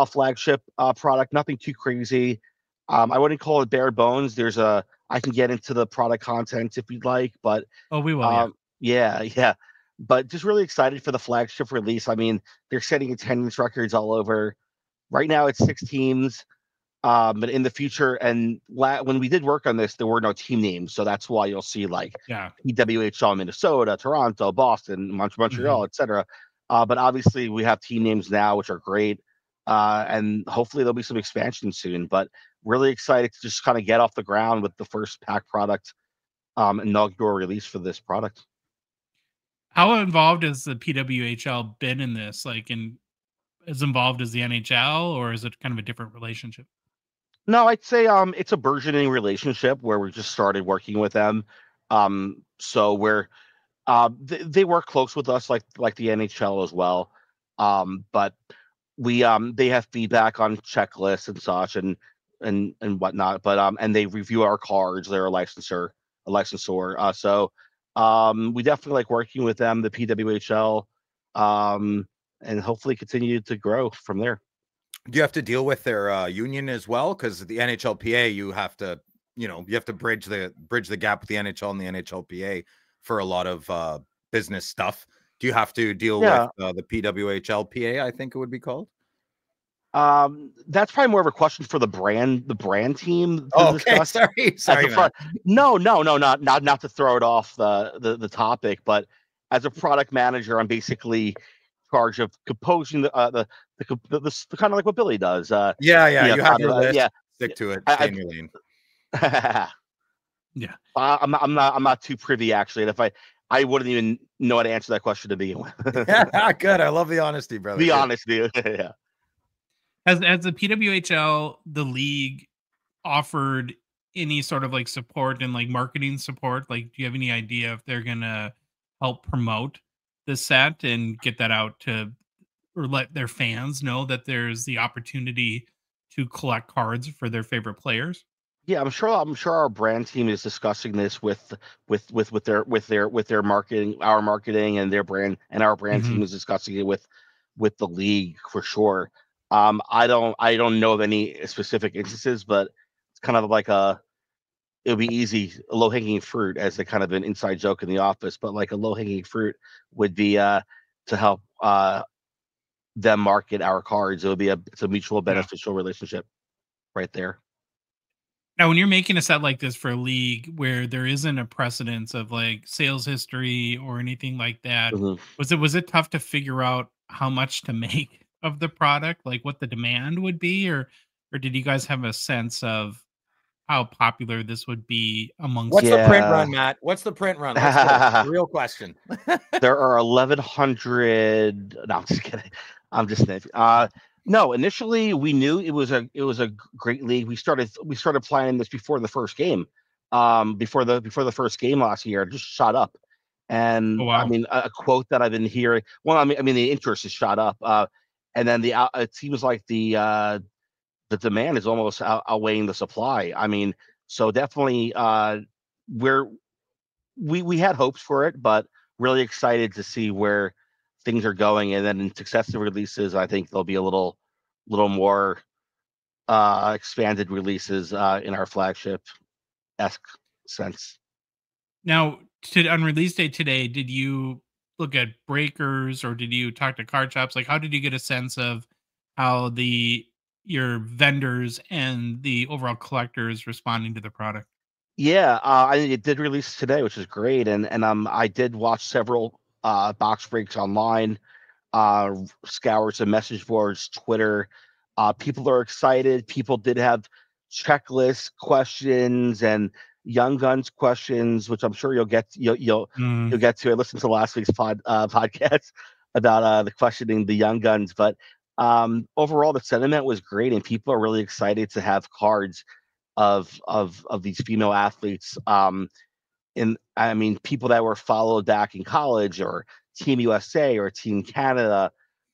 flagship product, nothing too crazy. I wouldn't call it bare bones. I can get into the product content if you'd like, but Oh, we will. Yeah. yeah. But just really excited for the flagship release. I mean, they're setting attendance records all over. Right now, it's 6 teams. But in the future, and when we did work on this, there were no team names, so that's why you'll see like Yeah. PWHL Minnesota, Toronto, Boston, Montreal, etc. But obviously, we have team names now, which are great, and hopefully there'll be some expansion soon. But really excited to just kind of get off the ground with the first pack product, inaugural release for this product. How involved has the PWHL been in this? Like, as involved as the NHL, or is it kind of a different relationship? No, I'd say it's a burgeoning relationship where we just started working with them. So we're they work close with us like the NHL as well. But we they have feedback on checklists and such and whatnot. But and they review our cards. They're a licensor. So we definitely like working with them, the PWHL, and hopefully continue to grow from there. Do you have to deal with their union as well? Because the NHLPA, you have to bridge the gap with the NHL and the NHLPA for a lot of business stuff. Do you have to deal with the PWHLPA? I think it would be called. That's probably more of a question for the brand team. Oh, okay, sorry. No, not to throw it off the topic, but as a product manager, I'm basically charge of composing the kind of like what Billy does. You have your list. Stick to it. Stay in your lane. Yeah. I'm not too privy actually. And if I wouldn't even know how to answer that question to begin with. Yeah, good. I love the honesty, brother. The honesty. Yeah. Has the PWHL, the league, offered any sort of like support and like marketing support? Like, do you have any idea if they're gonna help promote the set and get that out to, or let their fans know that there's the opportunity to collect cards for their favorite players? Yeah, I'm sure our brand team is discussing this with their marketing, our marketing and their brand, and our brand team is discussing it with the league for sure. I don't know of any specific instances, but it's kind of like it'll be easy, a low-hanging fruit, as a kind of an inside joke in the office, but like a low-hanging fruit would be to help them market our cards. It's a mutual beneficial relationship right there. Now, when you're making a set like this for a league where there isn't a precedence of like sales history or anything like that, was it tough to figure out how much to make of the product, like what the demand would be, or did you guys have a sense of how popular this would be amongst? What's the print run, Matt? What's the print run? Let's go. Real question. There are 1,100. No, I'm just kidding. I'm just no. Initially, we knew it was a great league. We started planning this before the first game. before the first game last year, just shot up. And Oh, wow. I mean, a quote that I've been hearing. Well, I mean, the interest is shot up, and then it seems like the demand is almost outweighing the supply. I mean, so definitely, we had hopes for it, but really excited to see where things are going. And then in successive releases, I think there'll be a little more expanded releases in our flagship-esque sense. Now, on release day today, did you look at breakers or did you talk to card shops? Like, how did you get a sense of how your vendors and the overall collectors responding to the product? Yeah, it did release today, which is great, and I did watch several box breaks online, scour some message boards, Twitter. People are excited. People did have checklist questions and Young Guns questions, which I'm sure you'll get to. I listened to last week's podcast about the questioning the Young Guns, but overall the sentiment was great, and people are really excited to have cards of these female athletes. And I mean, people that were followed back in college or Team USA or Team Canada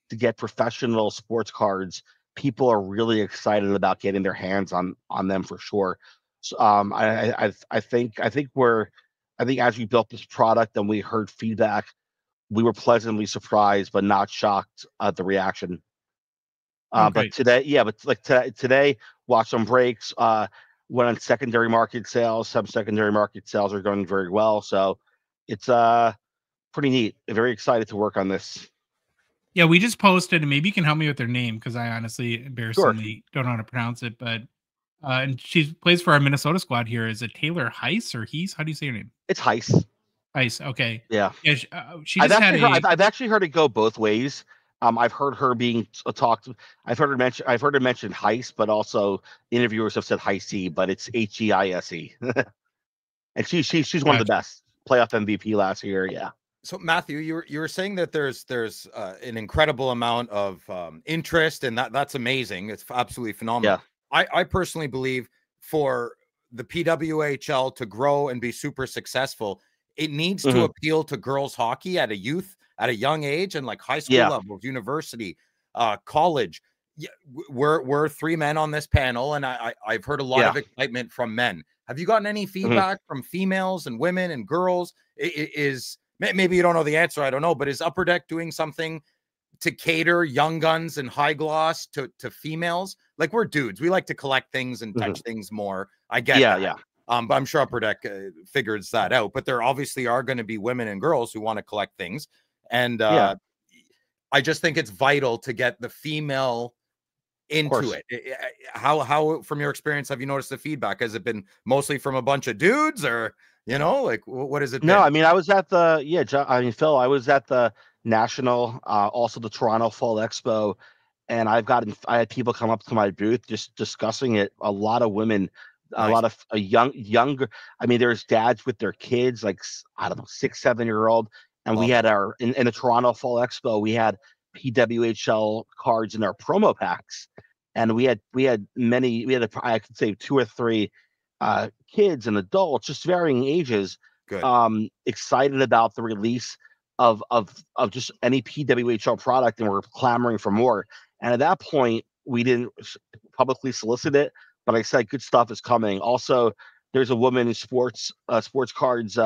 to get professional sports cards. People are really excited about getting their hands on them for sure. So, I think as we built this product and we heard feedback, we were pleasantly surprised but not shocked at the reaction. But today, watch some breaks. Went on secondary market sales. Some secondary market sales are going very well. So it's pretty neat. Very excited to work on this. Yeah, we just posted, and maybe you can help me with their name because I honestly embarrassingly don't know how to pronounce it. But and she plays for our Minnesota squad here. Is it Taylor Heiss or Hees? How do you say your name? It's Heiss. Heiss. Okay. Yeah. Yeah. She just I've actually heard it go both ways. I've heard her being talked. I've heard her mention Heiss, but also interviewers have said Heissy, but it's Heise. And she's one of the best. Playoff MVP last year. Yeah. So Matthew, you were saying that there's an incredible amount of interest, and that's amazing. It's absolutely phenomenal. Yeah. I personally believe for the PWHL to grow and be super successful, it needs to appeal to girls hockey at a young age, and like high school levels, university, college. Yeah, we're three men on this panel, and I've heard a lot of excitement from men. Have you gotten any feedback from females and women and girls? Maybe you don't know the answer, I don't know, but is Upper Deck doing something to cater Young Guns and high gloss to females? Like, we're dudes, we like to collect things and touch things more. I get that. Yeah. But I'm sure Upper Deck figures that out. But there obviously are going to be women and girls who want to collect things. And I just think it's vital to get the female into it. How, from your experience, have you noticed the feedback? Has it been mostly from a bunch of dudes, or, you know, like, what is it? No, I mean, I was at the, Phil, I was at the National, also the Toronto Fall Expo, and I had people come up to my booth just discussing it. A lot of women, a lot of younger. I mean, there's dads with their kids, like, I don't know, 6-7-year-old. And we had in the Toronto Fall Expo, we had PWHL cards in our promo packs. And we had I could say 2 or 3 kids and adults, just varying ages, excited about the release of just any PWHL product, and we're clamoring for more. And at that point, we didn't publicly solicit it, but I said good stuff is coming. Also, there's a women's sports cards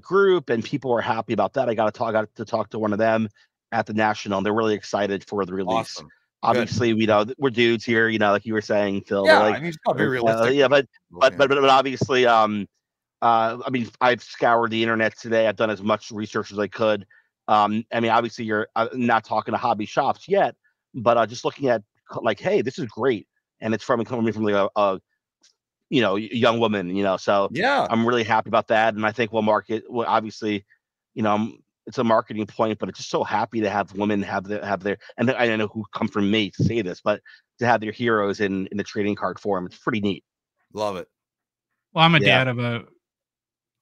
group, and people were happy about that. I got to talk to one of them at the National, and they're really excited for the release. Awesome. Obviously, we know we're dudes here, you know, like you were saying, Phil. Yeah, I mean, it's probably realistic. But obviously, I mean, I've scoured the internet today. I've done as much research as I could. I mean, obviously, you're not talking to hobby shops yet, but just looking at, like, hey, this is great, and it's coming from like a young woman, you know. So yeah, I'm really happy about that, and I think we'll market. Well, obviously, you know, it's a marketing point, but it's just so happy to have women have their, and I know who come from me to say this, but to have their heroes in the trading card form, it's pretty neat. Love it. Well, I'm a dad of a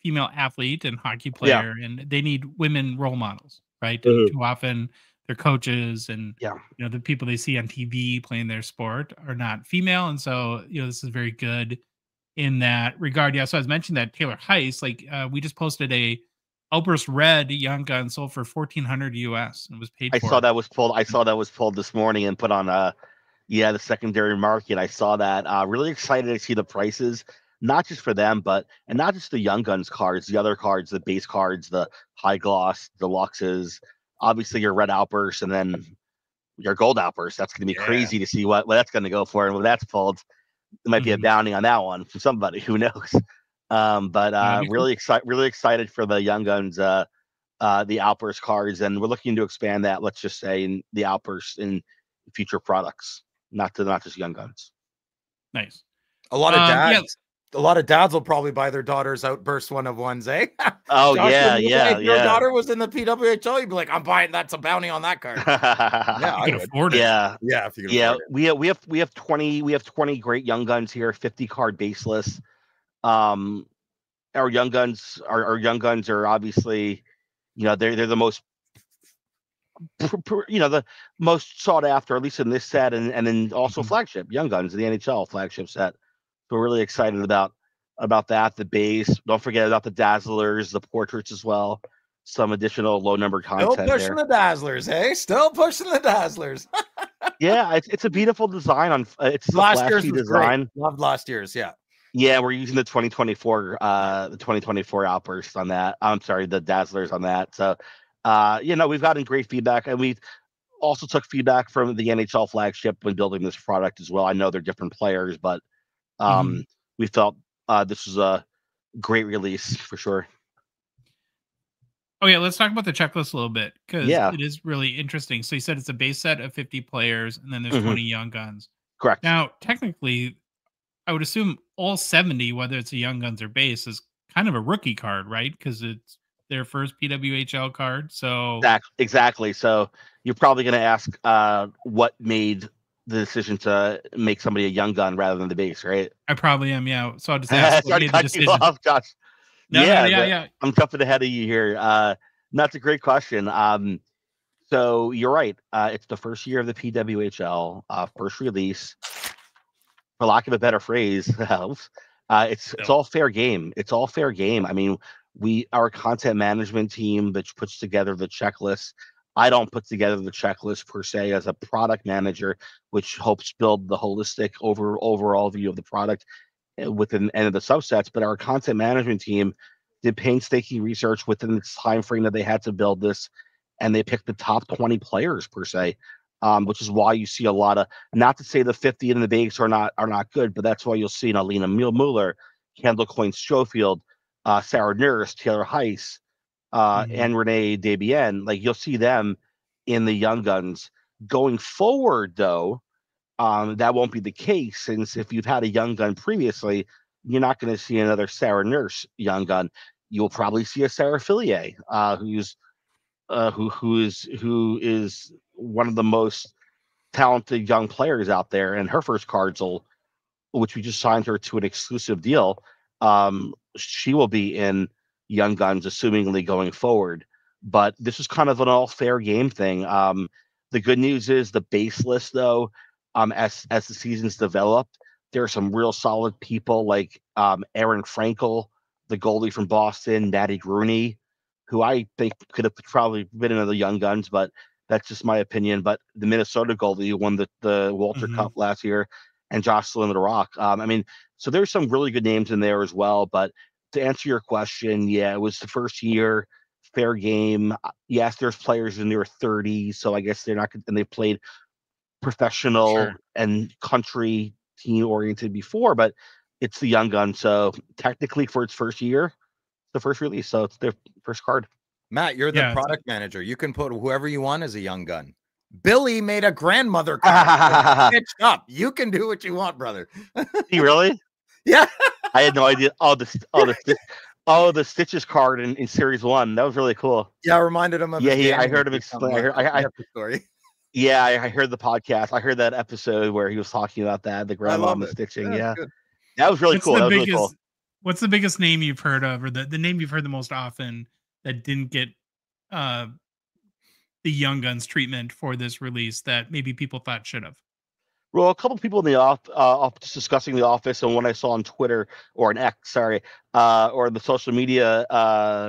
female athlete and hockey player, and they need women role models, right? Too often their coaches and you know, the people they see on TV playing their sport are not female, and so, you know, this is very good in that regard. Yeah, so I was mentioning that Taylor Heiss, like we just posted a Outburst Red Young Gun sold for $1,400 US and was paid I for. saw that was pulled. I saw that was pulled this morning and put on the secondary market. I saw that. Really excited to see the prices, not just for them, but and not just the Young Guns cards, the other cards, the base cards, the high gloss, deluxes, obviously your Red Outburst, and then your Gold Outburst. That's going to be crazy to see what that's going to go for, and when that's pulled, there might be a bounty on that one from somebody. Who knows? But really excited for the Young Guns, the Outburst cards, and we're looking to expand that. Let's just say in the Outburst in future products, not just Young Guns. Nice. A lot of dads. A lot of dads will probably buy their daughter's Outburst 1-of-1s, eh? Oh, Josh, yeah. If your daughter was in the PWHL, you'd be like, I'm buying. That's a bounty on that card. Yeah, I can afford it. Yeah, if you can afford it. We have 20 great Young Guns here, 50 card baseless. Our Young Guns are obviously, they're the most the most sought after, at least in this set, and then also flagship Young Guns, the NHL flagship set. So we're really excited about that. The base. Don't forget about the Dazzlers, the portraits as well. Some additional low number content. Still pushing the Dazzlers, hey? Still pushing the Dazzlers. Yeah, it's a beautiful design. It's last year's design. Great. Loved last year's, yeah. Yeah, we're using the 2024 Outburst on that. I'm sorry, the Dazzlers on that. So we've gotten great feedback, and we've also took feedback from the NHL flagship when building this product as well. I know they're different players, but we felt this was a great release for sure. Oh yeah, let's talk about the checklist a little bit, because it is really interesting. So you said it's a base set of 50 players, and then there's 20 Young Guns. Correct. Now, technically, I would assume all 70, whether it's a Young Guns or base, is kind of a rookie card, right? Because it's their first PWHL card. So exactly. So you're probably going to ask what made the decision to make somebody a Young Gun rather than the base, right? I probably am, yeah. So I'll just ask what made the decision. Josh. Yeah. I'm jumping ahead of you here. That's a great question. So you're right. It's the first year of the PWHL, first release. For lack of a better phrase, it's all fair game. It's all fair game. I mean, our content management team that puts together the checklist. I don't put together the checklist per se as a product manager, which helps build the holistic overall view of the product within any of the subsets. But our content management team did painstaking research within the time frame that they had to build this, and they picked the top 20 players per se, which is why you see a lot of, not to say the 50 in the base are not good, but that's why you'll see Alina Mueller, Kendall Coyne-Schofield, Sarah Nurse, Taylor Heiss, and Renee Debian. Like, you'll see them in the Young Guns. Going forward, though, that won't be the case, since if you've had a Young Gun previously, you're not going to see another Sarah Nurse Young Gun. You'll probably see a Sarah Fillier, who is one of the most talented young players out there, and her first cards which we just signed her to an exclusive deal. She will be in Young Guns, assumingly going forward. But this is kind of an all fair game thing. The good news is the base list, though, as the seasons developed, there are some real solid people like Aaron Frankel, the goalie from Boston, Maddie Grooney, who I think could have probably been in the Young Guns, but that's just my opinion. But the Minnesota goalie who won the Walter Cup last year, and Jocelyn LaRock. I mean, so there's some really good names in there as well. But to answer your question, yeah, it was the first year, fair game. Yes, there's players in their 30s, so I guess they're not, and they played professional and country team oriented before, but it's the Young Gun. So technically, for its first year, the first release, so it's their first card. Matt, you're the product manager. You can put whoever you want as a Young Gun. Billy made a grandmother card. Stitched up. You can do what you want, brother. He really? Yeah. I had no idea. The Stitches card in Series 1. That was really cool. Yeah, I reminded him of. I heard him explain. I heard the story. Yeah, I heard the podcast. I heard that episode where he was talking about that, the grandma and the stitching. Yeah. That was really cool. What's the biggest name you've heard of, or the name you've heard the most often that didn't get the Young Guns treatment for this release that maybe people thought should have? Well, a couple of people in the office discussing the office, and one I saw on Twitter or an X, sorry, or the social media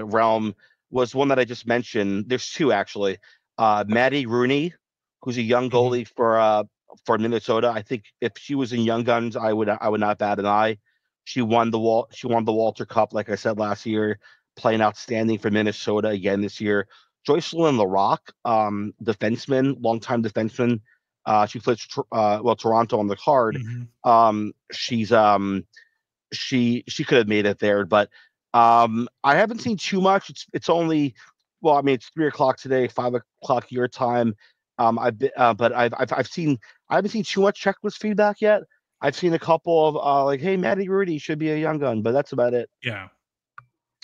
realm was one that I just mentioned. There's two actually. Maddie Rooney, who's a young goalie for Minnesota. I think if she was in Young Guns, I would not bat an eye. She won the Walter Cup, like I said last year, playing outstanding for Minnesota again this year. Joycelyn LaRock, defenseman, longtime defenseman. She plays Toronto on the card. She's she could have made it there, but I haven't seen too much. It's only it's 3 o'clock today, 5 o'clock your time. But I haven't seen too much checklist feedback yet. I've seen a couple of like, hey, Maddie Rudy should be a Young Gun, but that's about it. Yeah.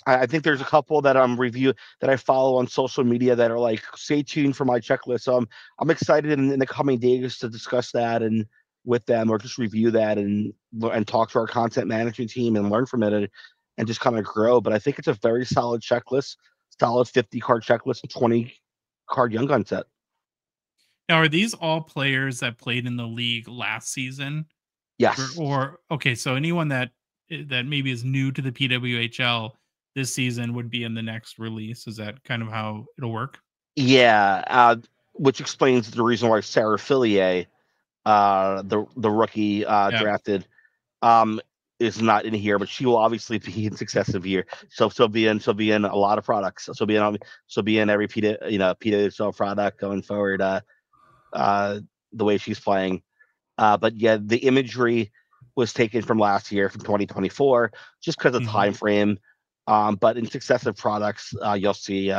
I think there's a couple that review that I follow on social media that are like, stay tuned for my checklist. So I'm excited in the coming days to discuss that and with them, or just review that and talk to our content management team and learn from it and just kind of grow. But I think it's a very solid checklist, solid 50 card checklist and 20 card Young Gun set. Now, are these all players that played in the league last season? Yes. Or okay, so anyone that maybe is new to the PWHL this season would be in the next release. Is that kind of how it'll work? Yeah, which explains the reason why Sarah Fillier, the rookie drafted, is not in here, but she will obviously be in successive year. So she'll be in a lot of products. So she'll be in every PWHL product going forward. The way she's playing, but yeah, the imagery was taken from last year, from 2024, just because of time frame. But in successive products, you'll see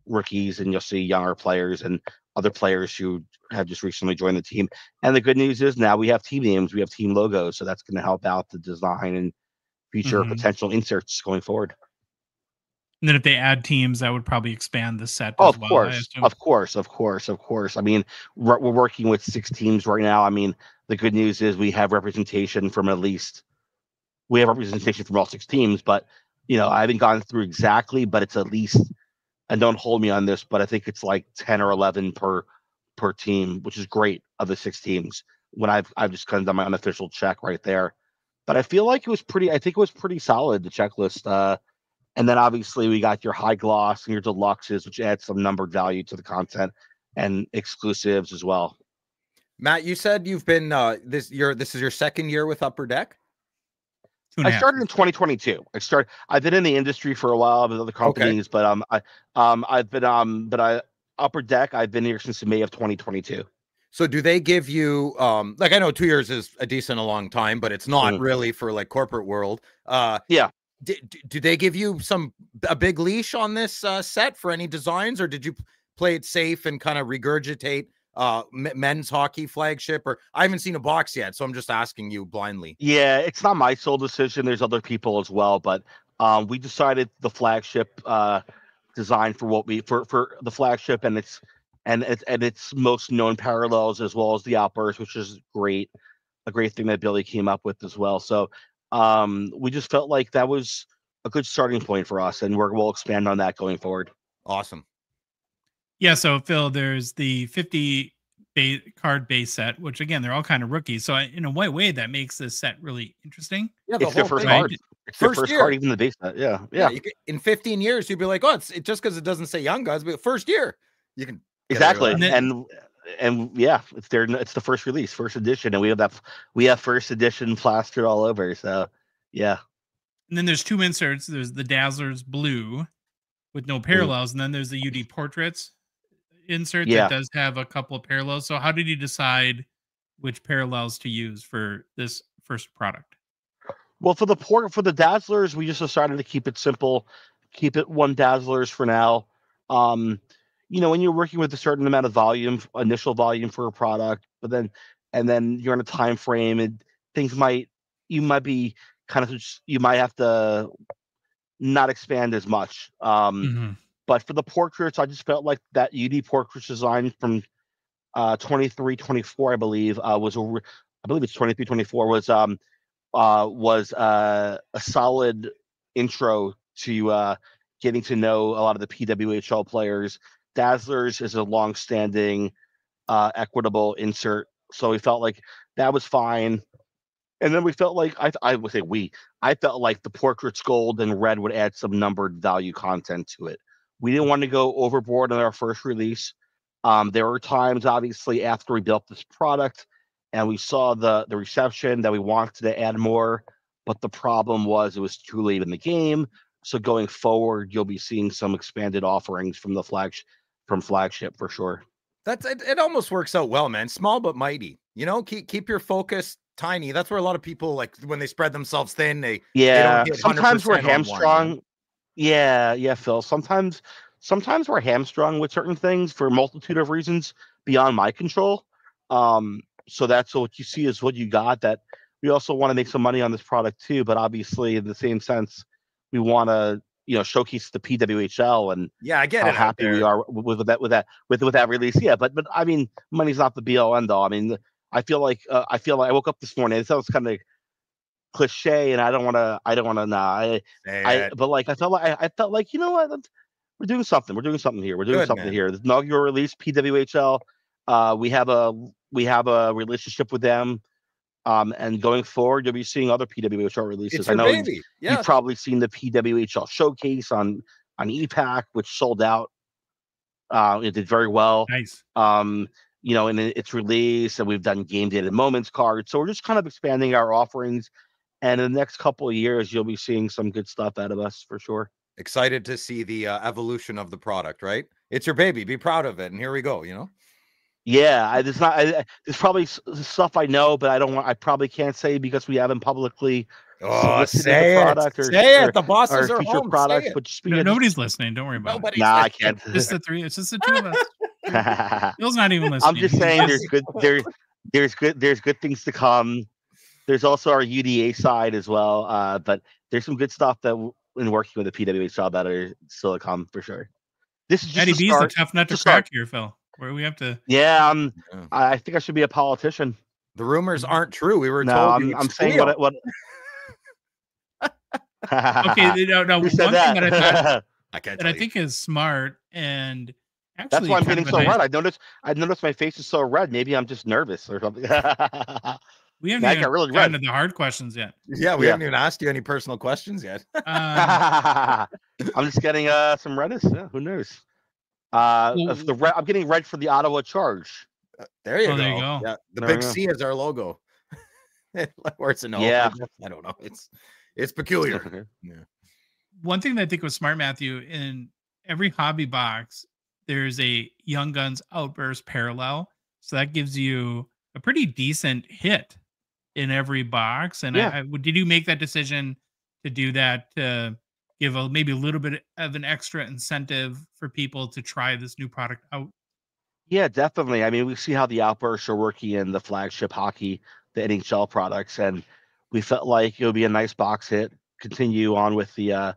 rookies and you'll see younger players and other players who have just recently joined the team. And the good news is now we have team names, we have team logos, so that's going to help out the design and future potential inserts going forward. And then if they add teams, that would probably expand the set. Of course. I mean, we're working with 6 teams right now. I mean, the good news is we have representation from all 6 teams, but I haven't gone through exactly, but it's at least, and don't hold me on this, but I think it's like 10 or 11 per team, which is great, of the 6 teams. When I've just kind of done my unofficial check right there, but I feel like it was pretty solid, the checklist. And then obviously we got your high gloss and your deluxes, which adds some numbered value to the content, and exclusives as well. Matt, you said you've been this is your second year with Upper Deck? I started in 2022. I've been in the industry for a while with other companies, but Upper Deck, I've been here since May of 2022. So do they give you like, I know 2 years is a decent, a long time, but it's not really for like corporate world. Yeah. Do they give you a big leash on this set for any designs, or did you play it safe and kind of regurgitate men's hockey flagship? Or I haven't seen a box yet, so I'm just asking you blindly. Yeah, it's not my sole decision. There's other people as well, but we decided the flagship design for the flagship and its most known parallels, as well as the Outburst, which is a great thing that Billy came up with as well. So we just felt like that was a good starting point for us, and we'll expand on that going forward. Awesome. Yeah, so Phil, there's the 50 card base set, which again, they're all kind of rookies. So in a way, that makes this set really interesting. Yeah, it's their first card. It's their first card, even the base set. Yeah. In 15 years, you'd be like, oh, it's just because it doesn't say Young Guys, but first year, you can exactly. And yeah, it's the first release, first edition, and we have first edition plastered all over. So yeah. And then there's 2 inserts. There's the Dazzlers Blue with no parallels, and then there's the UD Portraits insert that does have a couple of parallels. So how did you decide which parallels to use for this first product? Well, for the Dazzlers, we just decided to keep it simple, keep it 1 Dazzlers for now. When you're working with a certain amount of volume, initial volume for a product, but then you're on a time frame, and you might have to not expand as much. But for the portraits, I just felt like that UD Portraits design from 23-24, I believe, it's 23-24 was a solid intro to getting to know a lot of the PWHL players. Dazzlers is a long-standing equitable insert So we felt like that was fine. And then we felt like I would say I felt like the portraits gold and red would add some numbered value content to it. We didn't want to go overboard on our first release. There were times, obviously, after we built this product and we saw the reception that we wanted to add more, but the problem was it was too late in the game. So going forward, you'll be seeing some expanded offerings from the flagship for sure. That's it. It almost works out well, man. Small but mighty. You know, keep your focus tiny. That's where a lot of people, like, when they spread themselves thin, they don't hit sometimes we're 100% on hamstrung. one. Yeah, Phil. Sometimes we're hamstrung with certain things for a multitude of reasons beyond my control. So that's what you see is what you got. That we also want to make some money on this product too, but obviously in the same sense, we want to showcase the PWHL and I get how happy we are with that release. Yeah, but I mean, money's not the be all end all. I mean, I feel like I woke up this morning. It sounds kind of cliche, and I don't want to. But like I felt like you know what, we're doing something. We're doing something here. We're doing something here. The inaugural release, PWHL. We have a relationship with them. And going forward, you'll be seeing other PWHL releases. I know you've probably seen the PWHL showcase on E-Pack, which sold out. It did very well. Nice. And its release, and we've done game dated moments cards. So we're just kind of expanding our offerings. And in the next couple of years, you'll be seeing some good stuff out of us for sure. Excited to see the evolution of the product, right? It's your baby. Be proud of it. And here we go, Yeah, there's probably stuff I know, but I probably can't say because we haven't publicly say the product it. Say it. The bosses are future home. products. It. But nobody's listening. Don't worry about it. Nah, I can't. It's just the two of us. Bill's not even listening. I'm just saying there's good things to come. There's also our UDA side as well. But there's some good stuff that in working with the PWHL that are still to come for sure. This is just Eddie B's a tough nut to crack here, Phil. Where we have to. Yeah, I think I should be a politician. The rumors aren't true. We were told. I'm saying what. Okay, no. One thing that I think is smart, and actually that's why I'm getting so red. I noticed my face is so red. Maybe I'm just nervous or something. We haven't even gotten to the hard questions yet. Yeah, we haven't even asked you any personal questions yet. I'm just getting some redness. Yeah, who knows? I'm getting red for the Ottawa Charge. There you go. There you go. Yeah, the big C is our logo. Or it's an O. Yeah. I don't know. It's peculiar. Yeah. One thing that I think was smart, Matthew, in every hobby box, there's a Young Guns Outburst parallel. So that gives you a pretty decent hit in every box. And did you make that decision to do that to give maybe a little bit of an extra incentive for people to try this new product out? Yeah, definitely. I mean, we see how the Outbursts are working in the flagship hockey, the NHL products, and we felt like it would be a nice box hit. Continue on with the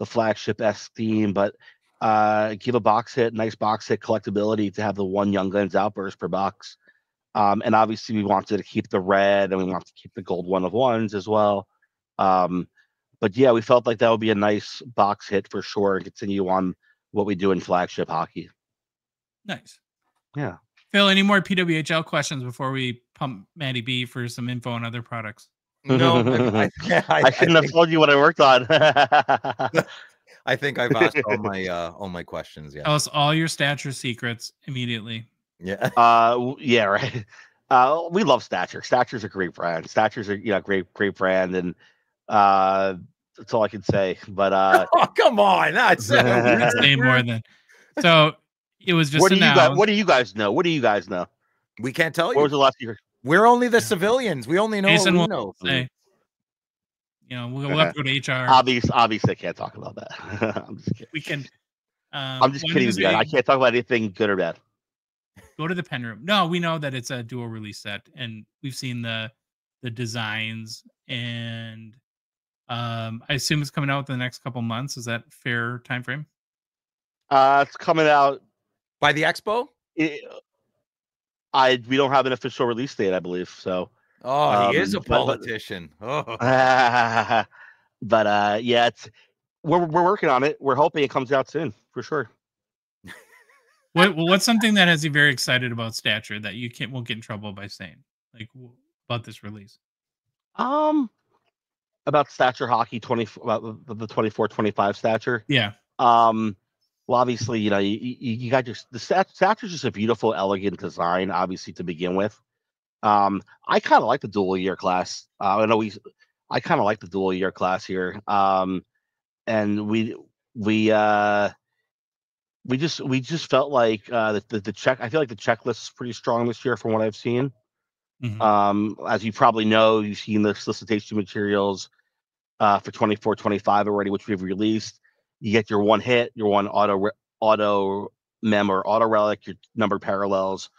flagship S theme, but give a nice box hit collectability to have the one Young Guns Outburst per box. And obviously, we wanted to keep the red, and we want to keep the gold 1-of-1s as well. But yeah, we felt like that would be a nice box hit for sure, and continue on what we do in flagship hockey. Nice. Yeah. Phil, any more PWHL questions before we pump Matty B for some info on other products? No, I shouldn't have told you what I worked on. I think I've asked all my questions. Yeah. Tell us all your stature secrets immediately. Yeah. Yeah, right. We love Stature. Stature's a great brand. Stature's a great brand, and that's all I can say. But oh, come on, that's say more than so. It was just what do you guys know? What do you guys know? We can't tell you. What was the last year? We're only the civilians. We only know Jason what we know. Say, we'll have to go to HR. Obviously, I can't talk about that. I'm just kidding. We can. I'm just kidding. I can't talk about anything good or bad. Go to the pen room. No, we know that it's a dual release set, and we've seen the designs, and I assume it's coming out within the next couple months. Is that fair time frame? It's coming out by the expo. We don't have an official release date, I believe. So. Oh, he is a politician. But yeah, we're working on it. We're hoping it comes out soon for sure. What's something that has you very excited about Stature that you won't get in trouble by saying, like, about this release? About Stature Hockey 20, about the 24-25 Stature. Yeah. Well, obviously, you know, you got the Stature's just a beautiful, elegant design, obviously, to begin with. I kind of like the dual year class. I kind of like the dual year class here. And we just felt like the check. I feel like the checklist is pretty strong this year from what I've seen. Mm-hmm. As you probably know, you've seen the solicitation materials for 24-25 already, which we've released. You get your one hit, your one auto mem or auto relic, your numbered parallels.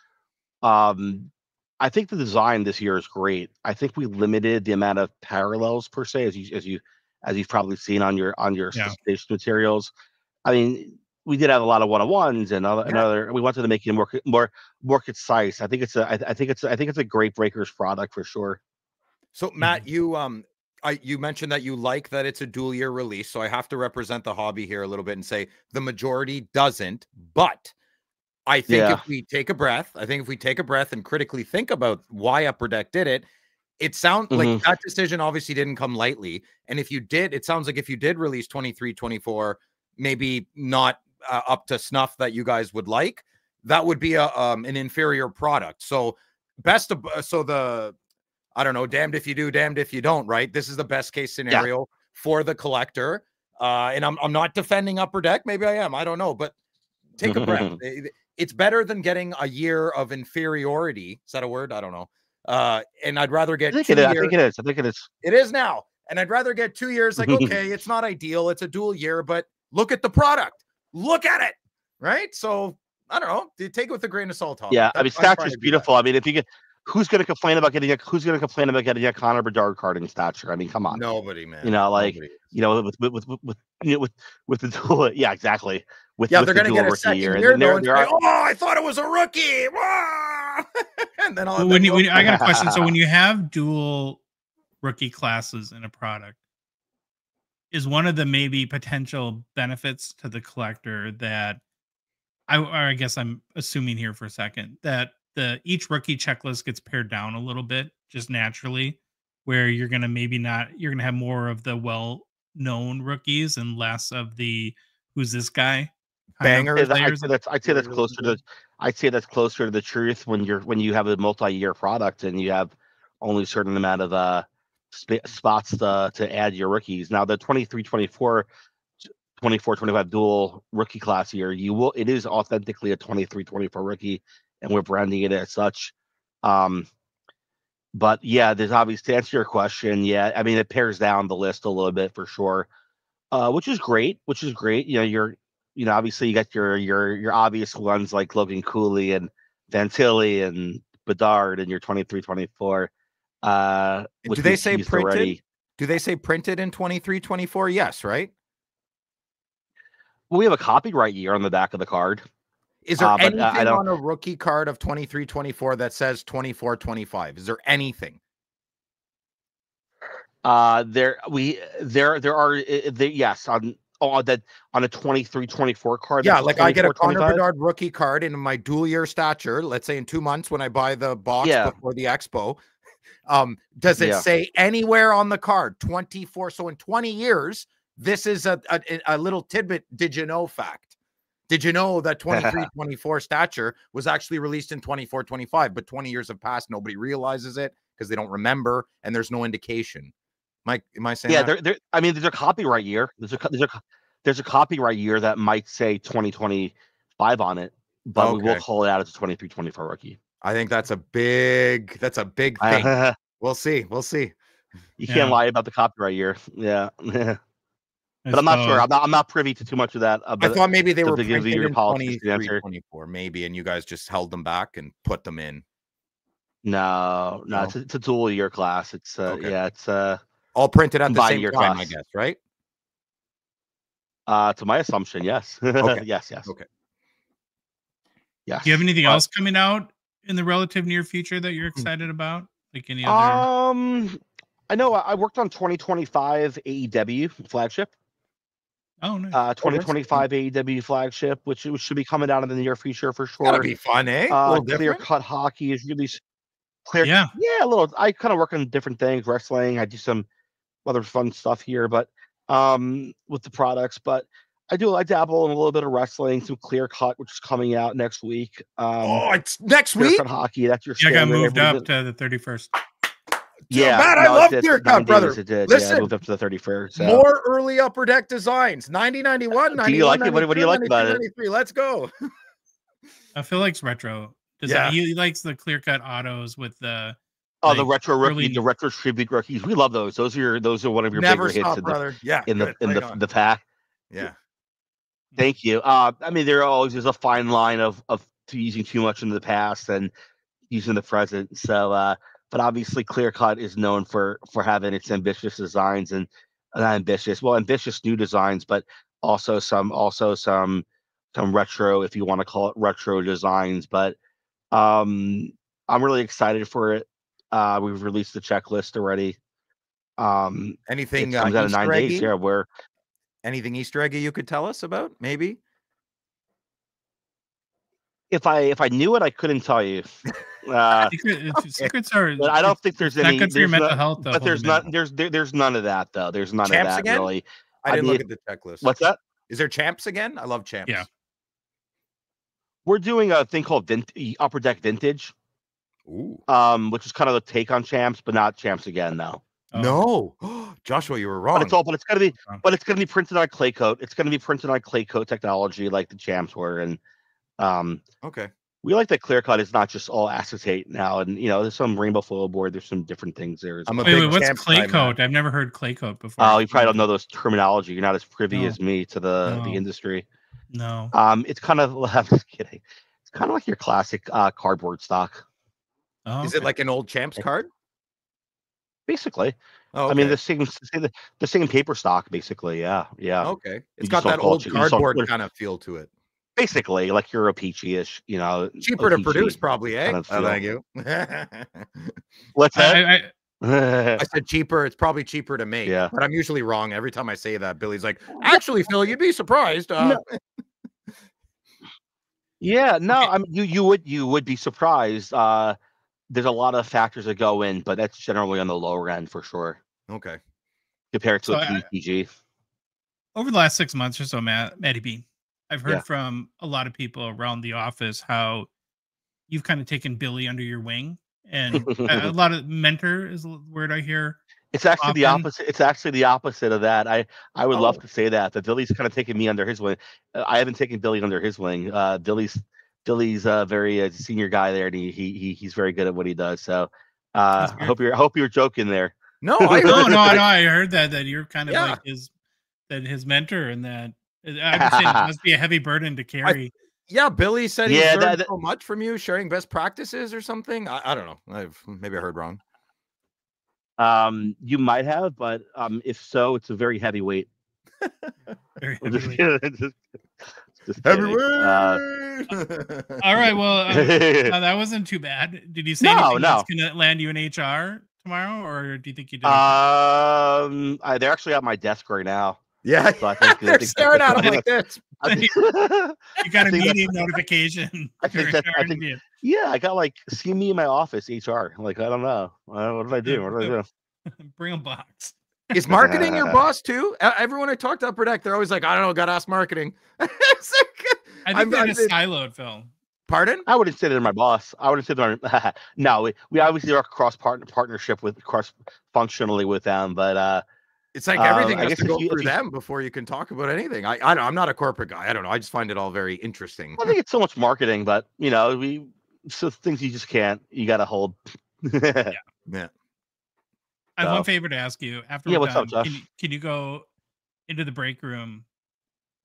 I think the design this year is great. I think we limited the amount of parallels per se, as you've probably seen on your solicitation materials. I mean, we did have a lot of one-on-ones and other. We wanted to make it more concise. I think it's a great Breakers product for sure. So Matt, you mentioned that you like that it's a dual year release, so I have to represent the hobby here a little bit and say the majority doesn't, but I think if we take a breath, and critically think about why Upper Deck did it, it sounds like that decision obviously didn't come lightly. And if you did, it sounds like if you did release 23-24, maybe not up to snuff that you guys would like, that would be an inferior product. So I don't know, damned if you do, damned if you don't, right? This is the best case scenario for the collector. And I'm not defending Upper Deck. Maybe I am. I don't know. But take a breath. It's better than getting a year of inferiority. Is that a word? I don't know. And I'd rather get 2 years. I think it is. It is now. And I'd rather get 2 years. Like, okay, it's not ideal. It's a dual year. But look at the product. Look at it. Right? So, I don't know. Take it with a grain of salt. Yeah. I mean, Stature is beautiful. I mean, if you get... Who's going to complain about getting a Connor Bedard card in Stature? I mean, come on, nobody, man. You know, like nobody. You know, with the dual, yeah, exactly. They're going to get a second year. Oh, I thought it was a rookie. And then I got a question. So when you have dual rookie classes in a product, is one of the maybe potential benefits to the collector that I guess I'm assuming here for a second that each rookie checklist gets pared down a little bit just naturally, where you're going to have more of the well-known rookies and less of the who's this guy bangers. I'd say that's closer to the truth when you have a multi-year product and you have only a certain amount of spots to add your rookies. Now the 23-24 24-25 dual rookie class year, it is authentically a 23-24 rookie, and we're branding it as such. But yeah, there's obviously, to answer your question, yeah, I mean, it pares down the list a little bit for sure, which is great. You know, obviously you got your obvious ones like Logan Cooley and Fantilli and Bedard and your 23-24. Do they say printed? Already. Do they say printed in 23-24? Yes, right? Well, we have a copyright year on the back of the card. Is there anything on a rookie card of 23-24 that says 24-25? Is there anything? There are yes on a 23-24 card. Yeah, like I get a Connor Bedard rookie card in my dual year Stature. Let's say in 2 months when I buy the box before the expo. Does it say anywhere on the card 24? So in 20 years, this is a little tidbit. Did you know fact? Did you know that 23-24 Stature was actually released in 24-25, but 20 years have passed. Nobody realizes it because they don't remember, and there's no indication. Am I saying that? I mean, there's a copyright year. There's a copyright year that might say 2025 on it, but we will call it out as a 23-24 rookie. I think that's a big thing. We'll see. You can't lie about the copyright year. Yeah. But I'm not sure. I'm not privy to too much of that. I thought maybe they were printed in 23-24, maybe, and you guys just held them back and put them in. No. It's a dual year class. It's it's all printed at the same time, class. I guess, right? To my assumption, yes. Okay. Yes. Okay. Yes. Do you have anything else coming out in the relative near future that you're excited about? Like any other? I know I worked on 2025 AEW flagship. Oh, nice. 2025 AEW flagship, which should be coming out in the near future for sure. That'll be fun, eh? A little Clear different. cut hockey is really clear. Yeah. A little. I kind of work on different things, wrestling. I do some other fun stuff here, but with the products. But I dabble in a little bit of wrestling, some clear cut, which is coming out next week. It's next clear week. cut hockey. That's your. Yeah, I got standard. moved up to the 31st. Yeah, man, I love clear cut, brother. It did. Listen, yeah, I moved up to the 31st. So. More early upper deck designs. 90, 91, 91, do you like it? What do you like about 93. Let's go. Phil likes retro. Yeah. He likes the clear cut autos with the. The retro rookie, the retro tribute rookies. We love those. Those are one of your Never bigger stop, hits brother. in the pack. Yeah. Thank you. I mean, there always is a fine line of using too much in the past and using the present. So, but obviously, Clear Cut is known for having its ambitious designs and ambitious new designs, but also some retro, if you want to call it retro designs. But I'm really excited for it. We've released the checklist already. Anything comes out in 9 days? Yeah, where. Anything Easter eggy you could tell us about? Maybe. If I knew it, I couldn't tell you. Secrets are. But I don't think there's any. Not good for your mental health, though. But there's none of that though. There's none Champs of that again? really. I didn't look at the checklist. What's that? Is there champs again? I love champs. Yeah. We're doing a thing called Upper Deck Vintage. Ooh. Which is kind of a take on champs, but not champs again. No. No, Joshua, you were wrong. But it's gonna be printed on clay coat. It's gonna be printed on clay coat technology like the champs were, and okay. We like that Clear Cut is not just all acetate now, and there's some rainbow foil board. There's some different things there. Wait, what's clay coat? I've never heard clay coat before. Oh, you probably don't know those terminology. You're not as privy as me to the industry. No. It's kind of. I'm just kidding. It's kind of like your classic cardboard stock. Oh, okay. Is it like an old champs card? Basically. Oh, okay. I mean the same paper stock, basically. Yeah. Okay. It's got that old cardboard kind of feel to it. Basically, like your O-Pee-Chee-ish, cheaper to produce, probably, eh? Kind of thank you. What's that? I said cheaper. It's probably cheaper to make. Yeah. But I'm usually wrong every time I say that. Billy's like, actually, Phil, you'd be surprised. Yeah, no, I mean you would be surprised. There's a lot of factors that go in, but that's generally on the lower end for sure. Okay. Compared to a PPG. Over the last 6 months or so, Matty B, I've heard from a lot of people around the office how you've kind of taken Billy under your wing, and a lot of mentor is a word I hear. It's actually the opposite. It's actually the opposite of that. I would love to say that Billy's kind of taken me under his wing. I haven't taken Billy under his wing. Billy's a very senior guy there, and he's very good at what he does. So I hope you're joking there. No, no. I heard that you're kind of like his mentor, and that I would say it must be a heavy burden to carry. Billy said he learned so much from you, sharing best practices or something. I don't know. Maybe I heard wrong. You might have, but if so, it's a very heavy weight. Very heavy weight. Just heavyweight. All right. Well, that wasn't too bad. Did you say anything that's going to land you in HR tomorrow, or do you think you did? They're actually at my desk right now. Yeah, so I think they're staring at him like this. You got a meeting notification. I got see me in my office, HR. Like, I don't know. What did I do? Bring a box. Is marketing your boss too? Everyone I talk to Upper Deck, they're always like, I don't know, got to ask marketing. I think they're just siloed, Phil. Pardon? I wouldn't say they're my boss. I wouldn't say they're no. We obviously are cross partnership with functionally with them, but it's like everything has to go through them before you can talk about anything. I know I'm not a corporate guy. I don't know. I just find it all very interesting. I think it's so much marketing, but so things you just can't. You got to hold. Yeah. I have one favor to ask you. After we're done, can you go into the break room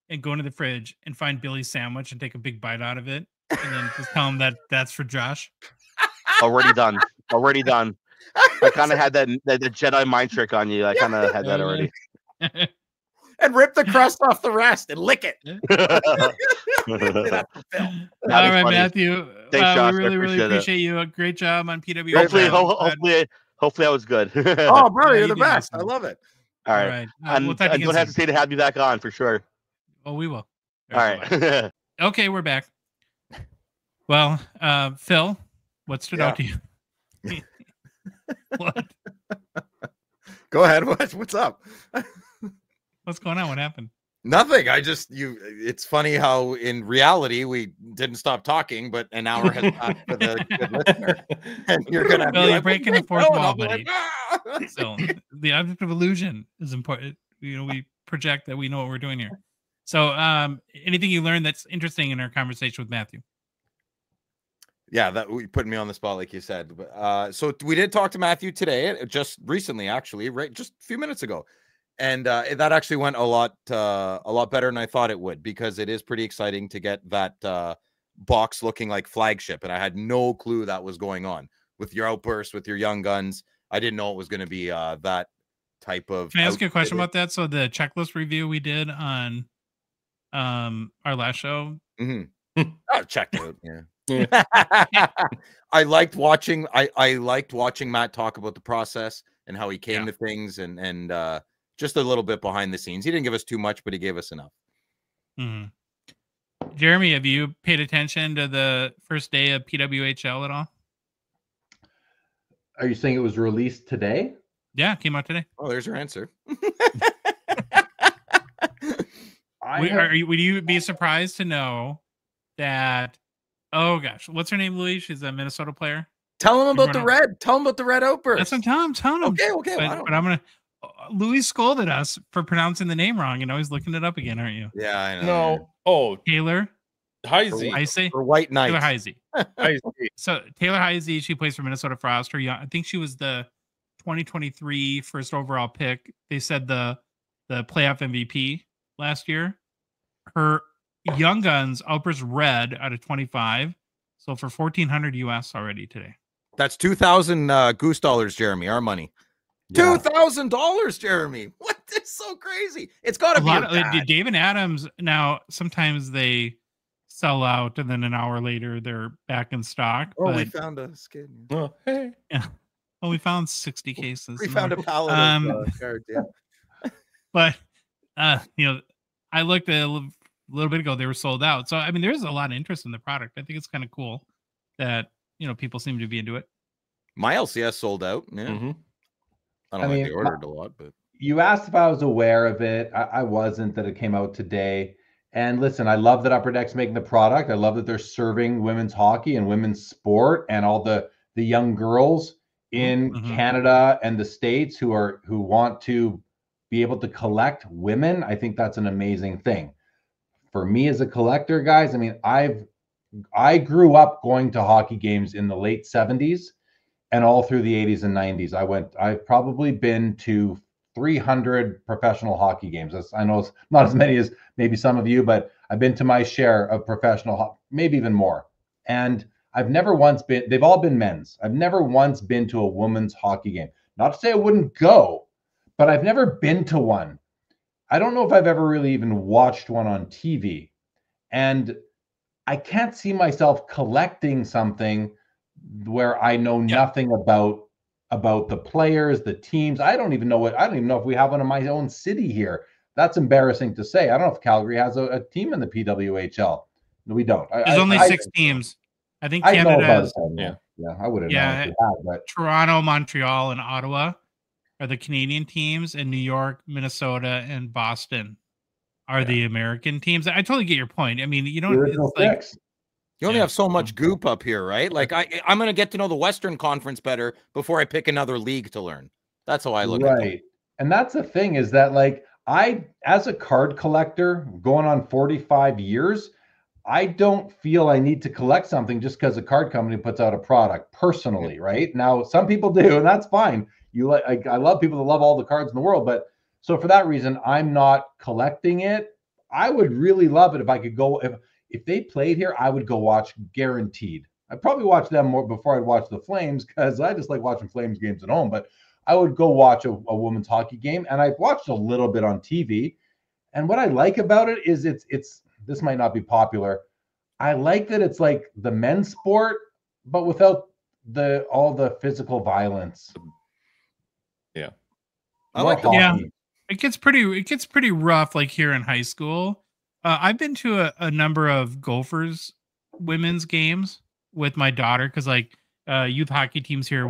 and go into the fridge and find Billy's sandwich and take a big bite out of it, and then just tell him that that's for Josh? Already done. I kind of had that Jedi mind trick on you. I kind of had that already. And rip the crust off the rest and lick it. All right, Matthew. Thanks, Josh. We really appreciate you. Great job on PWHL. Hopefully I was good. Oh, brother, you're the best. I love it. All right. And don't hesitate to have me back on for sure. Oh, we will. All right. Okay, we're back. Well, Phil, what stood out to you? What? Go ahead. What's up? What's going on? What happened? Nothing. It's funny how in reality we didn't stop talking, but an hour has passed for the good listener. And you're gonna Well, be you're like, breaking the fourth wall, I'm buddy. like, "Ah!" So the object of illusion is important. We project that we know what we're doing here. So anything you learned that's interesting in our conversation with Matthew? Yeah, that we putting me on the spot, like you said. So we did talk to Matthew today, just recently, actually, right, just a few minutes ago, and that actually went a lot better than I thought it would, because it is pretty exciting to get that box looking like Flagship, and I had no clue that was going on with your Outburst, with your Young Guns. I didn't know it was going to be that type of. Can I ask you a question about that? So the checklist review we did on our last show. Mm-hmm. Oh, checked out. Yeah. I liked watching Matt talk about the process and how he came to things, and just a little bit behind the scenes. He didn't give us too much, but he gave us enough. Mm-hmm. Jeremy, have you paid attention to the first day of PWHL at all? Are you saying it was released today? Yeah, it came out today. Oh, there's your answer. Would you be surprised to know that? Oh gosh, what's her name, Louis? She's a Minnesota player. Tell him about the red. Tell him about the red Outburst. That's what I'm telling him. Okay. But I'm gonna. Louis scolded us for pronouncing the name wrong, and always looking it up again, aren't you? Yeah, I know. No. Oh, Taylor Heisey. For White Knight. Taylor Heisey. So Taylor Heisey, she plays for Minnesota Frost. I think she was the 2023 first overall pick. They said the playoff MVP last year. Her Young Guns Outburst red out of 25, so for $1,400 US already today. That's 2,000 goose dollars, Jeremy. Our money. Yeah. $2,000, Jeremy. What? It's so crazy. It's got to be Dave and Adams. Now sometimes they sell out, and then an hour later they're back in stock. Oh, we found a skin. Oh, hey. Yeah. Well, we found 60 cases. We found a pallet of cards. Yeah. But I looked at a little bit ago, they were sold out. So I mean, there's a lot of interest in the product. I think it's kind of cool that people seem to be into it. My LCS sold out. Yeah. Mm-hmm. I don't think they ordered a lot, but you asked if I was aware of it. I wasn't, that it came out today. And listen, I love that Upper Deck's making the product. I love that they're serving women's hockey and women's sport and all the young girls in Canada and the States who want to be able to collect women. I think that's an amazing thing. For me as a collector, guys, I mean, I grew up going to hockey games in the late 70s and all through the 80s and 90s. I've probably been to 300 professional hockey games. I know it's not as many as maybe some of you, but I've been to my share of professional, maybe even more. And I've never once been, they've all been men's. I've never once been to a women's hockey game. Not to say I wouldn't go, but I've never been to one. I don't know if I've ever really even watched one on TV. And I can't see myself collecting something where I know nothing about the players, the teams. I don't even know if we have one in my own city here. That's embarrassing to say. I don't know if Calgary has a team in the PWHL. No, we don't. There's only 6 teams. I think Canada has. Yeah, I wouldn't know if we had, but Toronto, Montreal, and Ottawa are the Canadian teams, and New York, Minnesota, and Boston are the American teams. I totally get your point. I mean, you don't. You only have so much goop up here, right? Like I'm going to get to know the Western Conference better before I pick another league to learn. That's how I look at it. Right. And that's the thing, is that like as a card collector going on 45 years, I don't feel I need to collect something just because a card company puts out a product personally, right? Now, some people do, and that's fine. I love people that love all the cards in the world, but so for that reason, I'm not collecting it. I would really love it if I could go, if they played here, I would go watch, guaranteed. I'd probably watch them more before I'd watch the Flames, because I just like watching Flames games at home, but I would go watch a women's hockey game, and I've watched a little bit on TV. And what I like about it is it's this might not be popular. I like that it's like the men's sport, but without all the physical violence. Yeah. I like the It gets pretty rough, like here in high school. I've been to a number of Gophers women's games with my daughter because like youth hockey teams here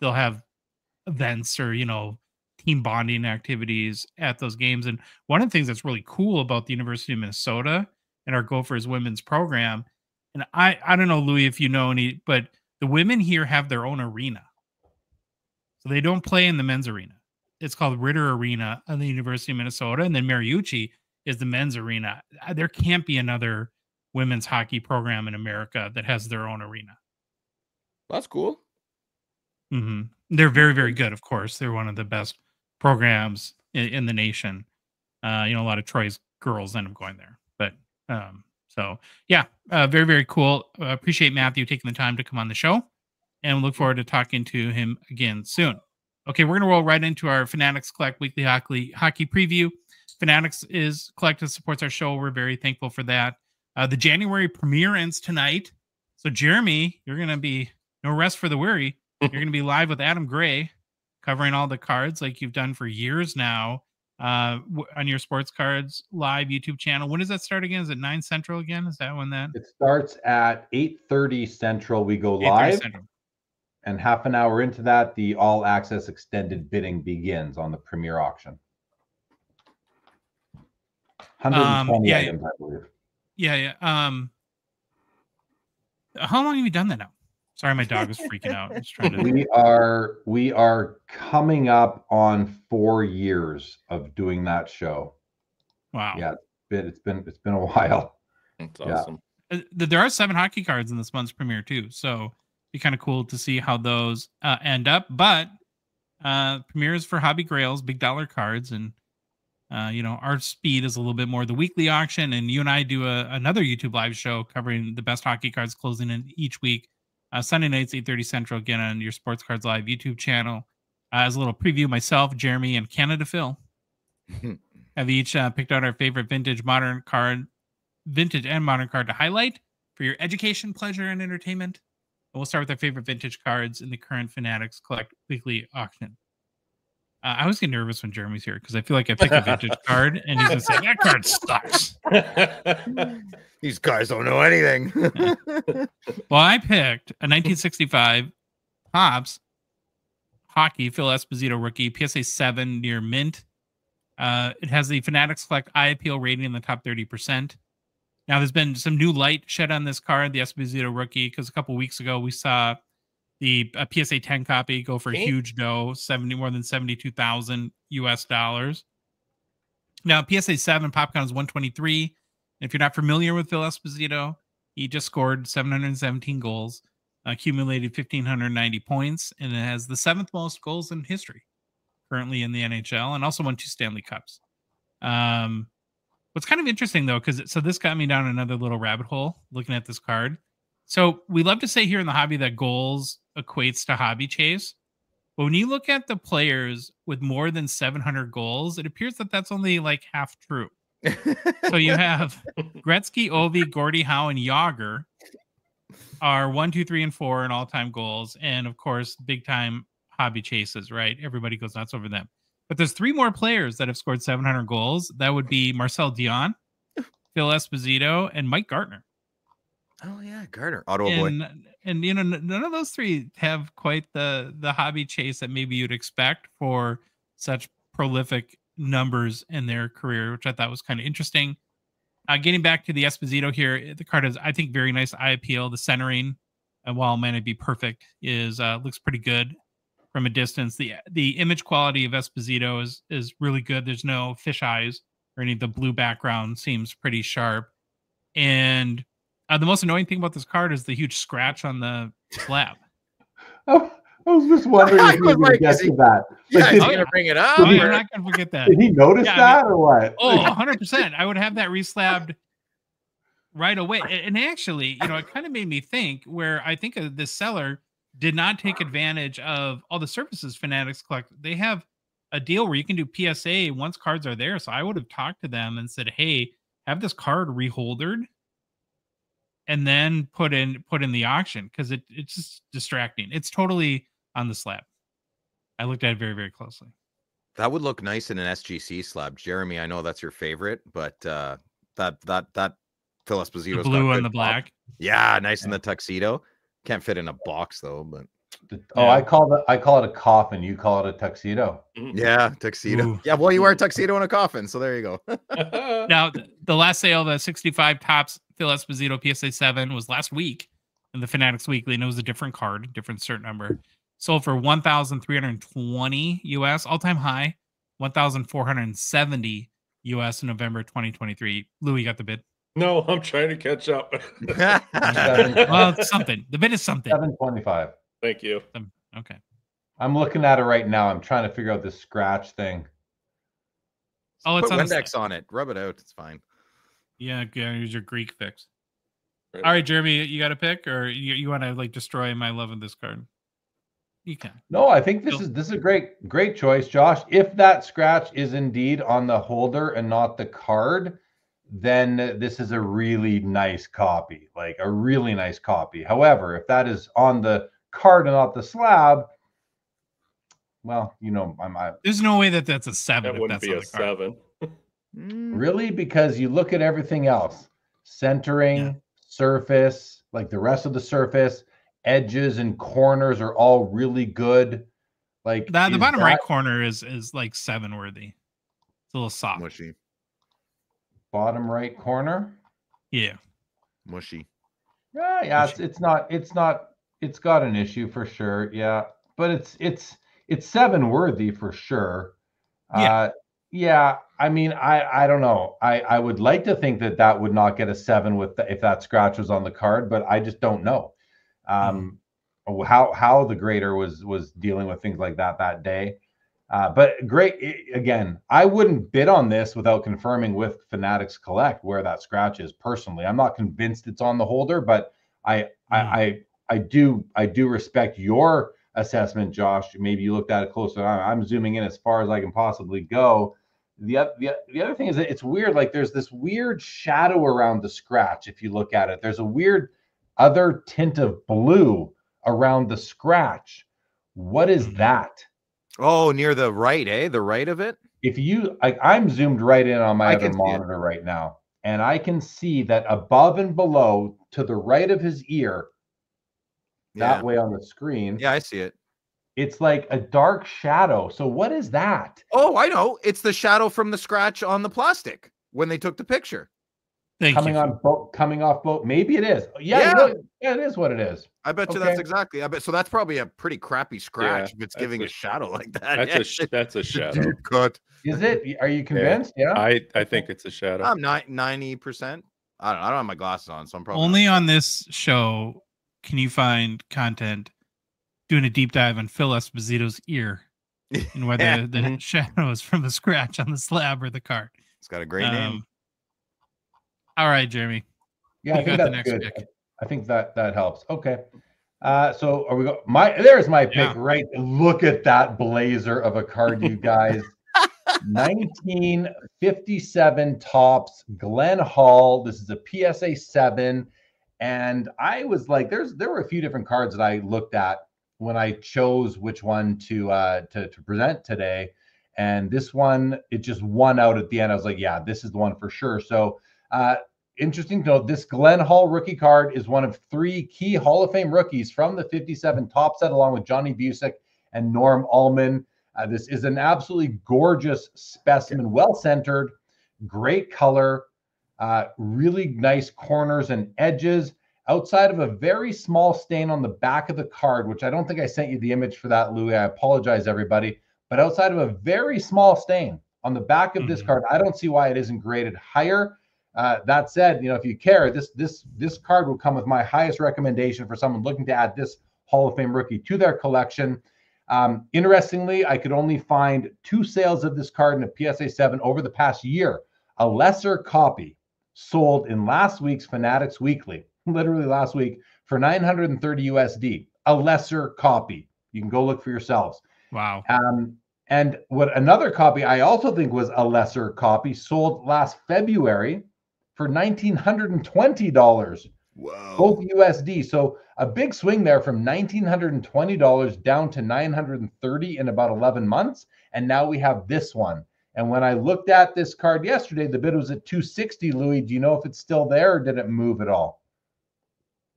they'll have events or team bonding activities at those games. And one of the things that's really cool about the University of Minnesota and our Gophers women's program, and I don't know, Louis, if you know any, but the women here have their own arena. So they don't play in the men's arena. It's called Ritter Arena at the University of Minnesota. And then Mariucci is the men's arena. There can't be another women's hockey program in America that has their own arena. That's cool. They're very, very good, of course. They're one of the best programs in the nation. A lot of Troy's girls end up going there. But so, yeah, very, very cool. Appreciate Matthew taking the time to come on the show. And look forward to talking to him again soon. Okay, we're going to roll right into our Fanatics Collect Weekly Hockey Preview. Fanatics is Collect that supports our show. We're very thankful for that. The January premiere ends tonight. So, Jeremy, you're going to be no rest for the weary. You're going to be live with Adam Gray, covering all the cards like you've done for years now on your Sports Cards Live YouTube channel. When does that start again? Is it 9 Central again? Is that when that? It starts at 8:30 Central. We go live. And half an hour into that, the all access extended bidding begins on the premiere auction. 120 items, I believe. Yeah. How long have you done that now? Sorry, my dog is freaking out. I'm just trying to... We are coming up on 4 years of doing that show. Wow. Yeah, it's been a while. That's awesome. There are 7 hockey cards in this month's premiere too, so be kind of cool to see how those end up. But premieres for Hobby Grails, big dollar cards, and our speed is a little bit more the weekly auction, and you and I do another YouTube live show covering the best hockey cards closing in each week. Sunday nights, 8:30 Central, again on your Sports Cards Live YouTube channel. As a little preview, myself, Jeremy, and Canada Phil have each picked out our favorite vintage and modern card to highlight for your education, pleasure, and entertainment. We'll start with our favorite vintage cards in the current Fanatics Collect Weekly auction. I always get nervous when Jeremy's here because I feel like I pick a vintage card and he's going to say, that card sucks. These guys don't know anything. Well, I picked a 1965 Hobbs Hockey Phil Esposito rookie, PSA 7 near mint. It has the Fanatics Collect eye appeal rating in the top 30%. Now, there's been some new light shed on this card, the Esposito rookie, because a couple weeks ago we saw the PSA 10 copy go for a huge dough, more than $72,000 US. Now, PSA 7 pop count is 123. If you're not familiar with Phil Esposito, he just scored 717 goals, accumulated 1,590 points, and it has the 7th most goals in history currently in the NHL, and also won 2 Stanley Cups. What's kind of interesting, though, because this got me down another little rabbit hole looking at this card. So we love to say here in the hobby that goals equates to hobby chase. But when you look at the players with more than 700 goals, it appears that that's only like half true. So you have Gretzky, Ovi, Gordie Howe, and Yager are 1, 2, 3, and 4 in all-time goals. And, of course, big-time hobby chases, right? Everybody goes nuts over them. But there's 3 more players that have scored 700 goals. That would be Marcel Dion, Phil Esposito, and Mike Gartner. Oh, yeah, Gartner. Ottawa boy. And none of those 3 have quite the hobby chase that maybe you'd expect for such prolific numbers in their career, which I thought was kind of interesting. Getting back to the Esposito here, the card has, I think, very nice eye appeal. The centering, while it may not be perfect, is looks pretty good from a distance. The image quality of Esposito is really good. There's no fish eyes or any of the blue background seems pretty sharp. And the most annoying thing about this card is the huge scratch on the slab. Oh, I was just wondering if you were going to get to that. Yeah, he's going to bring it up. I'm not going to forget that. Did he notice that or what? Oh, 100%. I would have that reslabbed right away. And actually, it kind of made me think where I think the seller did not take advantage of all the services Fanatics Collect. They have a deal where you can do PSA once cards are there. So I would have talked to them and said, hey, have this card reholdered and then put in the auction because it's just distracting. It's totally on the slab. I looked at it very, very closely. That would look nice in an SGC slab. Jeremy, I know that's your favorite, but Phil The Esposito's blue got and the good pop. black. Yeah, nice in the tuxedo. Can't fit in a box though, but I call it a coffin. You call it a tuxedo. yeah, tuxedo. Ooh. Yeah, well, you wear a tuxedo in a coffin, so there you go. Now, the last sale, the 65 tops Phil Esposito PSA 7 was last week in the Fanatics Weekly, and it was a different card, different cert number. Sold for $1,320 US, all-time high, $1,470 US in November 2023. Louis got the bid. No, I'm trying to catch up. Well, it's something. The bid is something. $725. Thank you. Okay. I'm looking at it right now. I'm trying to figure out this scratch thing. Oh, it's Put on the Windex side. on it. Rub it out. It's fine. Yeah, use your Greek fix. Right. All right, Jeremy, you got a pick, or you want to like destroy my love of this card? You can. No, I think this is a great choice, Josh. If that scratch is indeed on the holder and not the card, then this is a really nice copy, like a really nice copy. However, if that is on the card and not the slab, well, There's no way that that's a 7. That if wouldn't that's be on a the card. 7. really, because you look at everything else, centering, surface, like the rest of the surface, edges and corners are all really good. Like The bottom right corner is like 7 worthy. It's a little soft. Mushy. Bottom right corner. Yeah. Mushy. Yeah, it's got an issue for sure. Yeah, but it's 7 worthy for sure. Yeah. I mean, I don't know. I would like to think that would not get a 7 if that scratch was on the card, but I just don't know. How the grader was dealing with things like that day. But great. Again, I wouldn't bid on this without confirming with Fanatics Collect where that scratch is. Personally, I'm not convinced it's on the holder, but I do respect your assessment, Josh. Maybe you looked at it closer. I'm zooming in as far as I can possibly go. The other thing is that it's weird. Like there's this weird shadow around the scratch. If you look at it, there's a weird other tint of blue around the scratch. What is that? Oh, near the right, eh? The right of it? If you I'm zoomed right in on my other monitor right now, and I can see that above and below to the right of his ear, that way on the screen. Yeah, I see it. It's like a dark shadow. So what is that? Oh, I know. It's the shadow from the scratch on the plastic when they took the picture. Coming off boat. Maybe it is. Yeah, it is what it is. I bet you that's exactly. So that's probably a pretty crappy scratch if it's giving a shadow like that. That's a shadow. Cut. Is it? Are you convinced? Yeah. I think it's a shadow. I'm 90%. I don't have my glasses on, so I'm probably only on this show can you find content doing a deep dive on Phil Esposito's ear and whether the shadow is from the scratch on the slab or the card. It's got a great name. All right, Jeremy. Yeah, I think that's good. Pick. I think that helps. Okay. So are we go? There's my pick, right? Look at that blazer of a card, you guys. 1957 tops, Glenn Hall. This is a PSA 7. And I was like, there were a few different cards that I looked at when I chose which one to present today. And this one, it just won out at the end. I was like, yeah, this is the one for sure. So interesting to note, this Glenn Hall rookie card is one of 3 key Hall of Fame rookies from the 57 top set, along with Johnny Busick and Norm Allman. This is an absolutely gorgeous specimen, well-centered, great color, really nice corners and edges, outside of a very small stain on the back of the card, which I don't think I sent you the image for that, Louis. I apologize, everybody. But outside of a very small stain on the back of this card, I don't see why it isn't graded higher. That said, if you care, this card will come with my highest recommendation for someone looking to add this Hall of Fame rookie to their collection. Interestingly, I could only find 2 sales of this card in a PSA 7 over the past year. A lesser copy sold in last week's Fanatics Weekly, literally last week, for $930 USD. A lesser copy. You can go look for yourselves. Wow. And what another copy I also think was a lesser copy sold last February for $1,920. Wow. Both USD. So a big swing there from $1,920 down to $930 in about 11 months. And now we have this one. And when I looked at this card yesterday, the bid was at 260. Louis, do you know if it's still there or did it move at all?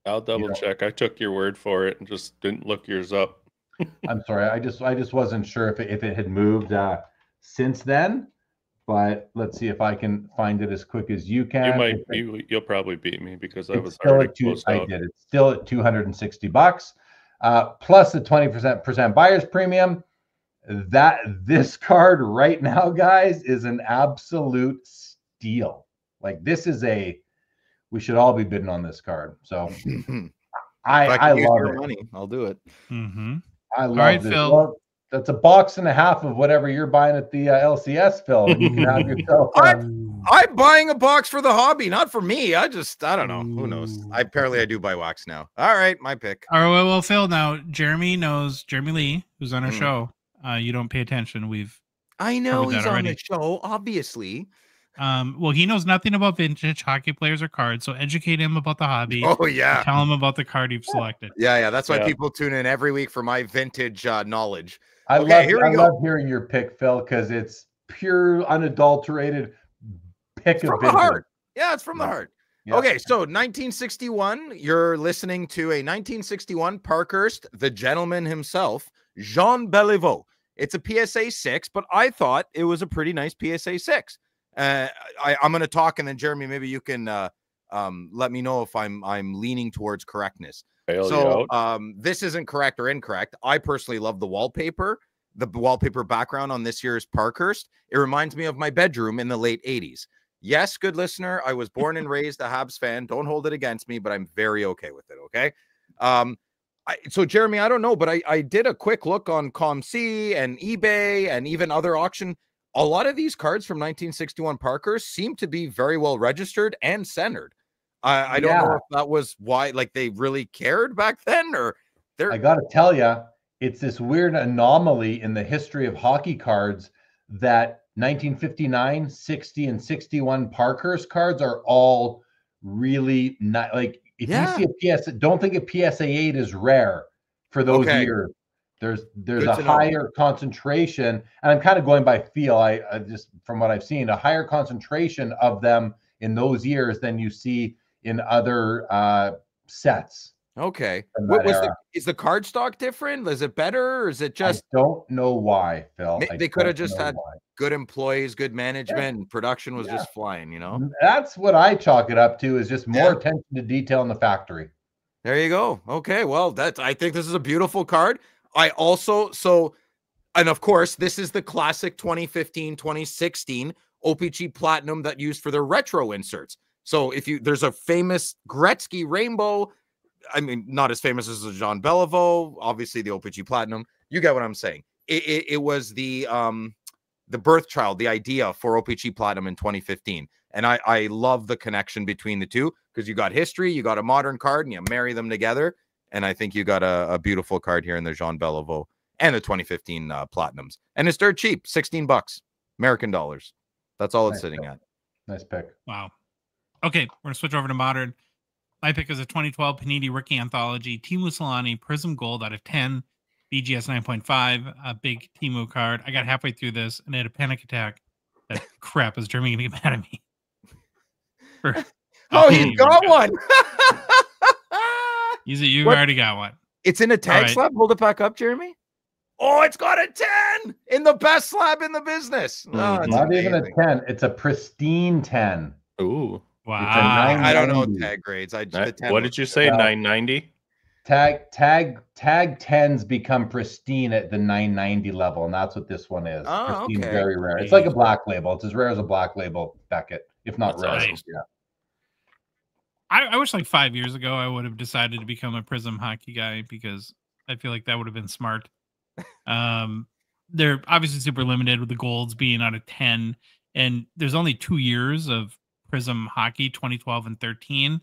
I'll double check. I took your word for it and just didn't look yours up. I'm sorry. I just wasn't sure if it had moved since then. But let's see if I can find it as quick as you can. You'll probably beat me because I was still already at closed out. It's still at $260, plus the 20% buyer's premium. This card right now, guys, is an absolute steal. Like this is we should all be bidding on this card. So I love it. Money, I'll do it. Mm-hmm. I love this. Phil. Well, that's a box and a half of whatever you're buying at the LCS, Phil. And you can have yourself. I'm buying a box for the hobby, not for me. I don't know. Who knows? I do buy wax now. All right, my pick. All right, well, Phil, now Jeremy Lee, who's on our show. You don't pay attention. I know he's already on the show, obviously. Well, he knows nothing about vintage hockey players or cards, so educate him about the hobby. Oh yeah, tell him about the card you've selected. Yeah. That's why people tune in every week for my vintage knowledge. I love hearing your pick, Phil, because it's pure, unadulterated pick from the heart. Yeah, it's from the heart. Yeah. Okay, so 1961. You're listening to a 1961 Parkhurst, the gentleman himself, Jean Beliveau. It's a PSA 6, but I thought it was a pretty nice PSA 6. I'm going to talk, and then Jeremy, maybe you can let me know if I'm leaning towards correctness. This isn't correct or incorrect. I personally love the wallpaper background on this year's Parkhurst. It reminds me of my bedroom in the late 80s. Yes, good listener. I was born and raised a Habs fan. Don't hold it against me, but I'm very okay with it. Okay. So Jeremy, I don't know, but I did a quick look on ComC and eBay and even other auction. A lot of these cards from 1961 Parkhurst seem to be very well registered and centered. I don't know if that was why, like, they really cared back then, or I got to tell you, it's this weird anomaly in the history of hockey cards that 1959, 60, and 61 Parkhurst cards are all really not like. If you see a PSA, don't think a PSA 8 is rare for those years. There's a higher concentration, and I'm kind of going by feel. I just, from what I've seen, a higher concentration of them in those years than you see in other sets. Okay. Is the card stock different? Is it better, or is it just? I don't know why, Phil. They could have just had good employees, good management, and production was just flying. You know, that's what I chalk it up to, is just more attention to detail in the factory. There you go. Okay, well, I think this is a beautiful card. I also, and of course, this is the classic 2015, 2016 O-Pee-Chee Platinum that used for their retro inserts. So there's a famous Gretzky Rainbow. I mean, not as famous as the Jean Beliveau, obviously the O-Pee-Chee Platinum. You get what I'm saying. It was the birth child, the idea for O-Pee-Chee Platinum in 2015. And I love the connection between the two, because you got history, you got a modern card, and you marry them together. And I think you got a beautiful card here in the Jean Beliveau and the 2015 Platinums. And it's dirt cheap, $16 American dollars. That's all it's sitting at. Nice pick. Wow. Okay, we're going to switch over to modern. My pick is a 2012 Panini Rookie Anthology, Teemu Selanne Prism Gold out of 10, BGS 9.5, a big Teemu card. I got halfway through this and I had a panic attack. That crap, is Jeremy going to get mad at me? He's got one. You've already got one. It's in a tag slab. Hold it back up, Jeremy. Oh, it's got a 10 in the best slab in the business. Not even a 10. It's a pristine 10. Ooh. Wow. I don't know tag grades. What did you say? 990? Tag 10s become pristine at the 990 level, and that's what this one is. Oh, pristine, okay. Very rare. It's like a black label. It's as rare as a black label Beckett, if not rare. Nice. Yeah. I wish like 5 years ago I would have decided to become a Prism hockey guy, because I feel like that would have been smart. They're obviously super limited with the golds being out of 10, and there's only 2 years of Prism hockey, 2012 and 13.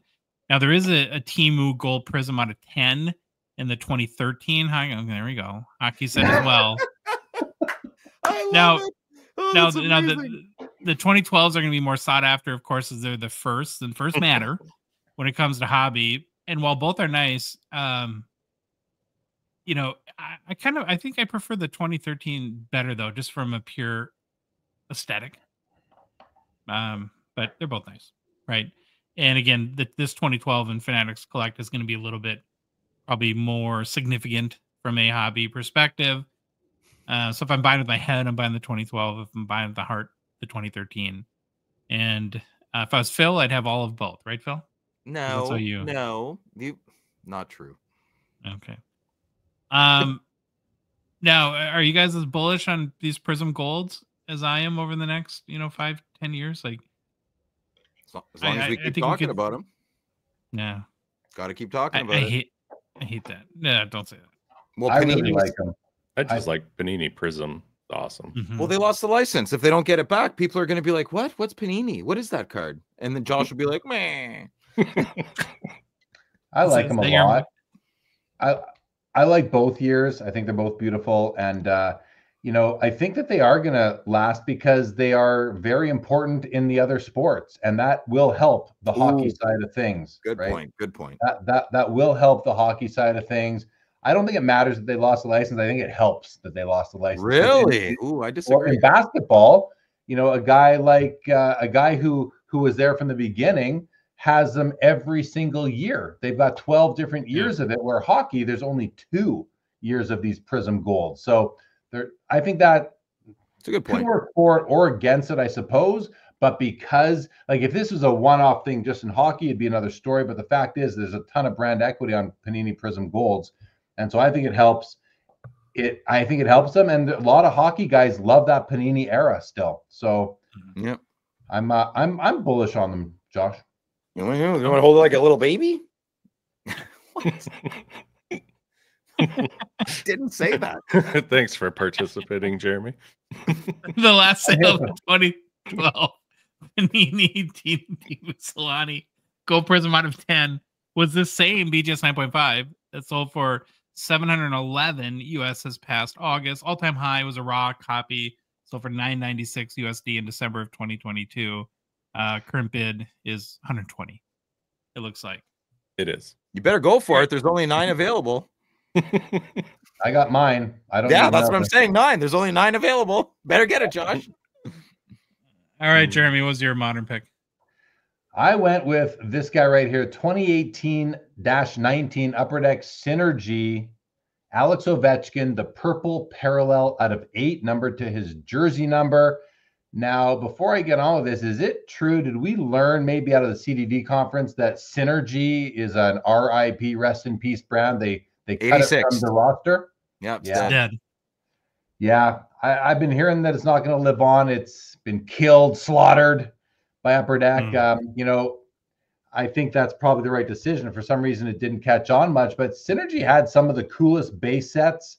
Now there is a Teemu Gold Prism out of 10 in the 2013 hockey. Oh, there we go. Hockey set as well. Now the 2012s are going to be more sought after, of course, as they're the first, and first matter when it comes to hobby. And while both are nice, I think I prefer the 2013 better, though, just from a pure aesthetic. But they're both nice, right? And again, this 2012 in Fanatics Collect is going to be a little bit probably more significant from a hobby perspective. So if I'm buying with my head, I'm buying the 2012. If I'm buying with the heart, the 2013. And if I was Phil, I'd have all of both, right, Phil? No, no, not true. Okay. Now, are you guys as bullish on these Prism Golds as I am over the next, 5-10 years? Like, as long as we keep talking about them. Yeah. Got to keep talking about it. I hate that. No, don't say that. Well, I really like them. I just like Panini Prism. Awesome. Mm-hmm. Well, they lost the license. If they don't get it back, people are going to be like, "What? What's Panini? What is that card?" And then Josh will be like, "Meh." I like them a lot. I like both years. I think they're both beautiful, and I think that they are going to last because they are very important in the other sports, and that will help the hockey side of things. Good right? point. Good point. That will help the hockey side of things. I don't think it matters that they lost the license. I think it helps that they lost the license. Really? Ooh, I disagree. Well, in basketball, a guy like a guy who was there from the beginning has them every single year. They've got 12 different years of it, where hockey, there's only 2 years of these Prism Golds. So I think that it's a good point. Could work for it or against it, I suppose. But because, like, if this was a one-off thing just in hockey, it'd be another story. But the fact is, there's a ton of brand equity on Panini Prism Golds. And so I think it helps. I think it helps them, and a lot of hockey guys love that Panini era still. So, yeah, I'm bullish on them, Josh. You want to hold it like a little baby? Didn't say that. Thanks for participating, Jeremy. The last sale of 2012, Panini Solani Gold Prism out of 10 was the same BGS 9.5 that sold for $711 US this past August. All-time high was a raw copy, sold for $996 USD in December of 2022. Current bid is $120. It looks like it is. You better go for it. There's only 9 available. I got mine. I don't. Yeah, that's what I'm saying. 9. There's only 9 available. Better get it, Josh. All right, Jeremy, what was your modern pick? I went with this guy right here, 2018-19 Upper Deck Synergy, Alex Ovechkin, the purple parallel out of 8, numbered to his jersey number. Now, before I get on with this, is it true? Did we learn maybe out of the CDD conference that Synergy is an RIP, rest in peace brand? They cut it from the roster. Yeah, dead. Yeah, I've been hearing that it's not going to live on. It's been killed, slaughtered by Upper Deck. I think that's probably the right decision. For some reason, it didn't catch on much, but Synergy had some of the coolest base sets,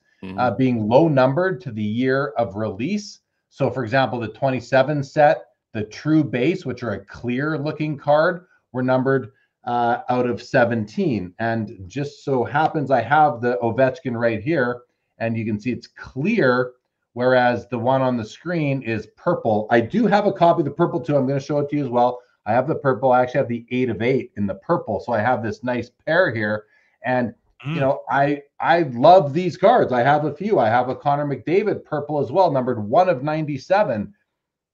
being low numbered to the year of release. So, for example, the 27 set, the true base, which are a clear looking card, were numbered out of 17. And just so happens I have the Ovechkin right here, and you can see it's clear, whereas the one on the screen is purple. I do have a copy of the purple too. I'm going to show it to you as well. I have the purple. I actually have the 8 of 8 in the purple. So I have this nice pair here. And, I love these cards. I have a few. I have a Connor McDavid purple as well, numbered 1 of 97.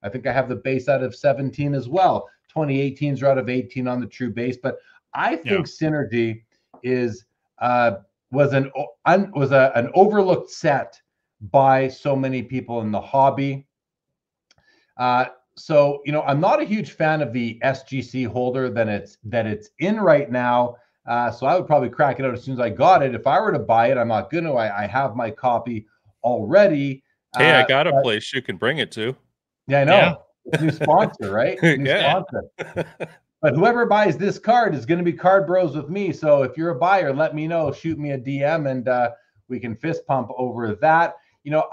I think I have the base out of 17 as well. 2018s are out of 18 on the true base. But I think Synergy was an overlooked set by so many people in the hobby. So, I'm not a huge fan of the SGC holder that it's in right now. So I would probably crack it out as soon as I got it. If I were to buy it, I'm not going to. I have my copy already. Hey, I got a place you can bring it to. Yeah, I know. Yeah. New sponsor, right? New sponsor. But whoever buys this card is going to be Card Bros with me. So if you're a buyer, let me know. Shoot me a DM, and we can fist pump over that.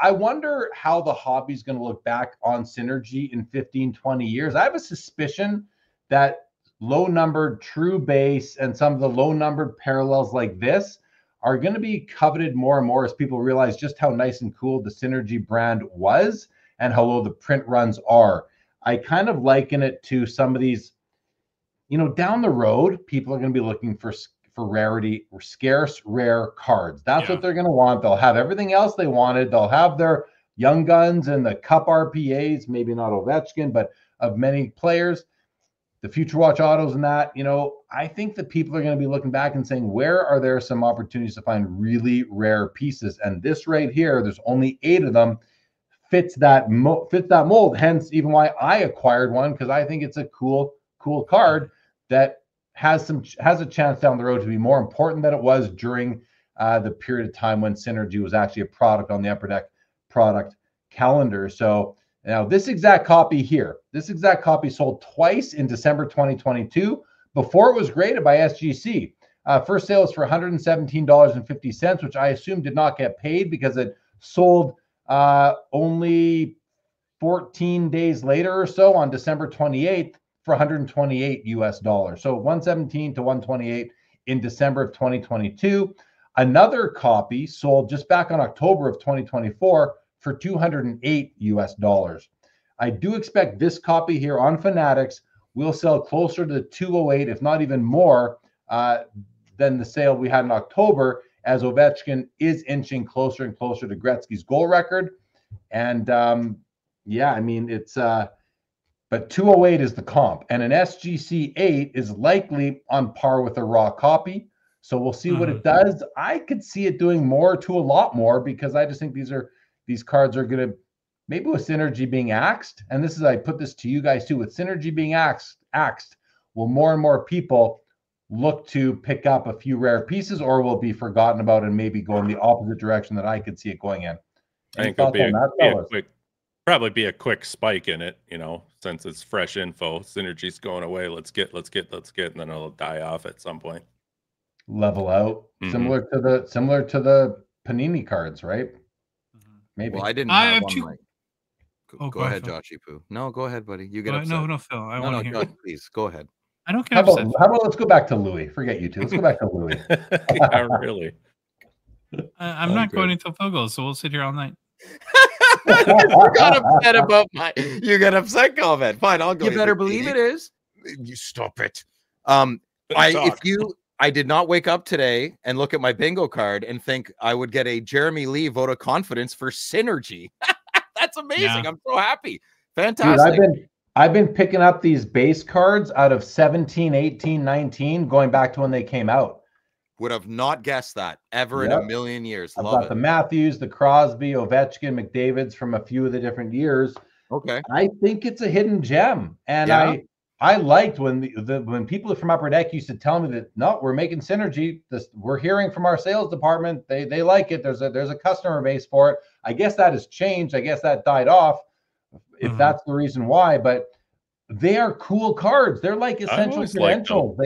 I wonder how the hobby's going to look back on Synergy in 15, 20 years. I have a suspicion that low-numbered true base and some of the low-numbered parallels like this are going to be coveted more and more as people realize just how nice and cool the Synergy brand was and how low the print runs are. I kind of liken it to some of these, down the road, people are going to be looking for rarity or scarce, rare cards. That's what they're going to want. They'll have everything else they wanted. They'll have their, young guns and the cup RPAs, maybe not Ovechkin, but of many players, the Future Watch autos and that, you know, I think that people are going to be looking back and saying, where are there some opportunities to find really rare pieces? And this right here, there's only 8 of them, fits that mold. Hence, even why I acquired one, because I think it's a cool card that has a chance down the road to be more important than it was during the period of time when Synergy was actually a product on the Upper Deck product calendar. So now this exact copy here, sold twice in December 2022 before it was graded by SGC. First sale was for $117.50, which I assume did not get paid because it sold only 14 days later or so on December 28th for $128 US. So 117 to 128 in December of 2022. Another copy sold just back on October of 2024 for $208 US. I do expect this copy here on Fanatics will sell closer to 208, if not even more, than the sale we had in October, as Ovechkin is inching closer and closer to Gretzky's goal record. And yeah, I mean, it's but 208 is the comp, and an SGC 8 is likely on par with a raw copy. So we'll see what it does. I could see it doing more to a lot more, because I just think these cards are going to, maybe with Synergy being axed, and this is, I put this to you guys too, with Synergy being axed, will more and more people look to pick up a few rare pieces, or will be forgotten about and maybe go in the opposite direction that I could see it going in? I think it'll be a quick spike in it, you know, since it's fresh info. Synergy's going away. Let's get, and then it'll die off at some point. Level out, similar to the Panini cards, right? Maybe. Well, I didn't have one. Go ahead, Joshy Poo. No, go ahead, buddy. You get upset. No, Phil. I want to hear. Josh, please go ahead. I don't care. How about let's go back to Louis? Forget you two. Let's go back to Louis. Yeah, really. I'm not going until Phil goes, so we'll sit here all night. You got upset about you got upset comment. Fine, I'll go. You better believe it is. You stop it. I did not wake up today and look at my bingo card and think I would get a Jeremy Lee vote of confidence for Synergy. That's amazing. Yeah. I'm so happy. Fantastic. Dude, I've been picking up these base cards out of 17, 18, 19, going back to when they came out. Would have not guessed that ever in a million years. I've got the Matthews, the Crosby, Ovechkin, McDavid's from a few of the different years. Okay. I think it's a hidden gem. And I liked when when people from Upper Deck used to tell me that, no, we're making Synergy. We're hearing from our sales department. They like it. There's a customer base for it. I guess that has changed. I guess that died off, if that's the reason why. But they are cool cards. They're like essential credentials.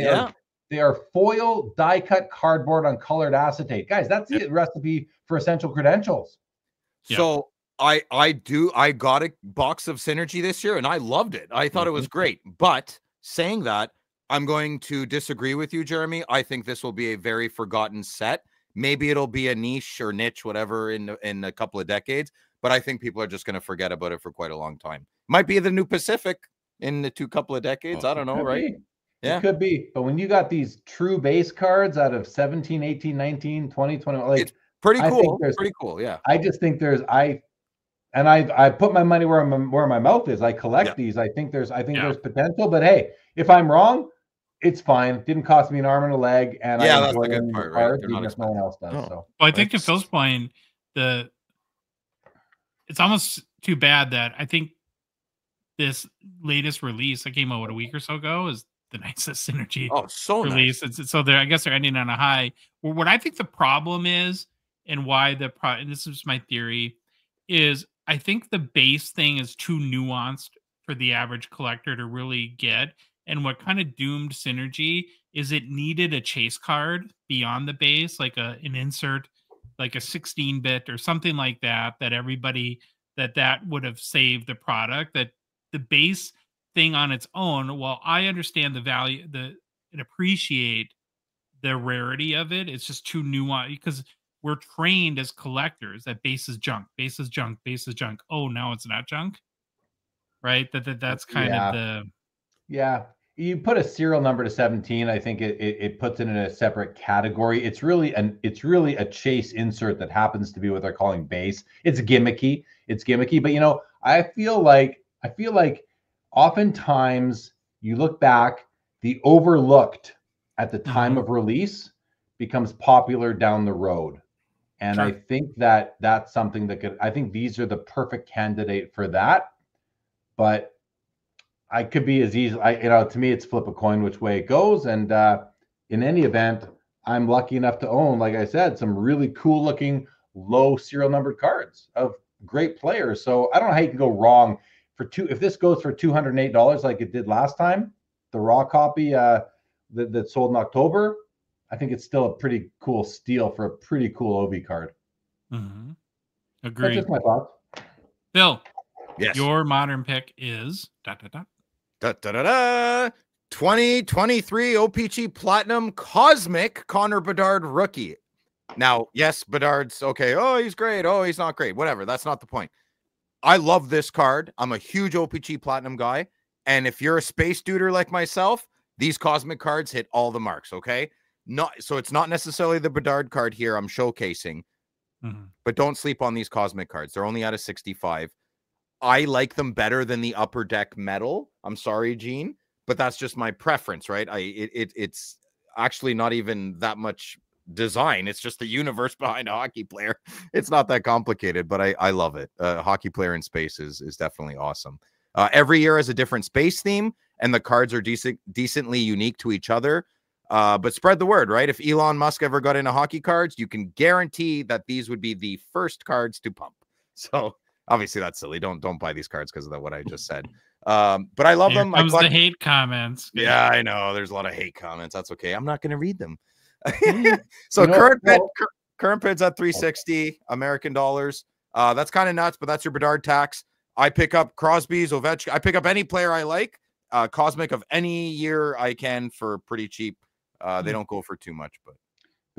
They are foil die-cut cardboard on colored acetate. Guys, that's the recipe for essential credentials. So I got a box of Synergy this year and I loved it. I thought it was great. But saying that, I'm going to disagree with you, Jeremy. I think this will be a very forgotten set. Maybe it'll be a niche or niche, whatever, in a couple of decades. But I think people are just going to forget about it for quite a long time. Might be the new Pacific in the couple of decades. I don't know, right? Yeah. It could be. But when you got these true base cards out of 17, 18, 19, 20, 21, like, it's pretty cool. Pretty cool. Yeah. I just think I put my money where my mouth is. I collect these. I think there's potential. But hey, if I'm wrong, it's fine. It didn't cost me an arm and a leg. And that's the good part, right? Even if no one else does. So. Well, I think to Phil's point, it's almost too bad that I think this latest release that came out a week or so ago is the nicest Synergy release. Nice. So I guess they're ending on a high. Well, what I think the problem is, and why and this is my theory, is I think the base thing is too nuanced for the average collector to really get. And what kind of doomed Synergy is it needed a chase card beyond the base, like an insert, like a 16-bit or something like that, everybody that would have saved the product. That the base thing on its own, while I understand the value, and appreciate the rarity of it, it's just too nuanced, because we're trained as collectors that base is junk, base is junk, base is junk. Oh, now it's not junk, right? That's kind of the you put a serial number to 17, I think it puts it in a separate category. It's really a chase insert that happens to be what they're calling base. It's gimmicky. But you know, I feel like oftentimes you look back, the overlooked at the time of release becomes popular down the road. And I think that's something that I think these are the perfect candidate for that. But I could be as easy, to me, it's flip a coin which way it goes. And in any event, I'm lucky enough to own, like I said, some really cool looking low serial numbered cards of great players. So I don't know how you can go wrong if this goes for $208 like it did last time, the raw copy that sold in October, I think it's still a pretty cool steal for a pretty cool OB card. Agreed. That's just my thoughts. Bill, yes. Your modern pick is 2023 O-Pee-Chee Platinum Cosmic Connor Bedard rookie. Now, yes, Bedard's okay. Oh, he's great. Oh, he's not great. Whatever. That's not the point. I love this card. I'm a huge O-Pee-Chee Platinum guy. And if you're a space duder like myself, these cosmic cards hit all the marks. Okay. So it's not necessarily the Bedard card here I'm showcasing, but don't sleep on these cosmic cards. They're only out of 65. I like them better than the Upper Deck metal. I'm sorry, Gene, but that's just my preference, right? It's actually not even that much design. It's just the universe behind a hockey player. It's not that complicated, but I love it. Hockey player in space is definitely awesome. Every year has a different space theme, and the cards are decently unique to each other. But spread the word, right? If Elon Musk ever got into hockey cards, you can guarantee that these would be the first cards to pump. So obviously that's silly. Don't buy these cards because of what I just said. But I love them. Comes the hate comments. Yeah, I know. There's a lot of hate comments. That's okay. I'm not going to read them. So current bid's at 360 American dollars. That's kind of nuts, but that's your Bedard tax. I pick up Crosby's, Ovechkin. I pick up any player I like, cosmic of any year I can for pretty cheap. They don't go for too much, but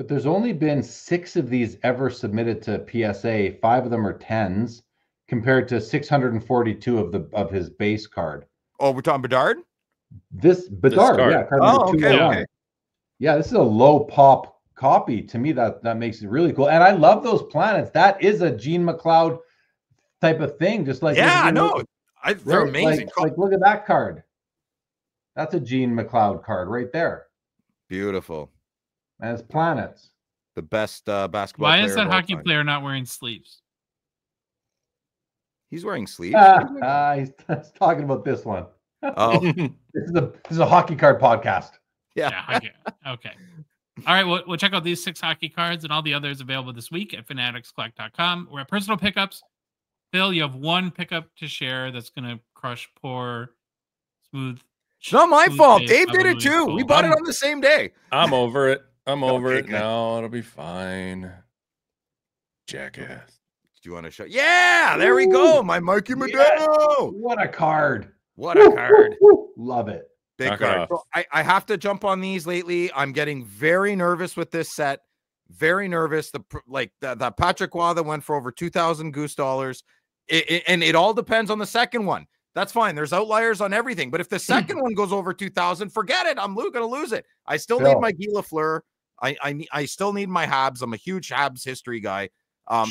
there's only been 6 of these ever submitted to PSA. 5 of them are 10s, compared to 642 of his base card. Oh, we're talking Bedard. This Bedard, yeah. Card number 201. Okay. Yeah, this is a low pop copy. To me, that makes it really cool. And I love those planets. That is a Gene McLeod type of thing. Just like I know. They're amazing. Like look at that card. That's a Gene McLeod card right there. Beautiful. And it's planets. The best basketball. Why is that hockey player not wearing sleeves? He's wearing sleeves. He's talking about this one. Oh, this is a hockey card podcast. Yeah. Okay. All right. We'll check out these 6 hockey cards and all the others available this week at fanaticscollect.com. We're at personal pickups. Phil, you have one pickup to share that's going to crush poor smooth. It's not my fault. Dave did it too. We bought it on the same day. I'm over it. I'm over it now. It'll be fine. Jackass. Do you want to show? Yeah, there we go. My Mikey Medano. Yes. What a card. What a card. Love it. Big card. So I have to jump on these lately. I'm getting very nervous with this set. Very nervous. The Patrick Waugh that went for over 2,000 goose dollars. And it all depends on the second one. That's fine. There's outliers on everything. But if the second one goes over 2,000, forget it. I'm going to lose it. I still need my Guy Lafleur. I still need my Habs. I'm a huge Habs history guy.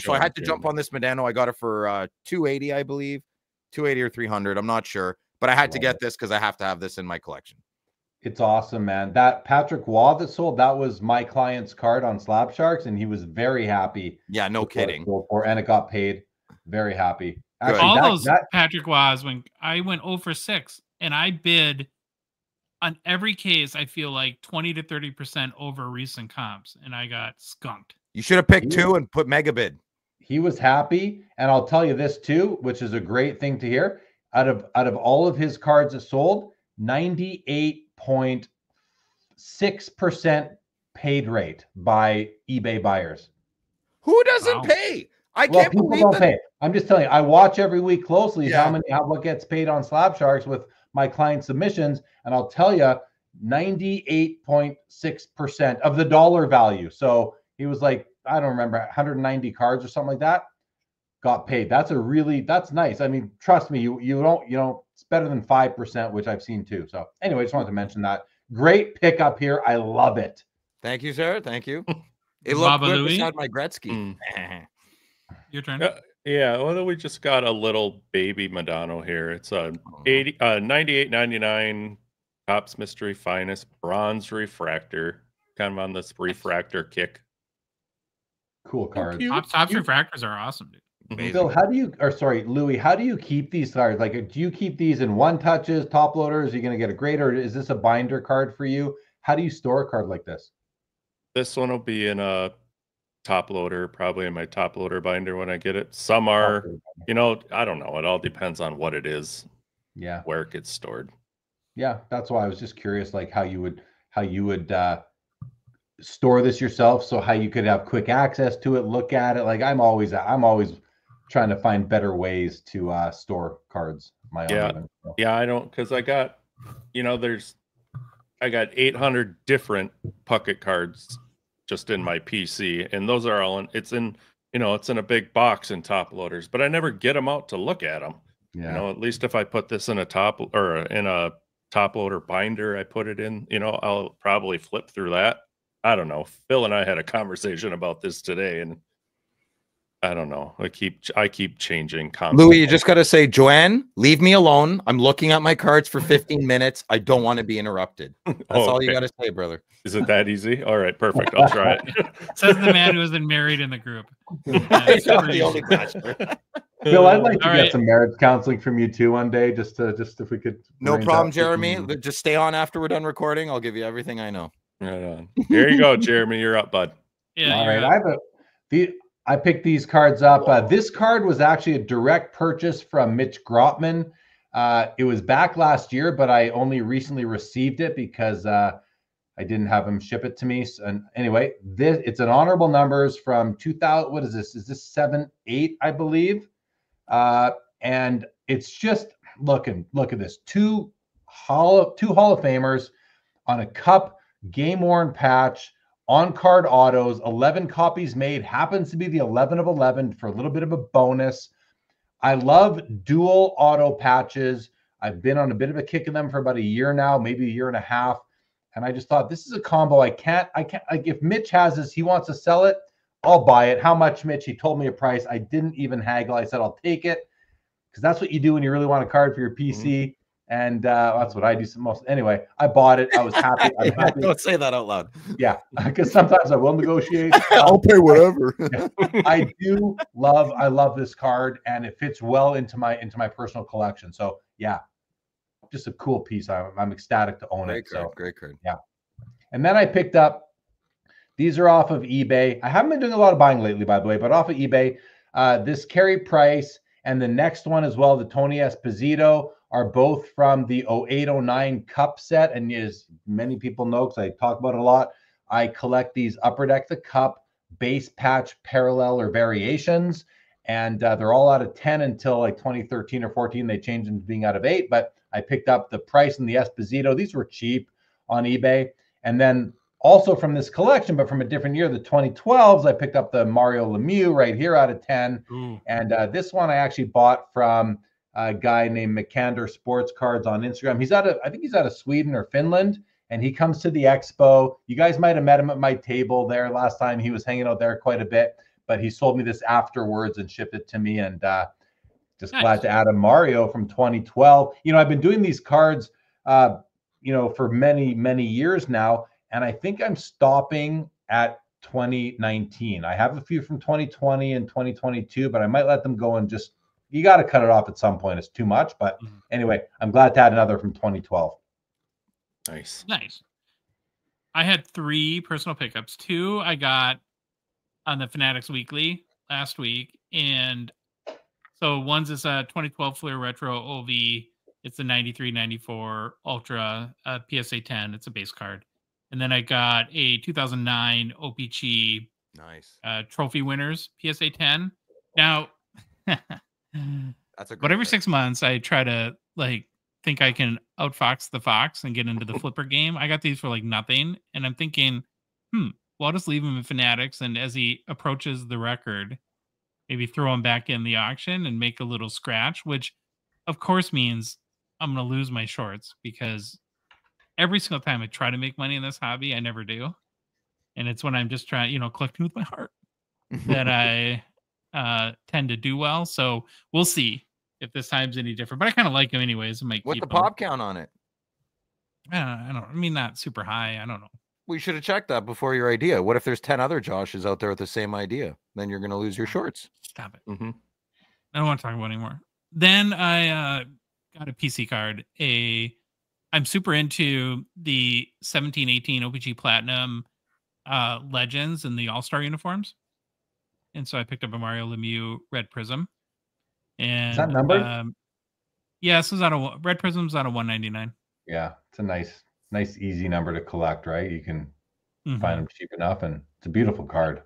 So I had to jump on this Medano. I got it for 280, I believe. 280 or 300. I'm not sure. But I had to get this because I have to have this in my collection. It's awesome, man. That Patrick Waugh that sold, that was my client's card on Slab Sharks, and he was very happy. Yeah, no kidding. And it got paid. Very happy. Actually, all those Patrick Waughs, when I went 0 for 6, and I bid on every case, I feel like 20 to 30% over recent comps, and I got skunked. You should have picked 2 and put mega bid. He was happy, and I'll tell you this too, which is a great thing to hear. Out of all of his cards that sold, 98.6% paid rate by eBay buyers. Who doesn't pay? I can't believe don't pay. I'm just telling you, I watch every week closely what gets paid on Slab Sharks with my client submissions, and I'll tell you, 98.6% of the dollar value. So he was like, I don't remember, 190 cards or something like that got paid. That's nice. I mean, trust me, you don't It's better than 5%, which I've seen too. So anyway, just wanted to mention that. Great pickup here. I love it. Thank you, sir. Thank you. It looked good beside my Gretzky. Your turn. Yeah, well, we just got a little baby Madonna here. It's a 98.99 Topps Mystery Finest bronze refractor, kind of on this refractor kick. Cool card. Topps refractors are awesome, dude. Amazing. Bill, Louis, how do you keep these cards? Like, do you keep these in one touches, top loaders? Are you going to get a grade, or is this a binder card for you? How do you store a card like this? This one will be in a top loader, probably in my top loader binder when I get it. Some are, I don't know. It all depends on what it is. Yeah. Where it gets stored. Yeah, that's why I was just curious, like how you would store this yourself, so how you could have quick access to it, look at it. Like I'm always trying to find better ways to store cards. Yeah, I don't, because I got, I got 800 different Puckett cards just in my PC, and those are all it's in a big box in top loaders, but I never get them out to look at them. Yeah. At least if I put this in a top loader binder, I put it in, I'll probably flip through that. I don't know. Phil and I had a conversation about this today, and I don't know. I keep changing. Louis, you just got to say, Joanne, leave me alone. I'm looking at my cards for 15 minutes. I don't want to be interrupted. That's all you got to say, brother. Is it that easy? All right, perfect. I'll try it. Says the man who hasn't married in the group. The only bachelor. Bill, I'd like to get some marriage counseling from you too one day, just if we could. No problem, Jeremy. Just stay on after we're done recording. I'll give you everything I know. Right on. Here you go, Jeremy. You're up, bud. Yeah. All right. I picked these cards up. This card was actually a direct purchase from Mitch Grotman. It was back last year, but I only recently received it because I didn't have him ship it to me. And anyway, it's an honorable numbers from 2000. What is this? Is this 7-8, I believe? And it's just look at this. Two Hall of Famers on a cup game worn patch. On-card autos, 11 copies made, happens to be the 11 of 11 for a little bit of a bonus. I love dual auto patches. I've been on a bit of a kick of them for about a year now, maybe a year and a half. And I just thought, this is a combo. I can't, like, if Mitch has this, he wants to sell it, I'll buy it. How much, Mitch? He told me a price. I didn't even haggle. I said, I'll take it, because that's what you do when you really want a card for your PC. And that's what I do most. Anyway, I bought it. I was happy. I'm happy. Don't say that out loud. Yeah, because sometimes I will negotiate. I'll pay whatever. I love this card, and it fits well into my personal collection. So yeah, just a cool piece. I'm ecstatic to own it. Great card. Yeah. And then I picked up, these are off of eBay. I haven't been doing a lot of buying lately, by the way, but off of eBay, this Carey Price and the next one as well, the Tony Esposito, are both from the 08-09 Cup set. And as many people know, because I talk about it a lot, I collect these Upper Deck the Cup base patch parallel or variations. And they're all out of 10 until like 2013 or 14. They changed into being out of 8. But I picked up the Price and the Esposito. These were cheap on eBay. And then also from this collection, but from a different year, the 2012s, I picked up the Mario Lemieux right here out of 10. Ooh. And this one I actually bought from a guy named McCander Sports Cards on Instagram. I think he's out of Sweden or Finland, and he comes to the expo. You guys might have met him at my table there last time. He was hanging out there quite a bit, but he sold me this afterwards and shipped it to me. And just nice. Glad to add a Mario from 2012. I've been doing these cards, for many, many years now, and I think I'm stopping at 2019. I have a few from 2020 and 2022, but I might let them go and just, you got to cut it off at some point. It's too much. But anyway, I'm glad to add another from 2012. Nice. I had 3 personal pickups. 2 I got on the Fanatics Weekly last week. And so one's this 2012 Flair Retro OV. It's the 93-94 Ultra PSA 10. It's a base card. And then I got a 2009 O-Pee-Chee nice trophy winners PSA 10. Now, that's a but every 6 months I try to think I can outfox the fox and get into the flipper game. I got these for nothing, and I'm thinking, well, I'll just leave him in Fanatics, and as he approaches the record, maybe throw him back in the auction and make a little scratch, which of course means I'm going to lose my shorts because every single time I try to make money in this hobby, I never do. And it's when I'm just trying, collecting with my heart that I tend to do well. So we'll see if this time's any different. But I kind of like them anyways. What's the pop count on it? I mean, not super high. I don't know. We should have checked that before your idea. What if there's 10 other Joshes out there with the same idea? Then you're going to lose your shorts. Stop it. I don't want to talk about it anymore. Then I got a PC card. I'm super into the 17-18 O-Pee-Chee Platinum Legends and the All-Star uniforms. And so I picked up a Mario Lemieux Red Prism. And is that numbered? Yeah, this is Red Prism's out of 199. Yeah, it's a nice, easy number to collect, right? You can find them cheap enough, and it's a beautiful card.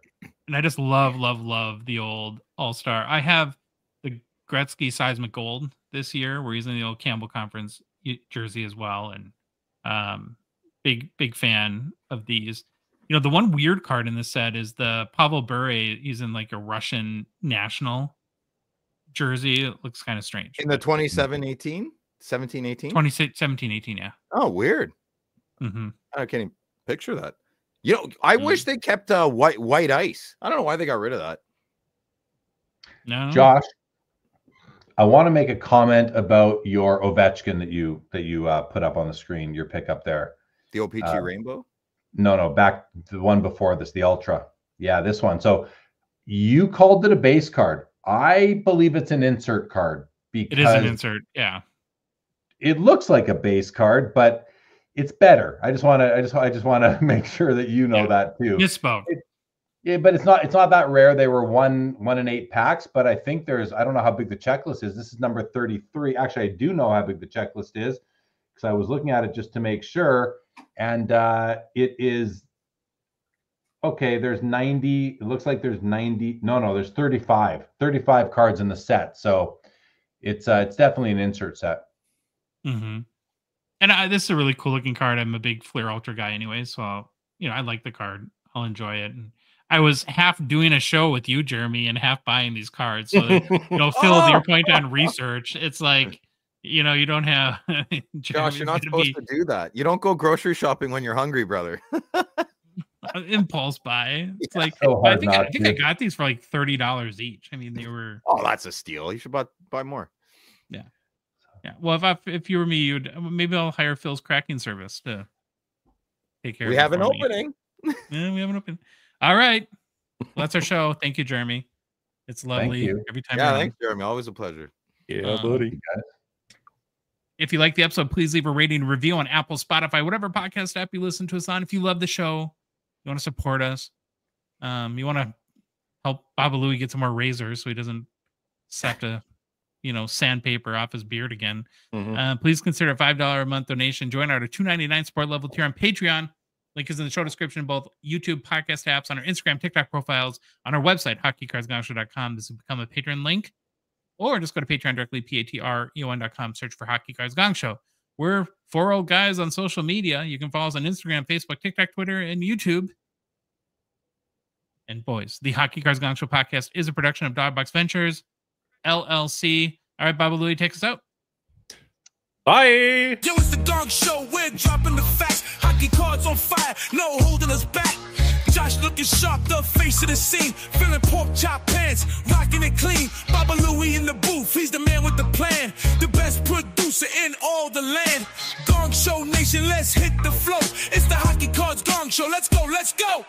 And I just love the old All-Star. I have the Gretzky Seismic Gold this year. We're using the old Campbell Conference jersey as well, and big fan of these. The one weird card in this set is the Pavel Bure using like a Russian national jersey. It looks kind of strange. In the 27-18? 17-18? 17-18, yeah. Oh, weird. I can't even picture that. I wish they kept white ice. I don't know why they got rid of that. No, Josh, I want to make a comment about your Ovechkin that you put up on the screen. Your pickup there, the O-Pee-Chee Rainbow. No, back the one before this, the Ultra. Yeah, this one. So you called it a base card. I believe it's an insert card because it is an insert. Yeah, it looks like a base card, but it's better. I just want to make sure that you know that too. Misspoke. But it's not that rare. They were 1 in 8 packs, but I think I don't know how big the checklist is. This is number 33. Actually, I do know how big the checklist is because I was looking at it just to make sure. And it is okay. There's 90. It looks like there's 90. No, there's 35 cards in the set. So it's definitely an insert set. And this is a really cool looking card. I'm a big Flair Ultra guy anyway, so I like the card. I'll enjoy it. And I was half doing a show with you, Jeremy, and half buying these cards. So that, Phil, your point on research, it's like, you don't have Josh, you're not supposed to do that. You don't go grocery shopping when you're hungry, brother. Impulse buy. It's like so I think I got these for like $30 each. I mean, they were that's a steal. You should buy more. Yeah. Well, if you were me, maybe I'll hire Phil's cracking service to take care of it. We have an opening. Yeah, we have an opening. All right. Well, that's our show. Thank you, Jeremy. It's lovely every time. Yeah, thanks, Jeremy. Always a pleasure. Yeah, buddy. If you like the episode, please leave a rating and review on Apple, Spotify, whatever podcast app you listen to us on. If you love the show, you want to support us, you want to help Baba Louie get some more razors so he doesn't have to, sandpaper off his beard again. Please consider a $5 a month donation. Join our $2.99 support level tier on Patreon. Link is in the show description, both YouTube podcast apps, on our Instagram, TikTok profiles, on our website, hockeycardsgongshow.com. This will become a Patreon link. Or just go to Patreon directly, patreon.com, search for Hockey Cards Gong Show. We're 4 old guys on social media. You can follow us on Instagram, Facebook, TikTok, Twitter, and YouTube. And boys, the Hockey Cards Gong Show podcast is a production of Dogbox Ventures, LLC. All right, Baba Louie, take us out. Bye. Yo, it's the Gong Show. We're dropping the facts. Hockey cards on fire. No holding us back. Josh looking sharp, the face of the scene. Feeling pork chop pants, rocking it clean. Baba Louie in the booth, he's the man with the plan. The best producer in all the land. Gong Show Nation, let's hit the flow. It's the Hockey Cards Gong Show. Let's go, let's go.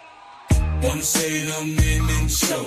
Wanna say the men in show.